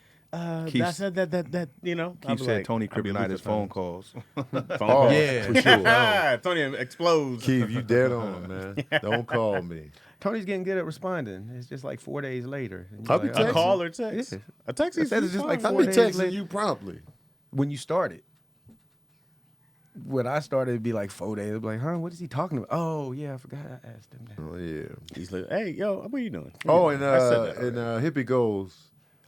Keith- That's that. I'll Keith be said like, Tony I'll be Kryptonite aloof is at phone times. calls. Phone Oh, calls. Yeah. for sure. Tony explodes. Keith, you dead on, man. Don't call me. Tony's getting good at responding. It's just like 4 days later. And you're I'll be like, A texting. call or text. Yeah. A text is That is just like I'll 4 be days texting later. you promptly. When you started. When I started, it'd be like 4 days. I'd be like, what is he talking about? Oh, yeah, I forgot I asked him that. Oh yeah. He's like, "Hey, yo, what are you doing?" Oh, and I said that Hippie Goes.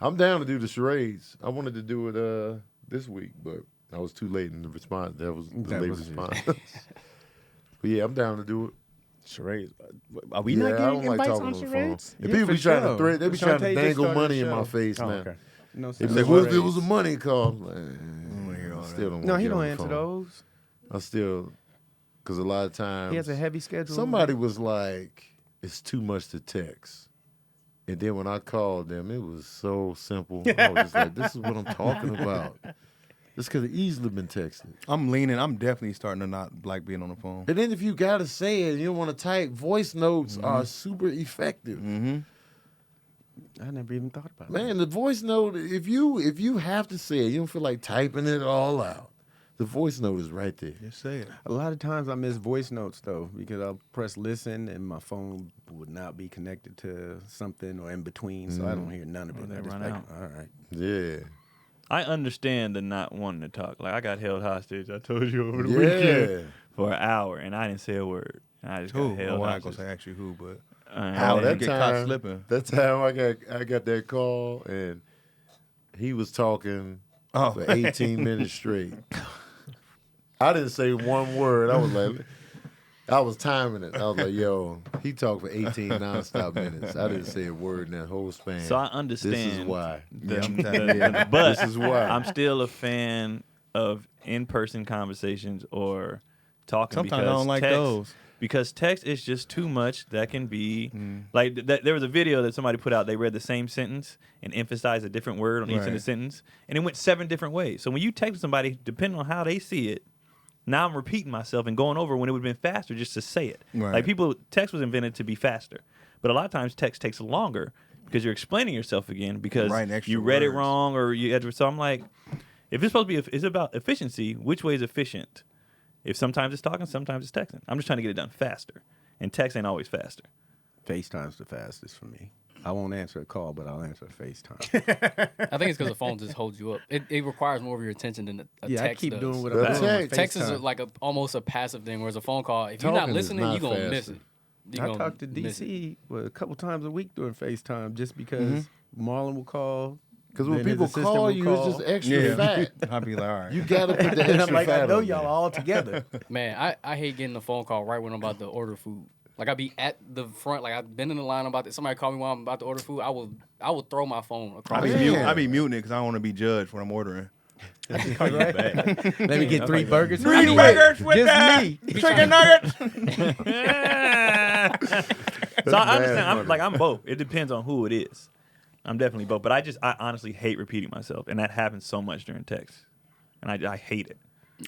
I'm down to do the charades. I wanted to do it this week, but I was too late in the response. That was the That late was it. response. But yeah, I'm down to do it. Charades. Are we Yeah, not I getting don't like invites talking on on the phone. charades? And Yeah, people for be trying to sure. threat. They be Shantae trying to just dangle started money the in my show. face, Oh, man. okay. No, If sir. it was a money call, like, I still don't. No, wanna he get don't on the answer phone. those. I still, because a lot of times He has a heavy schedule. somebody was like, "It's too much to text," and then when I called them, it was so simple. I was just like, "This is what I'm talking about." This could have easily been texted. I'm leaning. I'm definitely starting to not like being on the phone. And then if you gotta say it, you don't want to type. Voice notes are super effective. I never even thought about Man, the voice note, if you have to say it, you don't feel like typing it all out. The voice note is right there. Just say it. A lot of times I miss voice notes though because I'll press listen and my phone would not be connected to something or in between, so I don't hear none of it. they I just run like, out. all right. Yeah. I understand the not wanting to talk. Like I got held hostage. I told you over the Yeah. weekend for an hour, and I didn't say a word. I just Who? got held Oh, I ain't hostage. gonna say actually who, but How did that you get caught time- slipping? That time I got that call and he was talking Oh. for 18 minutes straight. I didn't say one word. I was timing it. I was like, yo, he talked for 18 nonstop minutes. I didn't say a word in that whole span. So I understand. This is why. But This is why. I'm still a fan of in-person conversations or talking. Sometimes I because don't like text, those. because text is just too much. That can be like there was a video that somebody put out. They read the same sentence and emphasized a different word on each of the Right. sentence, and it went 7 different ways. So when you text somebody, depending on how they see it. Now I'm repeating myself and going over when it would have been faster just to say it. Right. Like text was invented to be faster, but a lot of times text takes longer because you're explaining yourself again because Writing extra you read it words. wrong or you had to. So I'm like, if it's supposed to be, it's about efficiency. Which way is efficient? If sometimes it's talking, sometimes it's texting. I'm just trying to get it done faster, and text ain't always faster. FaceTime's the fastest for me. I won't answer a call, but I'll answer a FaceTime. I think it's because the phone just holds you up. It requires more of your attention than a yeah, text I keep does. doing what The I'm doing. text- Text is FaceTime. like almost a passive thing, whereas a phone call, if you're not Talking is listening, not you're going to miss faster. it. You I gonna talk to miss it. DC a couple times a week during FaceTime just because Marlon will call. Because when then his people assistant call will you, call. it's just extra Yeah. fat. I'll be like, all right. You got to put the And extra I'm like, fat I know on y'all there. all together. Man, I hate getting the phone call right when I'm about to order food. Like I be at the front, like I've been in the line about to, somebody call me while I'm about to order food. I will throw my phone across. I be muting it because I don't want to be judged when I'm ordering. Let me get 3 burgers. Three burgers with just that. me. Chicken nuggets. So I understand. I'm both. It depends on who it is. I'm definitely both. But I honestly hate repeating myself, and that happens so much during text, and I hate it.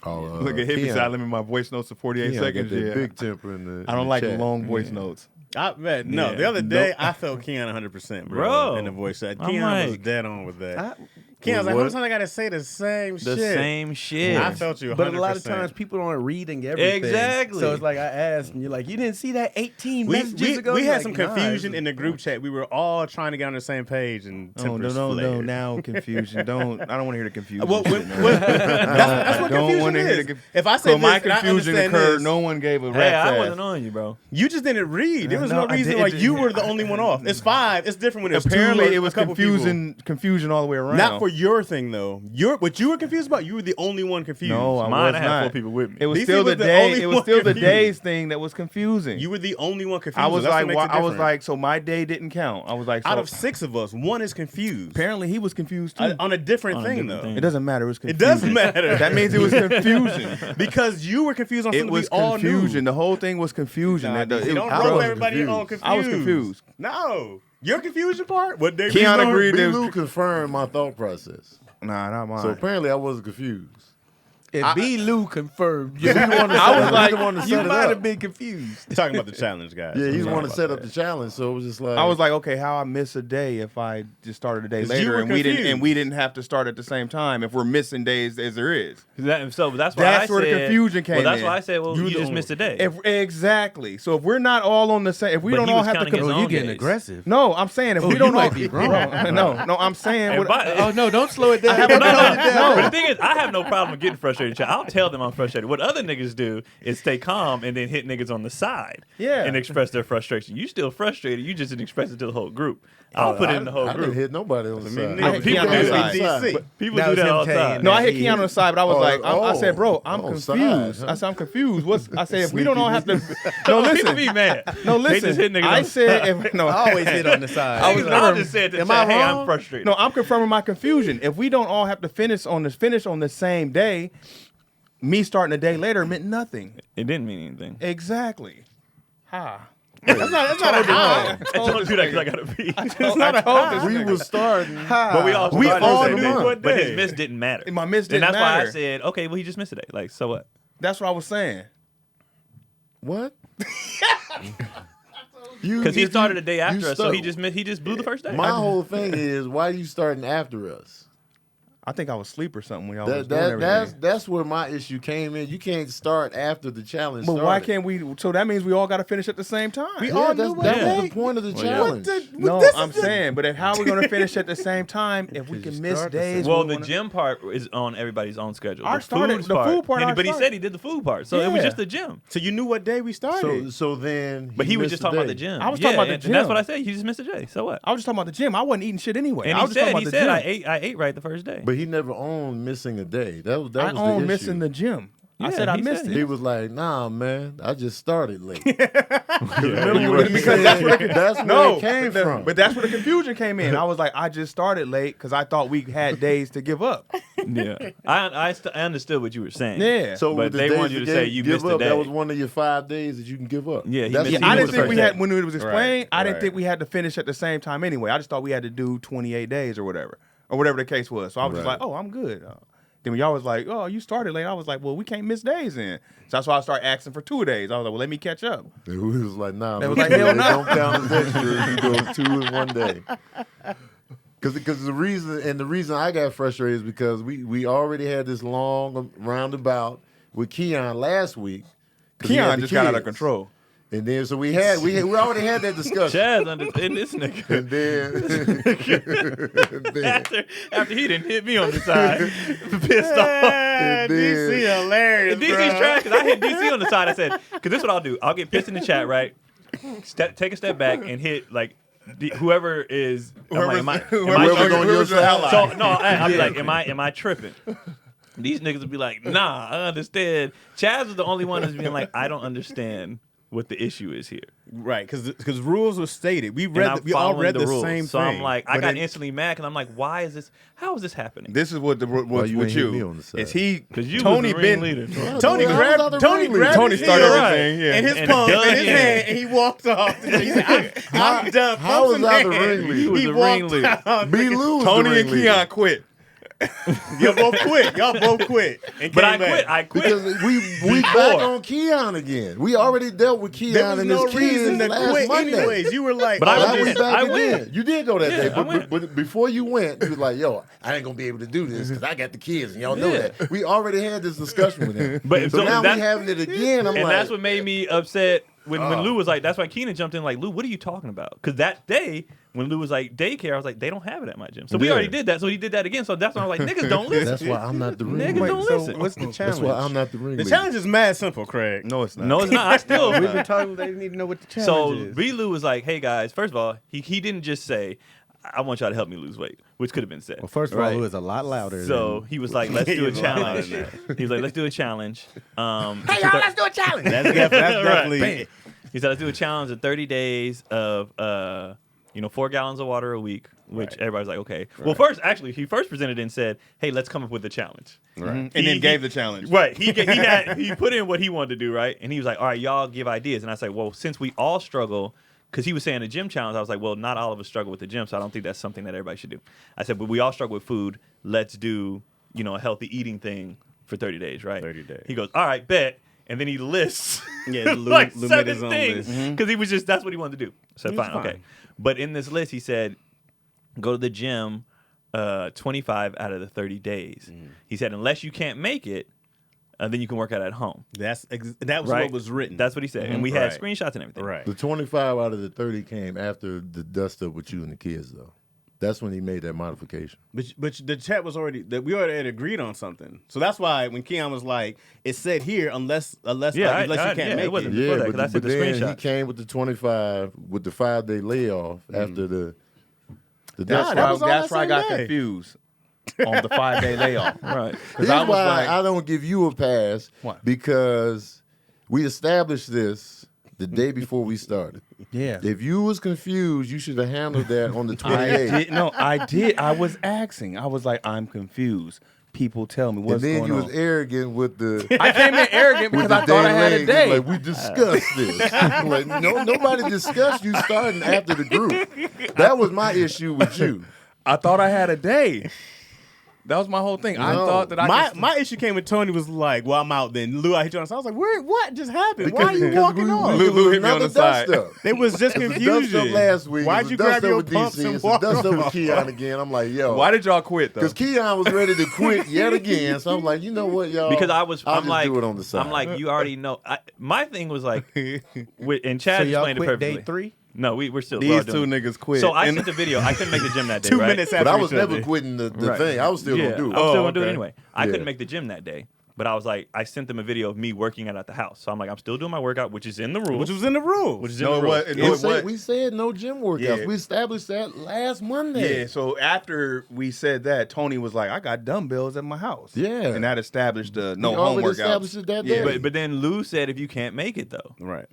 Look at Hippie side. Limit my voice notes to 48 seconds. That Yeah. big temper in the. I don't in the like chat. long voice notes. The other day I felt Keon 100%, bro. Bro. In the voice chat. I'm Keon was like- dead on with that. Keon's like, What? how much time I gotta say the same The shit? same shit. I felt you 100%. But a lot of times people aren't reading everything. Exactly. So it's like I asked, and you're like, you didn't see that 18 messages ago? we You're had like, some confusion nah, in the group chat. We were all trying to get on the same page, and Oh, tempers no, flared. now confusion. I don't want to hear the confusion. Well, shit, man. that's what I don't confusion wanna hear is. the If I say So my this, and I confusion understand occurred. this, No one gave a Hey, rat's I ass. wasn't on you, bro. you just didn't read. There was No, no I reason did- why it- you were the only one off. It's 5. It's different when there's Apparently, 2 or it was a couple people. confusion all the way around. Not for your thing though. What you were confused about, you were the only one confused. No, I Mine, was I had not. 4 people with me. It was DC still was the the day. only It was one still the confused. days thing that was confusing. You were the only one confused. I was That's what like, makes it I was different. like, so my day didn't count. I was like, so out of 6 of us, 1 is confused. apparently he was confused too. On a different On a thing different though. thing. It doesn't matter. It was It confusing. does matter. That means it was confusion. because you were confused on It something was we all confusion. knew. The whole thing was confusion. Nah, That- DC, it- don't I roll wasn't everybody confused. on confused. I was confused. No, your confusion part. What they Keon agreed. B-Lou confirmed my thought process. Nah, not mine. So apparently I wasn't confused. If B. Lou confirmed, you, I was like, the one to you set it might up. have been confused. talking about the challenge, guys. Yeah, he's the I'm one to sorry set about up the that. challenge. So it was just like I was like, okay, how I miss a day if I just started a day 'Cause you later were and we confused. didn't have to start at the same time if we're missing days as there is. So that's why That's I where the said, confusion came Well, that's in. why I said, well, You you the just only- missed a day. Exactly. So if we're not all on the same, if we But don't he all was have to, counting his Oh, own you getting days. aggressive. no, I'm saying if we you don't might all, be wrong. no, I'm saying. And by- Oh, no, don't slow it down. But no. the thing is, I have no problem getting frustrated. I'll tell them I'm frustrated. What other niggas do is stay calm and then hit niggas on the side Yeah. and express their frustration. You still frustrated. You just didn't express it to the whole group. I'll put it in the whole I didn't group. hit nobody on the side. I hit Keon on the side. DC. People That do was that him all the saying time. No, I hit He Keon on the side, but I was Oh, like, I said, bro, I'm oh, confused. side, huh? I said, I'm confused. I said, if we don't all have to, no, People listen, be mad. no, They just hit listen. niggas I on the said, side. if, no, I always hit on the side. I was I'll never- just say it to Am chat, I hey, wrong? I'm frustrated. No, I'm confirming my confusion. If we don't all have to finish on the same day, me starting a day later meant nothing. It didn't mean anything. Exactly. Ha. That's not a how. Don't do that because I gotta pee. we was starting. But we all We started all the same knew day. what But day. his miss didn't matter. My miss And didn't that's why I matter. said, okay, well, he just missed a day. Like, so what? That's what I was saying. What? Because he started a day after us, so stuck. he just blew the first day. My whole thing is, why you starting after us? I think I was asleep or something when y'all was doing That, everything. that's where my issue came in. You can't start after the challenge But started. why can't we? So that means we all got to finish at the same time. We Yeah, all that's, knew that what was day. the point of the Well, yeah. challenge. No, This I'm is the- saying, but how are we going to finish at the same time if we can miss start the days? Well, when we the wanna- gym part is on everybody's own schedule. Ours The started- food the food part and- ours but he started. said he did the food part, so it was Yeah. just the gym. So you knew what day we started. So then, But he was missed just the talking about day. the gym. I was talking about the and gym. that's what I said. You just missed a day. So what? I was just talking about the gym. I wasn't eating shit anyway. And I he was just talking said, about the gym. I ate right the first day. But he never owned missing a day. That was I the own issue. missing the gym. I Yeah, said I he missed said it. He was like, "Nah, man, I just started late." Remember He because said that's where the, that's where no, it came from. But that's where the confusion came in. I was like, I just started late because I thought we had days to give up. Yeah, I understood what you were saying. Yeah. so but the they days wanted you to that say give you missed a up, day. That was one of your 5 days that you can give up. Yeah, he That's missed- what he I was didn't the think we first had day. when it was explained. I didn't right. think we had to finish at the same time anyway. I just thought we had to do 28 days or whatever the case was. So I was just Right. like, oh, I'm good. Then when y'all was like, oh, you started late, I was like, well, we can't miss days then. So that's why I started asking for 2 days. I was like, well, let me catch up. It was like, nah, They man, was like, hell it no. don't count as extra if you go 2 in one day. Because the reason I got frustrated is because we already had this long roundabout with Keon last week. 'cause he had Keon the just got out of kids. control. And then so we already had that discussion. Chaz and this nigga. And then, After he didn't hit me on the side, pissed off. and DC then hilarious. And DC's trash because I hit DC on the side. I said, because this is what I'll do. I'll get pissed in the chat, right? Take a step back and hit like whoever is. I'm like, whoever's on your side. So no, I'll be like, am I tripping? These niggas would be like, nah, I understand. Chaz was the only one that's being like, I don't understand what the issue is here. Right, because rules were stated. We And read. I'm We all following read the rules. same so thing. I'm like, I But got it- instantly mad because I'm like, why is this? How is this happening? This is what the what's you with ain't hit me you on the side. is he Because you Tony was the been ringleader. Tony I was grabbed out the Tony ringleader. grabbed Tony his started heel everything, yeah. and his And pump done in his him. hand, and he walked off. He said, I'm done. How Pumps was in I the hand. ringleader? He was He the walked ringleader. out. B. Lou was Tony the and ringleader. Keon quit. Y'all both quit. Y'all both quit. And But came back. I quit. Because we back on Keon again. We already dealt with Keon There was and no his reason kids to last quit Monday. anyways. You were like, But I Now was we just- back I again. went. You did go that Yeah, day, I went. but before you went, you was like, "Yo, I ain't gonna be able to do this because I got the kids, and y'all know Yeah. that." We already had this discussion with him, But so so now that- we having it again. I'm and like, that's what made me upset when Lou was like, that's why Keenan jumped in like, Lou, what are you talking about? Because that day, when Lou was like, daycare, I was like, they don't have it at my gym. So we Yeah. already did that. So he did that again. So that's why I was like, niggas don't listen. that's why I'm not the ring. Niggas leader. don't So listen. what's the challenge? That's why I'm not the ring. the leader. challenge is mad simple, Craig. No, it's not. No, it's not. I still. We've been talking. They need to know what the So challenge is. B. Lou was like, hey guys, first of all, he didn't just say, I want y'all to help me lose weight, which could have been said. Well, first of all, it was a lot louder. So he was like, let's do a He was louder challenge. than He was like, let's do a challenge. Hey, y'all, let's do a challenge. That's definitely. He said, let's do a challenge of 30 days of, 4 gallons of water a week, which everybody's like, okay. Well, he first presented it and said, hey, let's come up with a challenge. And then gave the challenge. Right. He put in what he wanted to do, right? And he was like, all right, y'all give ideas. And I said, well, since we all struggle, because he was saying the gym challenge, I was like, well, not all of us struggle with the gym, so I don't think that's something that everybody should do. I said, but we all struggle with food. Let's do, a healthy eating thing for 30 days, right? 30 days. He goes, all right, bet. And then he lists Yeah, Lou, like Lou 7 made his own things list. because he was just that's what he wanted to do. So He was fine, okay. fine. But in this list, he said, go to the gym 25 out of the 30 days. He said, unless you can't make it, then you can work out at home. That was Right? what was written. That's what he said, and we had Right. screenshots and everything. right. The 25 out of the 30 came after the dust up with you and the kids, though. That's when he made that modification. But the chat was already that we already had agreed on something. So that's why when Keon was like, it said here unless Yeah, you can't it make wasn't- it. Before Yeah, that, 'cause I but, sent but the then he screenshot. came with the 25 with the 5-day layoff after the dust that up. was all That's that why I same got day. confused on the 5-day layoff. Right. Here's I was why like- I don't give you a pass. What? Because we established this the day before we started. Yeah. If you was confused, you should have handled that on the I 28th. did. No, I did. I was asking. I was like, I'm confused. People tell me And what's then going you on. was arrogant with the I came in arrogant with because the I thought I had a rings. day. Like we discussed this. Like nobody discussed you starting after the group. That was my issue with you. I thought I had a day. That was my whole thing. I No. thought that I could- My issue came when Tony was like, "Well, I'm out." Then Lou out here trying to. I was like, "What just happened? Why Because- are you because walking we- on?" we- Lou hit me on another the side. dust up. It was just It was the confusion. dust up last week. Why'd It was you the dust grab up your with pumps DC. and It's the walk dust up with off? Keon again. I'm like, yo. Why did y'all quit though? Because Keon was ready to quit yet again. So I'm like, you know what, y'all? Because I'll I'm just like, do it on the side. I'm like, you already know. My thing was like, and Chaz So y'all explained it quit perfectly. day 3? No, we're still. These we're all two doing it. niggas quit. So I And- sent the video. I couldn't make the gym that day. 2 right? minutes after but I was each never other. quitting the Right. thing. I was still Yeah, gonna do it. I was still gonna do it okay. anyway. I couldn't Yeah. make the gym that day, but I was like, I sent them a video of me working out at the house. So I'm like, I'm still doing my workout, which is in the rules. Which was in the rules. Which is in No, the it rules. wasn't. We No, it said, wasn't. we said no gym workouts. Yeah. We established that last Monday. Yeah, so after we said that, Tony was like, I got dumbbells at my house. Yeah. And that established the no We home already workouts. established it that Yeah. day. But then Lou said, if you can't make it though, right.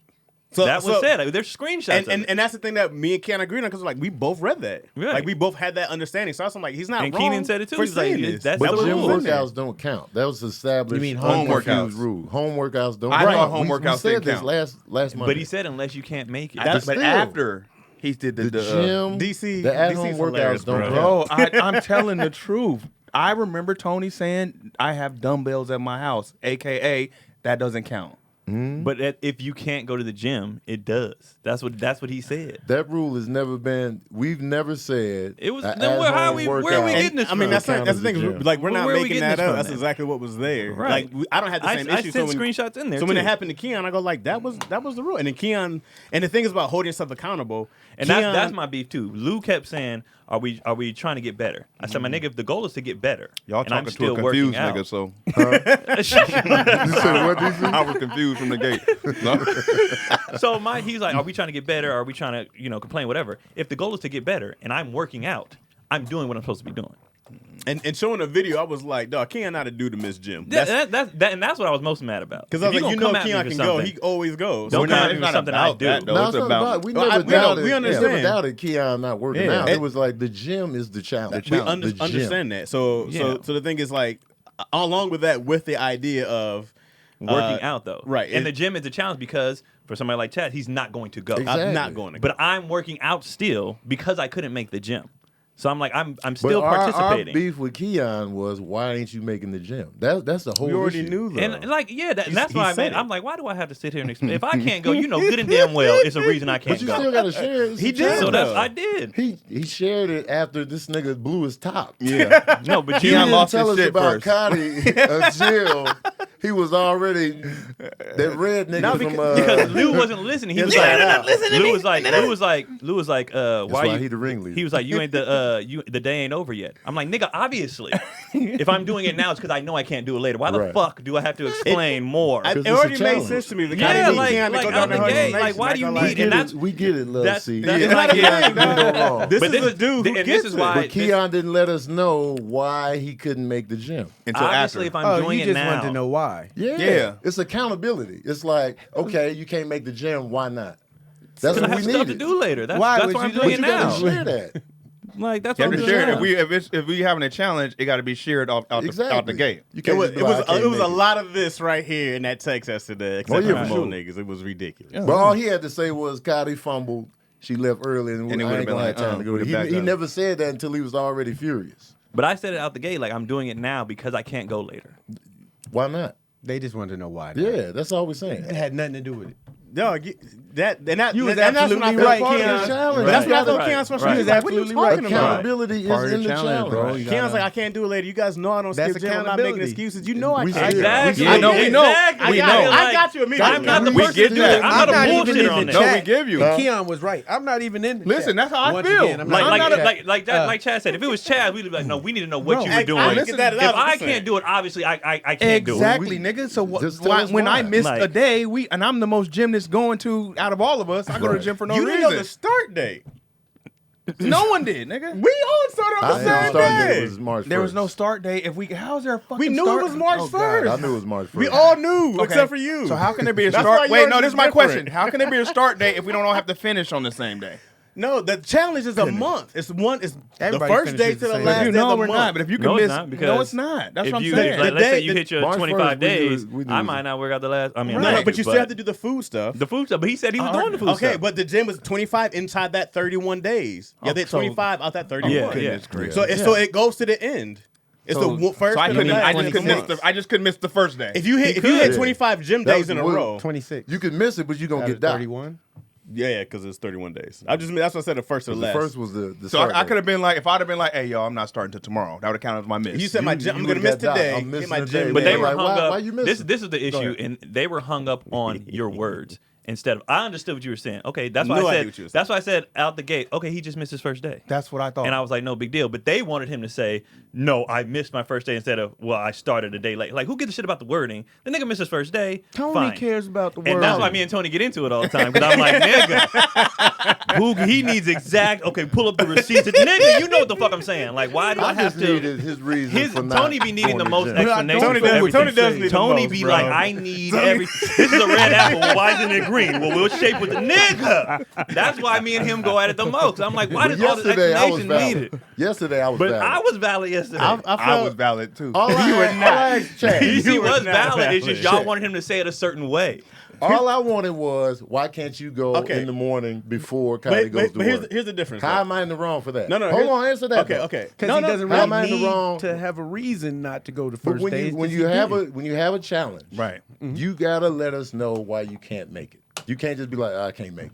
that was said. Like, there's screenshots. And that's the thing that me and Ken agreed on because like we both read that. Right. Like we both had that understanding. So I was like, he's not And wrong. Keenan said it too. For He's like, saying it- this. that's But the gym rules. workouts don't count. That was established. You mean home unconfused workouts? rule. Home workouts don't I count. thought home We workouts said didn't this count. last Monday. But he said, unless you can't make it. But still. after he did the the gym, DC the at-home DC's workouts hilarious, don't bro. count. Bro, I'm telling the truth. I remember Tony saying, I have dumbbells at my house, a.k.a. that doesn't count. But if you can't go to the gym, it does. That's what he said. That rule has never been. We've never said. It was- a then where- how at-home we- where are we workout getting this I mean, from? that's count the as a thing. gym. Like we're not Where are we making getting that this up. from That's then? exactly what was there. Right. Like I don't have the same I issue. sent when, screenshots in there. So when it too. happened to Keon, I go like, that was the rule. And then Keon, and the thing is about holding yourself accountable. And Keon, that's my beef too. Lou kept saying, "Are we trying to get better?" I said, "My nigga, if the goal is to get better, Y'all and I'm talking to still a confused working out." nigga, so You said what, DC? I was confused from the gate. No. So he's like, "Are we trying to get better? Are we trying to complain? Whatever. If the goal is to get better, and I'm working out, I'm doing what I'm supposed to be doing." and showing a video, I was like, dog, Keon not a dude to miss gym. That's what I was most mad about. Because I If was you like, gonna you know come at me Keon for can go. something, He always goes. Don't We're come not- at me it's for not something I about do. that, though. No, It's it's not about- about. We Well, never we know- doubted. we We understand. never doubted Keon not working Yeah. out. It was like the gym is the challenge. We The gym. understand that. So Yeah. the thing is like, along with that, with the idea of working out though, right. And the gym is a challenge because for somebody like Chad, he's not going to go. Exactly. I'm not going to. But I'm working out still because I couldn't make the gym. So I'm like, I'm But still our participating. beef with Keon was, why ain't you making the gym? That's the whole We already issue. knew though. And like, yeah, and that's he why said it. I'm like, why do I have to sit here and explain? If I can't go, good and damn well, it's a reason I can't But you go. still got to share it. It's He a did. challenge. So that's though. I did. He shared it after this nigga blew his top. Yeah. No, but You you Keon didn't lost tell his us shit about first. Cotty until he was already that red nigga No, from because Lou wasn't listening. He was like, Lou was like, that's why why you? he the ringleader. He was like, you ain't the day ain't over yet. I'm like, nigga, obviously, if I'm doing it now, it's because I know I can't do it later. Why the Right. fuck do I have to explain more? It it's a already made challenge. sense to me. The Yeah, Keon like to go out down the the gate, Hall like, why do you Nation, need? we And get that's it. We get it, Love that's C. that's Yeah. like, Yeah. Keon didn't do no wrong. This but is a dude who and gets this is it. why. But Keon didn't let us know why he couldn't make the gym. Until obviously, after. if I'm Oh, doing you it just now, want to know why. Yeah. It's accountability. It's like, okay, you can't make the gym, why not? That's I what have we stuff to needed. do later. That's Why that's would why I'm you do doing it? it But you now. gotta share that. Like that's You what have I'm to doing share it. now. If we having a challenge, it got to be shared out the gate. You It can't was just be like, I can't it was make a lot of this right here in that text yesterday, except yeah, for for more sure. niggas. It was ridiculous. But all he had to say was, Cotty fumbled. She left early, and, And it I would've ain't been gonna like, have time to go. would've backed He up. never said that until he was already furious. But I said it out the gate, like I'm doing it now because I can't go later. Why not? They just wanted to know why. Yeah, that's all we're saying. It had nothing to do with it. No, that You was and that's when I absolutely felt right, Keon. Keon. Challenge. That's when I felt Right. Keon's Right. frustration. He He's was like, what are you absolutely talking right. about? Accountability Part is of in the the challenge, challenge. bro. You Keon's like, I can't do it later. You guys know I don't That's skip gym. I'm not making accountability. excuses. You know I We can't. still- Exactly. Yeah, I know, we know. Exactly. We know. I got you immediately. I'm not the We person get to do that. that. I'm not a even bullshitter in on the that. No, chat. we give you. Keon was right. I'm not even in the Listen, chat. that's how I Once feel. Again, I'm Like, not like, in the chat. like, like Chaz said, if it was Chaz, we'd be like, no, we need to know what No. you were doing. I If get that 100%. I can't do it, obviously I can't do it. Exactly, nigga. So Just tell us when I why. miss Like- a day, and I'm the most gymnast going to out of all of us. I go to the gym for no You didn't know the reason. start date. No one did, nigga. We all started on I the think the same start date day. was March 1st. There was no start date. How's there a fucking We knew start? it was March Oh, God. 1st. I knew it was March 1st. We all knew, Okay. except for you. So how can there be a That's start? why Wait, yours no, is this is my different. question. How can there be a start date if we don't all have to finish on the same day? No, the challenge is a month. It's the Everybody first day finishes to the the same last day. day No, of the we're month. not. But if you can No, miss, it's not, because no, it's not. That's if what I'm you, saying. like, let's say day- you hit your March 25 1st, we knew days, it- we knew I it was- might not work out the last. I mean, No, right, but you still have to do the food stuff. the food stuff. But he said he was doing the food Okay, stuff. but the gym was 25 inside that 31 days. Yeah, they so- 25 out that 31. Yeah, Goodness yeah. gracious. So it goes to the end. It's So- the first so I to the couldn't. last I day just of couldn't the miss month. the. I just couldn't miss the first day. If you hit could. 25 gym That days was in a what- row, 26. You could miss it, but you're going Out to of get docked. 31. yeah, because it's 31 days. That's what I said. The first to the The last. first was the So start I date. could have been like, if I'd have been like, hey, yo, I'm not starting till tomorrow. That would have counted as my miss. You said my gym. I'm you gonna would've miss got docked. today. I'm Hit missing my today. gym. But they day. were Like, hung why up. you missing? This is the issue, and they were hung up on your words instead of. I understood what you were saying. Okay, that's why No I idea said. what you were saying. That's why I said out the gate. Okay, he just missed his first day, That's what I thought. and I was like, no big deal. But they wanted him to say, no, I missed my first day instead of, well, I started a day late. Like, who gives a shit about the wording? The nigga missed his first day. Tony fine. cares about the word. And that's why me and Tony get into it all the time. Because I'm like, nigga, who he needs exact. Okay, pull up the receipts. Nigga, you know what the fuck I'm saying. Like, why do I I have just to? needed his reason for not Tony be needing going the to most gym. explanation. Tony for does- everything. Tony does need the Tony most, be bro. like, I need every. This is a red apple. Well, why isn't it green? Well, we'll shape with the nigga. That's why me and him go at it the most. I'm like, why But does all this yesterday I was explanation valid. needed? Yesterday I was But valid. I was valid yesterday. I was valid too. All I, You were all not. I asked Chad, he were was not valid. It's just y'all valid. wanted him to say it a certain way. all I wanted was, why can't you go Okay. in the morning before Kylie goes to But work? here's the difference. How though. am I in the wrong for that? No, Hold here's- on, answer that. Okay, though. okay. Because No, he no, doesn't how really am I in the need wrong? to have a reason not to go the But first when day. you when Just you he have did. a when you have a challenge, Right. you gotta let us know why you can't make it. You can't just be like, I can't make it.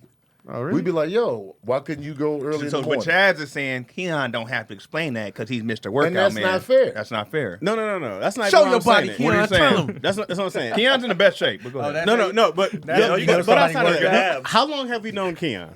Oh, really? We'd be like, yo, why couldn't you go early in So, the but morning? Chaz is saying Keon don't have to explain that because he's Mr. Workout that's Man. not fair. That's not fair. No. That's not Show even your what I'm body, saying. What are you Keon. saying? That's what I'm saying. Keon's in the best shape. But go ahead. No, but That's- you gotta but somebody outside of work that, abs. how long have we known Keon?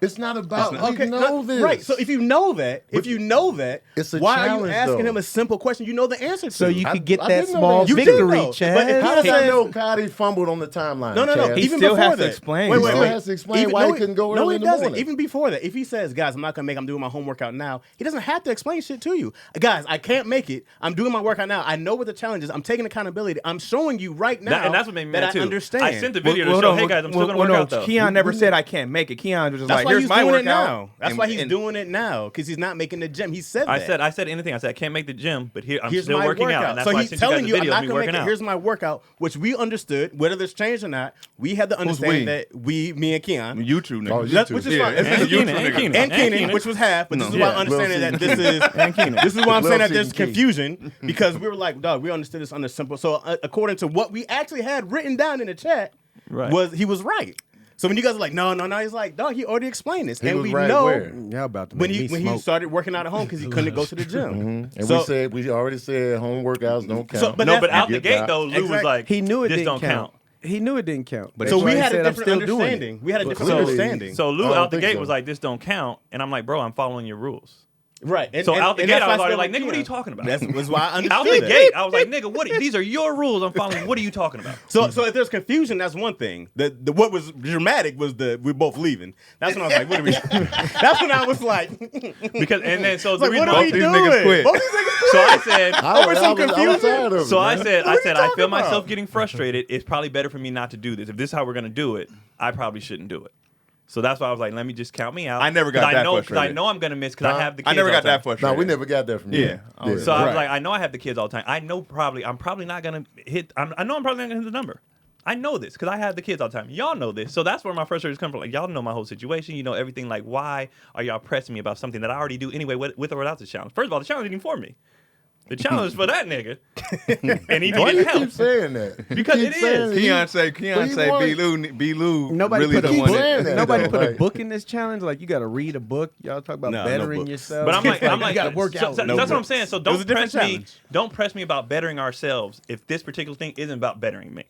It's not about Okay, we know this. right. So if you know that, It's a why are you challenge, asking though. him a simple question you know the answer to? So you I- could get I that didn't know small that. You did victory, know, Chad. but if How he did I says- know Kylie fumbled on the timeline? No. Chaz? He Even still before has to that. explain. Wait, He wait, still wait. has to explain why he couldn't go No, early he in the doesn't. morning. Even before that, if he says, "Guys, I'm not gonna make. I'm doing my home workout now," he doesn't have to explain shit to you. Guys, I can't make it. I'm doing my workout now. I know what the challenge is. I'm taking accountability. I'm showing you right now And that's what made me that mad I too. understand. I sent the video Well, to show, no, hey guys, I'm still well, gonna work no, out though. Keon never said I can't make it. Keon was just That's like, why here's he's my doing it workout. now. That's why he's doing it now because he's not making the gym. He said that. I said anything. I said I can't make the gym, but here I'm Here's still my working workout. out. And that's So why I he's sent you guys telling the you, I'm video not of me gonna make working it. out. Here's my workout, which we understood, whether this changed or not. We had the understanding that me and Keon, YouTube nigga. Oh, That- YouTube. which is Yeah, fine. it's And a Keenan, YouTube and nigga. Keenan. And Kenan, Keenan. which was half, but this is Yeah. why I'm understanding that this is. And Keenan. This is why I'm saying that there's Lil' Key. confusion because we were like, dog, we understood this under simple. So according to what we actually had written down in the chat, Right. he was right. So when you guys are like, no, he's like, dog, he already explained this, He and was we right know where? Y'all about to when make he me smoke. started working out at home because he couldn't go to the gym. And we already said home workouts don't count. So, but No, that's- but out the Get gate that. though, Lou was Exactly. like, He knew it this didn't don't count. He knew it didn't count. But so That's we why had said a I'm different still doing it. understanding. We had a different clearly- understanding. So Lou I don't out the think gate so. was like, this don't count, and I'm like, bro, I'm following your rules. Right. And, So and, out the and gate, that's I why was already still like, with nigga, what are you Keon. talking about? That was why I understood Out the that. gate, I was like, nigga, these are your rules I'm following. What are you talking about? So if there's confusion, that's one thing. The what was dramatic was we're both leaving. That's when I was like, what are we? That's when I was like, Because and then so it's the like, reason what why are we these doing? niggas quit. Both these niggas quit. so I said Over some I was confusion? tired of it, So I man. said, What are you I talking feel about? myself getting frustrated. It's probably better for me not to do this. If this is how we're gonna do it, I probably shouldn't do it. So that's why I was like, let me just count me out. I never got 'Cause that I know, frustrated. Because I know I'm gonna miss because I have the kids I never all got the that time. frustrated. No, we never got that from you. Yeah. So I was Right. like, I know I have the kids all the time. I know I'm probably not gonna hit. I know I'm probably not gonna hit the number. I know this because I have the kids all the time. Y'all know this, so that's where my frustrations come from. Like y'all know my whole situation. You know everything. Like why are y'all pressing me about something that I already do anyway, with or without the challenge? First of all, the challenge isn't for me. The challenge is for that nigga, and he Why needed you keep help. saying that? Because it is. Keon say B. Lou Nobody really put the a one book. saying that, Nobody though, put a like- book in this challenge. Like you got to read a book. Y'all talk about No, no bettering books. yourself. But I'm like, you got to work so, out. so No that's what I'm books. saying. So It was a don't different press me. challenge. Don't press me about bettering ourselves if this particular thing isn't about bettering me.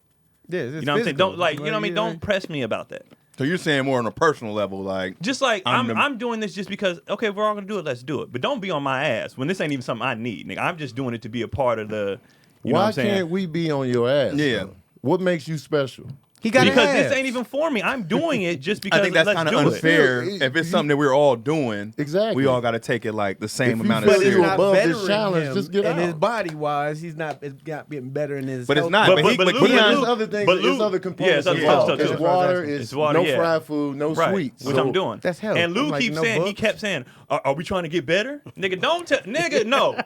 Yeah, You know what I'm saying? Don't you know what I mean? Don't press me about that. So you're saying more on a personal level, like Just like I'm I'm the- doing this just because okay, if we're all gonna do it, let's do it. But don't be on my ass when this ain't even something I need, nigga. I'm just doing it to be a part of the. You know what Why I'm saying? can't we be on your ass? Yeah. though? What makes you special? He got Because ass. this ain't even for me. I'm doing it just because I think that's let's kind of do it. unfair. Yeah, If it's something that we're all doing, Exactly. we all got to take it like the If same you amount feel of you're serious. above this bettering challenge, him just get and out. his body wise, he's not getting better in his. But it's health. not. But But Lou- But Lou- there's other things. but Lou- There's other yeah, components it's other involved. stuff too. It's water. It's water, No yeah. fried food. No Right, sweets. which So I'm doing. That's health. And Lou I'm like, keeps no saying, he books? kept saying, "Are we trying to get better, nigga? Don't tell, nigga, no.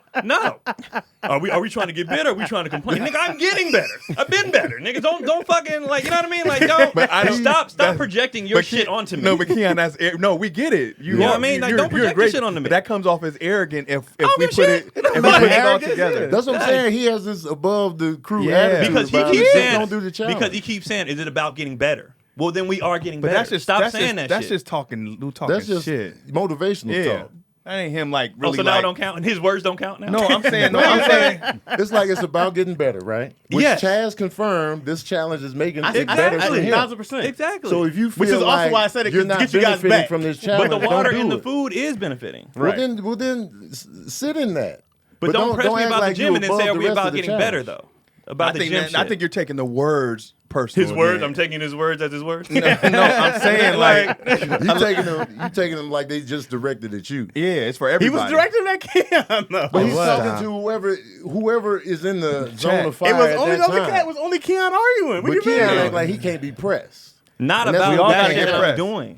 Are we trying to get better? Are we trying to complain, nigga? I'm getting better. I've been better, nigga. Don't fucking like, you know what I mean? Like, don't But I don't- stop that- projecting your shit onto me. No, but Keon, no, we get it. You know are- what I mean? Like, you're- don't you're project great, your shit onto me. But that comes off as arrogant if don't we give put a it shit. if we matter. put it all Arrogance, together. yeah. that's what I'm saying. He has this above the crew Yeah. attitude. because he about keeps it. saying, Don't do the challenge. because he keeps saying, is it about getting better? Well, then we are getting But better. that's just Stop that's saying just, that that's shit. just talking. Lou talking That's just shit. motivational Yeah, talk. that ain't him like Oh, really. so now like, it don't count, and his words don't count now. No, I'm saying. No, I'm saying. It's like it's about getting better, right? Which Yes. Chaz confirmed this challenge is making it Exactly. better for him. 1,000%. exactly. So if you feel Which is also like why I said it, you're 'cause not get you guys benefiting back. from this but challenge, the water don't and do the it. food is benefiting. Right. Well, then sit in that. But don't press me act about like the gym you and then above say, are the we rest about of the getting better, challenge. though? About the gym shit. I think you're taking the words personal. His words, man. I'm taking his words as his words. No, I'm saying like, You taking them like they just directed at you. yeah, it's for He everybody. was directing that Keon, though. But he's Wow. talking to whoever is in the zone of It fire was at only that other time. cat. It was only Keon arguing. What But do you Keon mean? act like he can't be pressed. Not And that's- about we all that gotta shit get that I'm pressed. doing.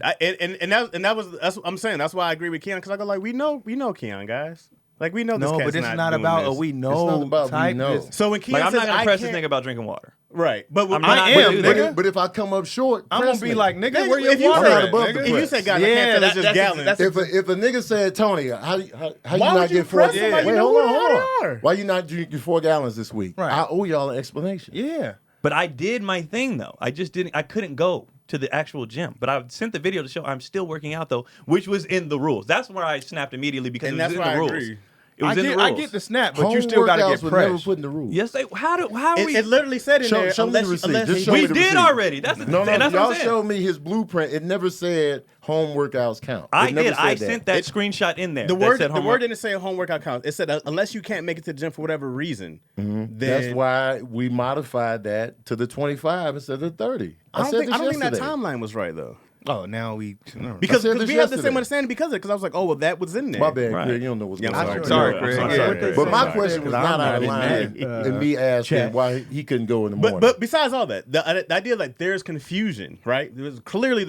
That's what I'm saying. That's why I agree with Keon because I go like, we know Keon, guys. Like we know this No, cat's but it's not doing about this. a we know not about we type. know. It's- So when Keon Like, I'm says not going I to press this can't- nigga about drinking water. right? But I'm I not am, gonna do that. nigga. But if I come up short, I'm press gonna be me. like, nigga, Nigga, where your if you water said- at, above the nigga? if you say, guys, I Yeah, can't feel that's- it's just gallons. If a nigga said, Tony, how you Why not would you get 4 press somebody? Wait, You know hold who on, they hold on. are. Why you not drinking 4 gallons this week? Right. I owe y'all an explanation. Yeah. But I did my thing, though. I couldn't go to the actual gym. But I sent the video to show I'm still working out, though, which was in the rules. That's where I snapped immediately because And it was that's in why the I rules. agree. It was I in get, the rules. I get the snap, but Home you still got to workouts get was never pressed. put in the rules. Yes, how are we? It literally said in there. Show me the receipt. Just show we me the did receipt. already. That's the No, and that's what y'all I'm saying. showed me his blueprint. It never said home workouts count. I It never did. said I that. sent that screenshot in there. The that word, said the homework. word didn't say home workout counts. It said unless you can't make it to the gym for whatever reason. Then That's why we modified that to the 25 instead of 30. I don't said think this that yesterday. timeline was right though. Oh, now we Because I said this we have the yesterday. same understanding because of it. Because I was like, oh, well, that was in there. My bad, Right. Craig. You don't know what's Yeah, going I'm on. sorry, Craig. I'm Yeah. sorry, Craig. But my Sorry. question was Because not I'm out of not line in in me asking chat. why he couldn't go in the morning. But besides all that, the idea like there's confusion, right? There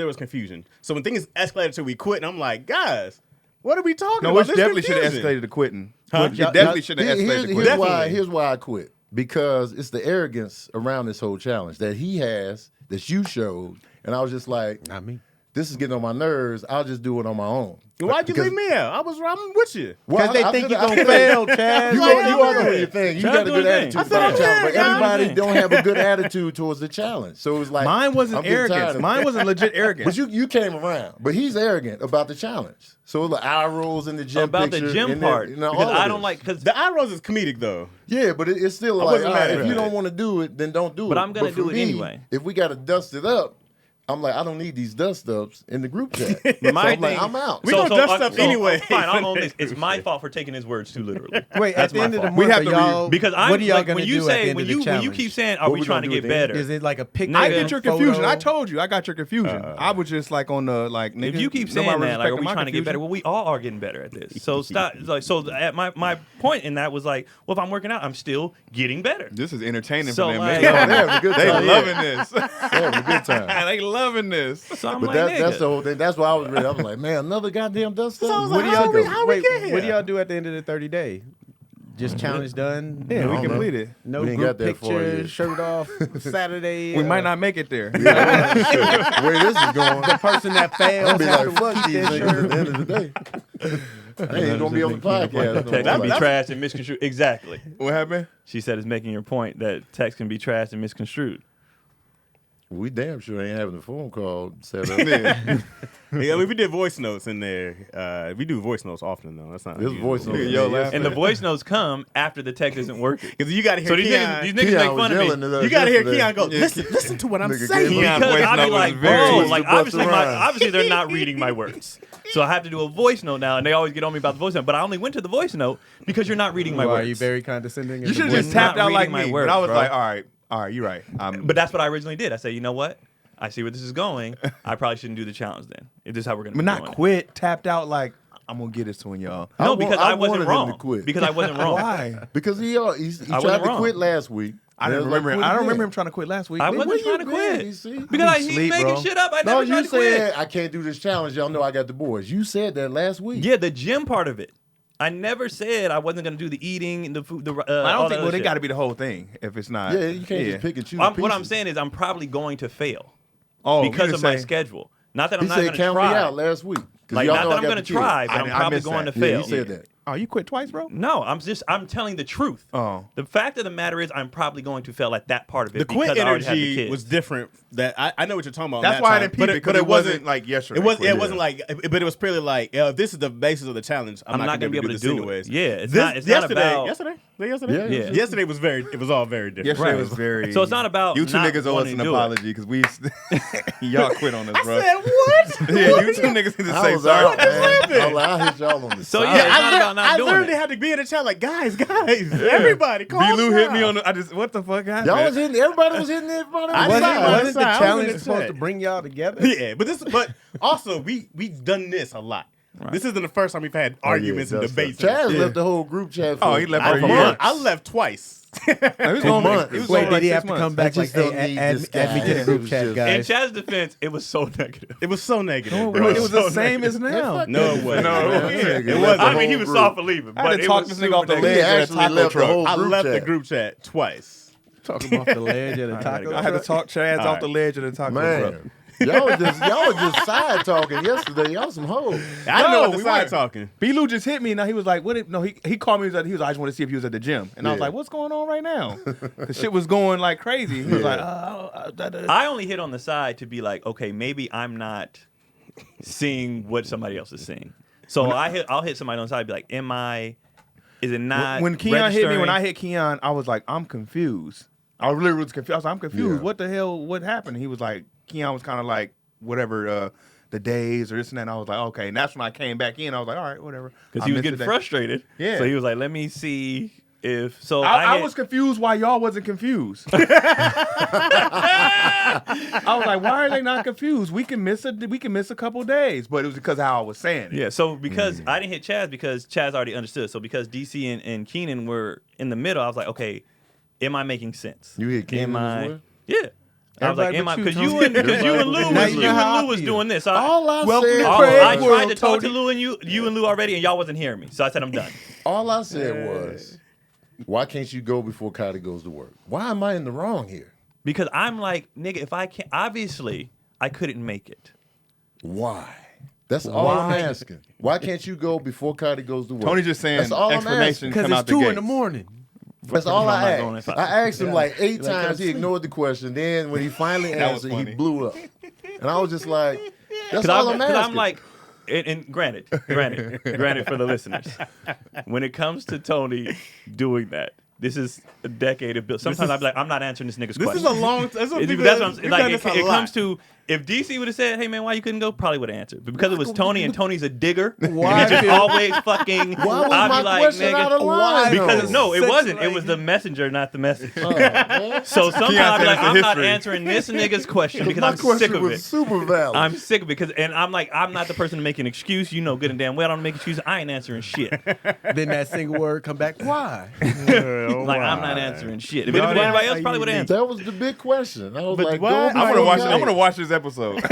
was confusion. So when things escalated to we quit, and I'm like, guys, what are we talking No, about? it There's definitely should have confusion. escalated to quitting. Huh? It definitely should have escalated to quitting. Here's why I quit. Because it's the arrogance around this whole challenge that he has, that you showed, and I was just like, Not me. this is getting on my nerves. I'll just do it on my own. Why'd you Because- leave me out? I'm with you. Well, Because they I think feel you're like- gonna fail, Chaz. You are doing your thing. You Chaz got a doing good his attitude thing. for the I said, challenge, but yeah, everybody yeah. don't have a good attitude towards the challenge. So it's like Mine I'm wasn't getting tired arrogance. of- Mine wasn't legit arrogance. But you came around. But he's arrogant about the challenge. So it's like eye rolls in the gym About the picture, gym and then, part. you know, Because all of I this. don't like, because The eye rolls is comedic though. Yeah, but it's still I like, wasn't all mad right, at if you that. don't want to do it, then don't do it. But I'm gonna for do it me, anyway. If we got to dust it up, I'm like, I don't need these dust ups in the group chat. But So my I'm like, thing- I'm out. We gonna dust up anyway. Fine, I'll own this. It's my fault for taking his words too literally. Wait, That's at the my end of the fault. We month, have are to y'all, Because I'm what are y'all like, gonna when you do at say the end when of the you challenge? keep saying, are What we we trying to gonna get do at the better? Is it like a picnic? Nigga, I get your confusion. photo? I told you. I got your confusion. I was just like on the like. Nigga, If you keep nobody saying that, like, are respecting we my trying to get better? confusion. Well, we all are getting better at this. So stop. Like, so at my point in that was like, well, if I'm working out, I'm still getting better. This is entertaining So, for them. like- They Oh, they having a good they time. loving this. They having a good time. They loving this. So I'm But like, that's nigga. the whole thing. That's why I was ready. I was like, man, another goddamn dust up. I was What like, do how y'all we- do? how we Wait, get here? what do y'all do at the end of the 30 day? Just challenge done? Yeah, I we don't know. completed. No We ain't group got that far picture, yet. shirt off, Saturday. We might not make it there. Yeah, where this is going. The person that I'll fails be have like, to fuck keep these their niggas shirt. at the end of the day. I ain't gonna be on the podcast. Text can be no more. trashed and misconstrued. Exactly. What happened? She said it's making your point that text can be trashed and misconstrued. We damn sure ain't having a phone call set up. Yeah. Yeah, I mean, we did voice notes in there. We do voice notes often though. That's not This voice note. Yo, laugh. And the voice notes come after the text isn't working. because you got to hear So these Keon. niggas make Keon was fun of yelling me. at us You got to hear yesterday. Keon go. Listen to what I'm Nigga saying. gave us- Because voice I note be was like, very bro, twisted like Busta obviously, Rhymes. obviously they're not reading my words. So I have to do a voice note now, and they always get on me about the voice note. But I only went to the voice note because you're not reading my Why words. are you very condescending? You should have We're just tapped not out like reading my me. words, But I was bro. like, all right, you're right. But that's what I originally did. I said, you know what? I see where this is going. I probably shouldn't do the challenge then. If this is how we're gonna. but be not doing it. quit. Tapped out like I'm gonna get this to y'all. No, because I wasn't wanted him wrong. to quit. Because I wasn't wrong. Why? Because he wasn't tried to wrong. quit last week. I And don't it was like, remember. quit I don't again. remember him trying to quit last week. I Where wasn't you trying to been, quit DC? because You he's sleep, making bro. shit up. I No, never tried you to quit. said I can't do this challenge. Y'all know I got the boys. You said that last week. Yeah, the gym part of it. I never said I wasn't gonna do the eating and the food. I all don't that think. other It shit. got to be the whole thing. If it's not. Yeah, you can't just pick and choose. What I'm pieces. saying is I'm probably going to fail Oh, because you of my just say- schedule. Not that He I'm not said going to count me try. out last week. 'Cause Like y'all not know that I I'm got going the to kids. try, but I I'm probably missed going that. to Yeah, fail. he said that. Oh, you quit twice, bro? No, I'm telling the truth. Oh. The fact of the matter is I'm probably going to fail at that part of it The because quit I already have the energy kids. was different. That I know what you're talking about. That's that why I time, didn't peep but it, because but it wasn't like yesterday. It was. quit. It wasn't like. But it was purely like, this is the basis of the challenge. I'm not going to be able to this do anyways. it. Yeah, it's This- not yesterday. about. Yesterday. Yesterday. Yeah. Yesterday was very. It was all very different. Yesterday was very. So it's not about You two not niggas owe us wanting an to do it. apology because we y'all quit on us, bro. I said what? Yeah, you two niggas need to I say was sorry. out, man. I was like, I hit y'all on the So, side. yeah, it's not about not I doing literally it. had to be in the chat like, guys, everybody, calm B-Lou hit down. me on the. I just what the fuck happened? Y'all was hitting. Everybody was hitting everybody. I on the said side. my Wasn't the side. I was in challenge the supposed chat. to bring y'all together? Yeah, but also we've done this a lot. This isn't the first time we've had arguments and debates. Chaz and left the whole group chat. Oh, he left I, for for years. months. I left twice. He was For on months. He was Wait, on did like he 6 have to months. come back I like, just don't hey, need add this me to guy. the It group was chat, just- In guys? Chaz's defense, it was so negative. It was so negative. bro. It was the same as now. No, it wasn't. No, bro. it It wasn't. wasn't. I mean, he was soft for leaving, I had but to it talk was this nigga off the super ledge He at a actually taco left the truck. whole I group left chat. the group chat twice. Talking off the ledge at a taco I had to truck? talk Chaz off the ledge at a taco truck. Man, y'all was just side talking yesterday. Y'all some hoes. I didn't know what the we side weren't. talking. B-Lou just hit me. Now he was like, "What?" No, he called me. He was like, "I just want to see if he was at the gym." And I was Yeah. like, "What's going on right now?" The shit was going like crazy. He was like, I only hit on the side to be like, okay, maybe I'm not seeing what somebody else is seeing. So I'll hit somebody on the side and be like, is it not When Keon hit me, registering? when I hit Keon, I was like, I'm confused. I really was confused. I was like, I'm confused. Yeah. What the hell? What happened? He was like, Keon was kind of like, whatever, the days or this and that. And I was like, okay. And that's when I came back in. I was like, all right, whatever. Because I he was missed getting it. frustrated. Yeah. So he was like, let me see if so, I was confused why y'all wasn't confused. I was like, why are they not confused? We can miss a couple days, but it was because of how I was saying it. Yeah, so because I didn't hit Chaz because Chaz already understood. So because DC and Keenan were in the middle, I was like, okay, am I making sense? You hit Keon as well? Yeah. I was like, Everybody am I? but Because you, you and Lou Now was you know how I was feel. doing this. So All I Welcome said to was, Craig I tried world, to talk to Tony. Lou and you and Lou already, and y'all wasn't hearing me. So I said, I'm done. all I said was, why can't you go before Cotty goes to work? Why am I in the wrong here? Because I'm like, nigga, if I can't, obviously, I couldn't make it. Why? That's all I'm asking. Why can't you go before Cotty goes to work? Tony's just saying That's all I'm explanation asking. Because come it's out the 2 gate. in the morning. That's all I'm I not going asked. at I asked him like 8 Like, times. He sleep. ignored the question. Then when he finally That was answered, he funny. blew up. And I was just like, that's Because all I'm asking. I'm like, and granted for the listeners, when it comes to Tony doing that, this is a decade of build. Sometimes I'd be like, I'm not answering this nigga's This question. is a long. That's what That's people- what I'm we've saying. Like, done this a it lot. comes to if DC would have said, "Hey man, why you couldn't go?" Probably would have answered. But because it was Tony and Tony's a digger, Why and he just did- always fucking. Why was I'd my be like, question nigga, out of line? because though? no, it Such wasn't. It like- was the messenger, not the message. Oh, man. So sometimes Keon I'd be said like, it's a I'm not history. answering this nigga's question because My I'm question sick of was it. super valid. I'm sick of it because, and I'm like, I'm not the person to make an excuse. You know good and damn well I don't make excuses. I ain't answering shit. Then that single word come back. Why? Like I'm not answering shit. If it was No, anybody else, probably would have answered. That was the big question. I was But like, why- go I'm I'm before gonna watch. Cotty. I'm gonna watch this episode.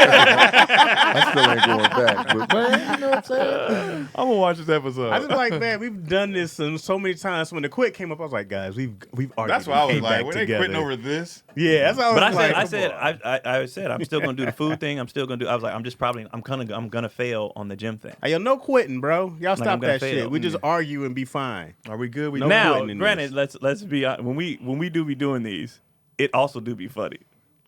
I still ain't going back. But man, you know what I'm saying? I'm gonna watch this episode. I just like, man, we've done this so many times. When the quit came up, I was like, guys, we've argued. That's why I and was came like, back were they together. quitting over this? Yeah, that's how But I was like, I said I'm still gonna do the food thing. I'm still gonna do. I was like, I'm gonna fail on the gym thing. Hey, yo, no quitting, bro. Y'all I'm stop gonna that fail. shit. We just argue and be fine. Are we good? We No Now, quitting in granted, this. let's be honest. When we do be doing these, it also do be funny.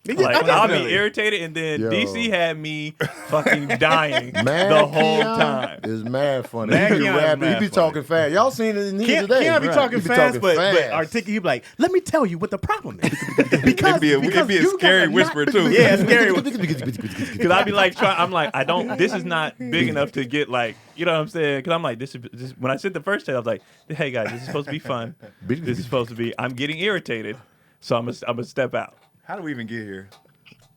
Like I'll definitely. be irritated, and then Yo. DC had me fucking dying Mad the whole Keon time. is mad funny. Mad he be Keon is rapping. He mad be funny. talking fast. Y'all seen it in here Can't today. be Right. talking He be fast, talking but fast. articulate. You be like, let me tell you what the problem is. It'd be a scary whisper too. Yeah, scary. Because I'd be like, I'm like, I don't. This is not big enough to get like, you know what I'm saying? Because I'm like, this. When I sent the first test, I was like, hey guys, this is supposed to be fun. This is supposed to be. I'm getting irritated, so I'm gonna step out. How do we even get here?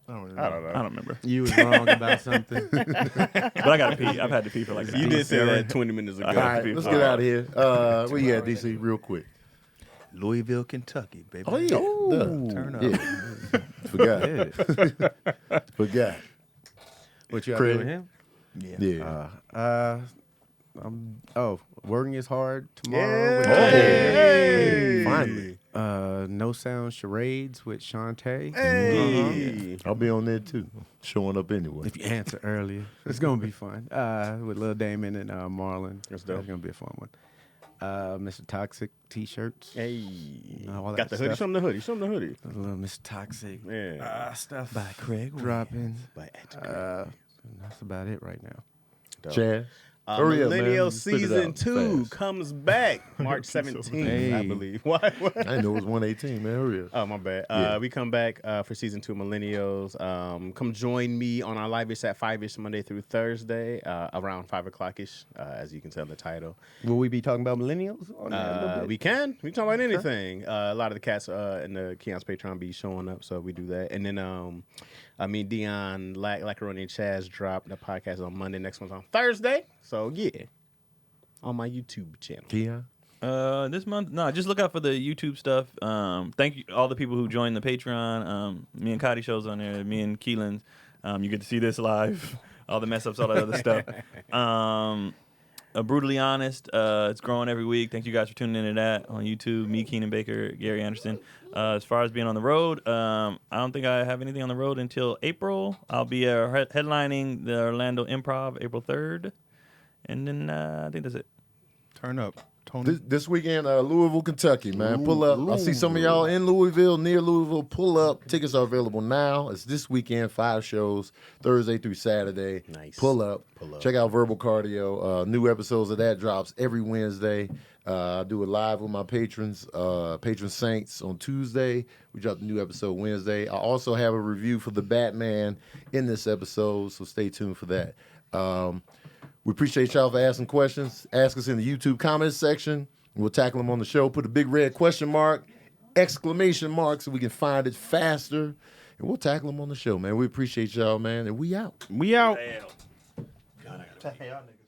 I don't I don't remember, You was wrong about something. but I gotta pee. I've had to pee for like an You hour. did say that 20 minutes ago. All right, let's get out of here. Where you at, DC? Real quick. Louisville, Kentucky, baby. Oh yeah. Duh. Turn up. Yeah. Forgot. What you out Craig. doing him? Yeah. Working is hard tomorrow. With Hey. Finally. No Sound Charades with Shantae. Hey. I'll be on there too. Showing up anyway. If you answer earlier, it's gonna be fun. With Lil Damon and Marlon. That's dope. That's gonna be a fun one. Mr. Toxic T-shirts. Hey. All that Got the hoodie. stuff. Show 'em the hoodie. Show 'em the hoodie. A little Mr. Toxic Yeah. stuff By Craig dropping. But That's about it right now. Chad. Hurry up, man. Millennial Spit it Season out 2 fast. comes back March 17th, I Hey. believe. What? I didn't know it was 118, man. Hurry up. Oh, my bad. Yeah. We come back for Season 2 Millennials. Come join me on our live-ish at 5-ish Monday through Thursday, around 5 o'clock-ish, as you can tell in the title. Will we be talking about millennials on that a little bit? We can talk about anything. A lot of the cats in the Keon's Patreon be showing up, so we do that. And then Dion, Lacaroni, and Chaz drop the podcast on Monday. Next one's on Thursday. So yeah, on my YouTube channel. Keon. This month, no, just look out for the YouTube stuff. Thank you all the people who joined the Patreon. Me and Cotty shows on there. Me and Keelan's. You get to see this live. All the mess ups, all that other stuff. Brutally Honest. It's growing every week. Thank you guys for tuning into that on YouTube. Me, Keenan Baker, Gary Anderson. As far as being on the road, I don't think I have anything on the road until April. I'll be headlining the Orlando Improv April 3rd. And then I think that's it. Turn up. Tony. This weekend, Louisville, Kentucky, man. Pull up. I see some of y'all in Louisville, near Louisville. Pull up. Tickets are available now. It's this weekend, 5 shows, Thursday through Saturday. Nice. Pull up. Pull up. Check out Verbal Cardio. New episodes of that drops every Wednesday. I do it live with my patrons, patron saints on Tuesday. We drop the new episode Wednesday. I also have a review for The Batman in this episode, so stay tuned for that. We appreciate y'all for asking questions. Ask us in the YouTube comments section. We'll tackle them on the show. Put a big red question mark, exclamation mark, so we can find it faster. And we'll tackle them on the show, man. We appreciate y'all, man. And we out. We out. Damn. God, I gotta pee.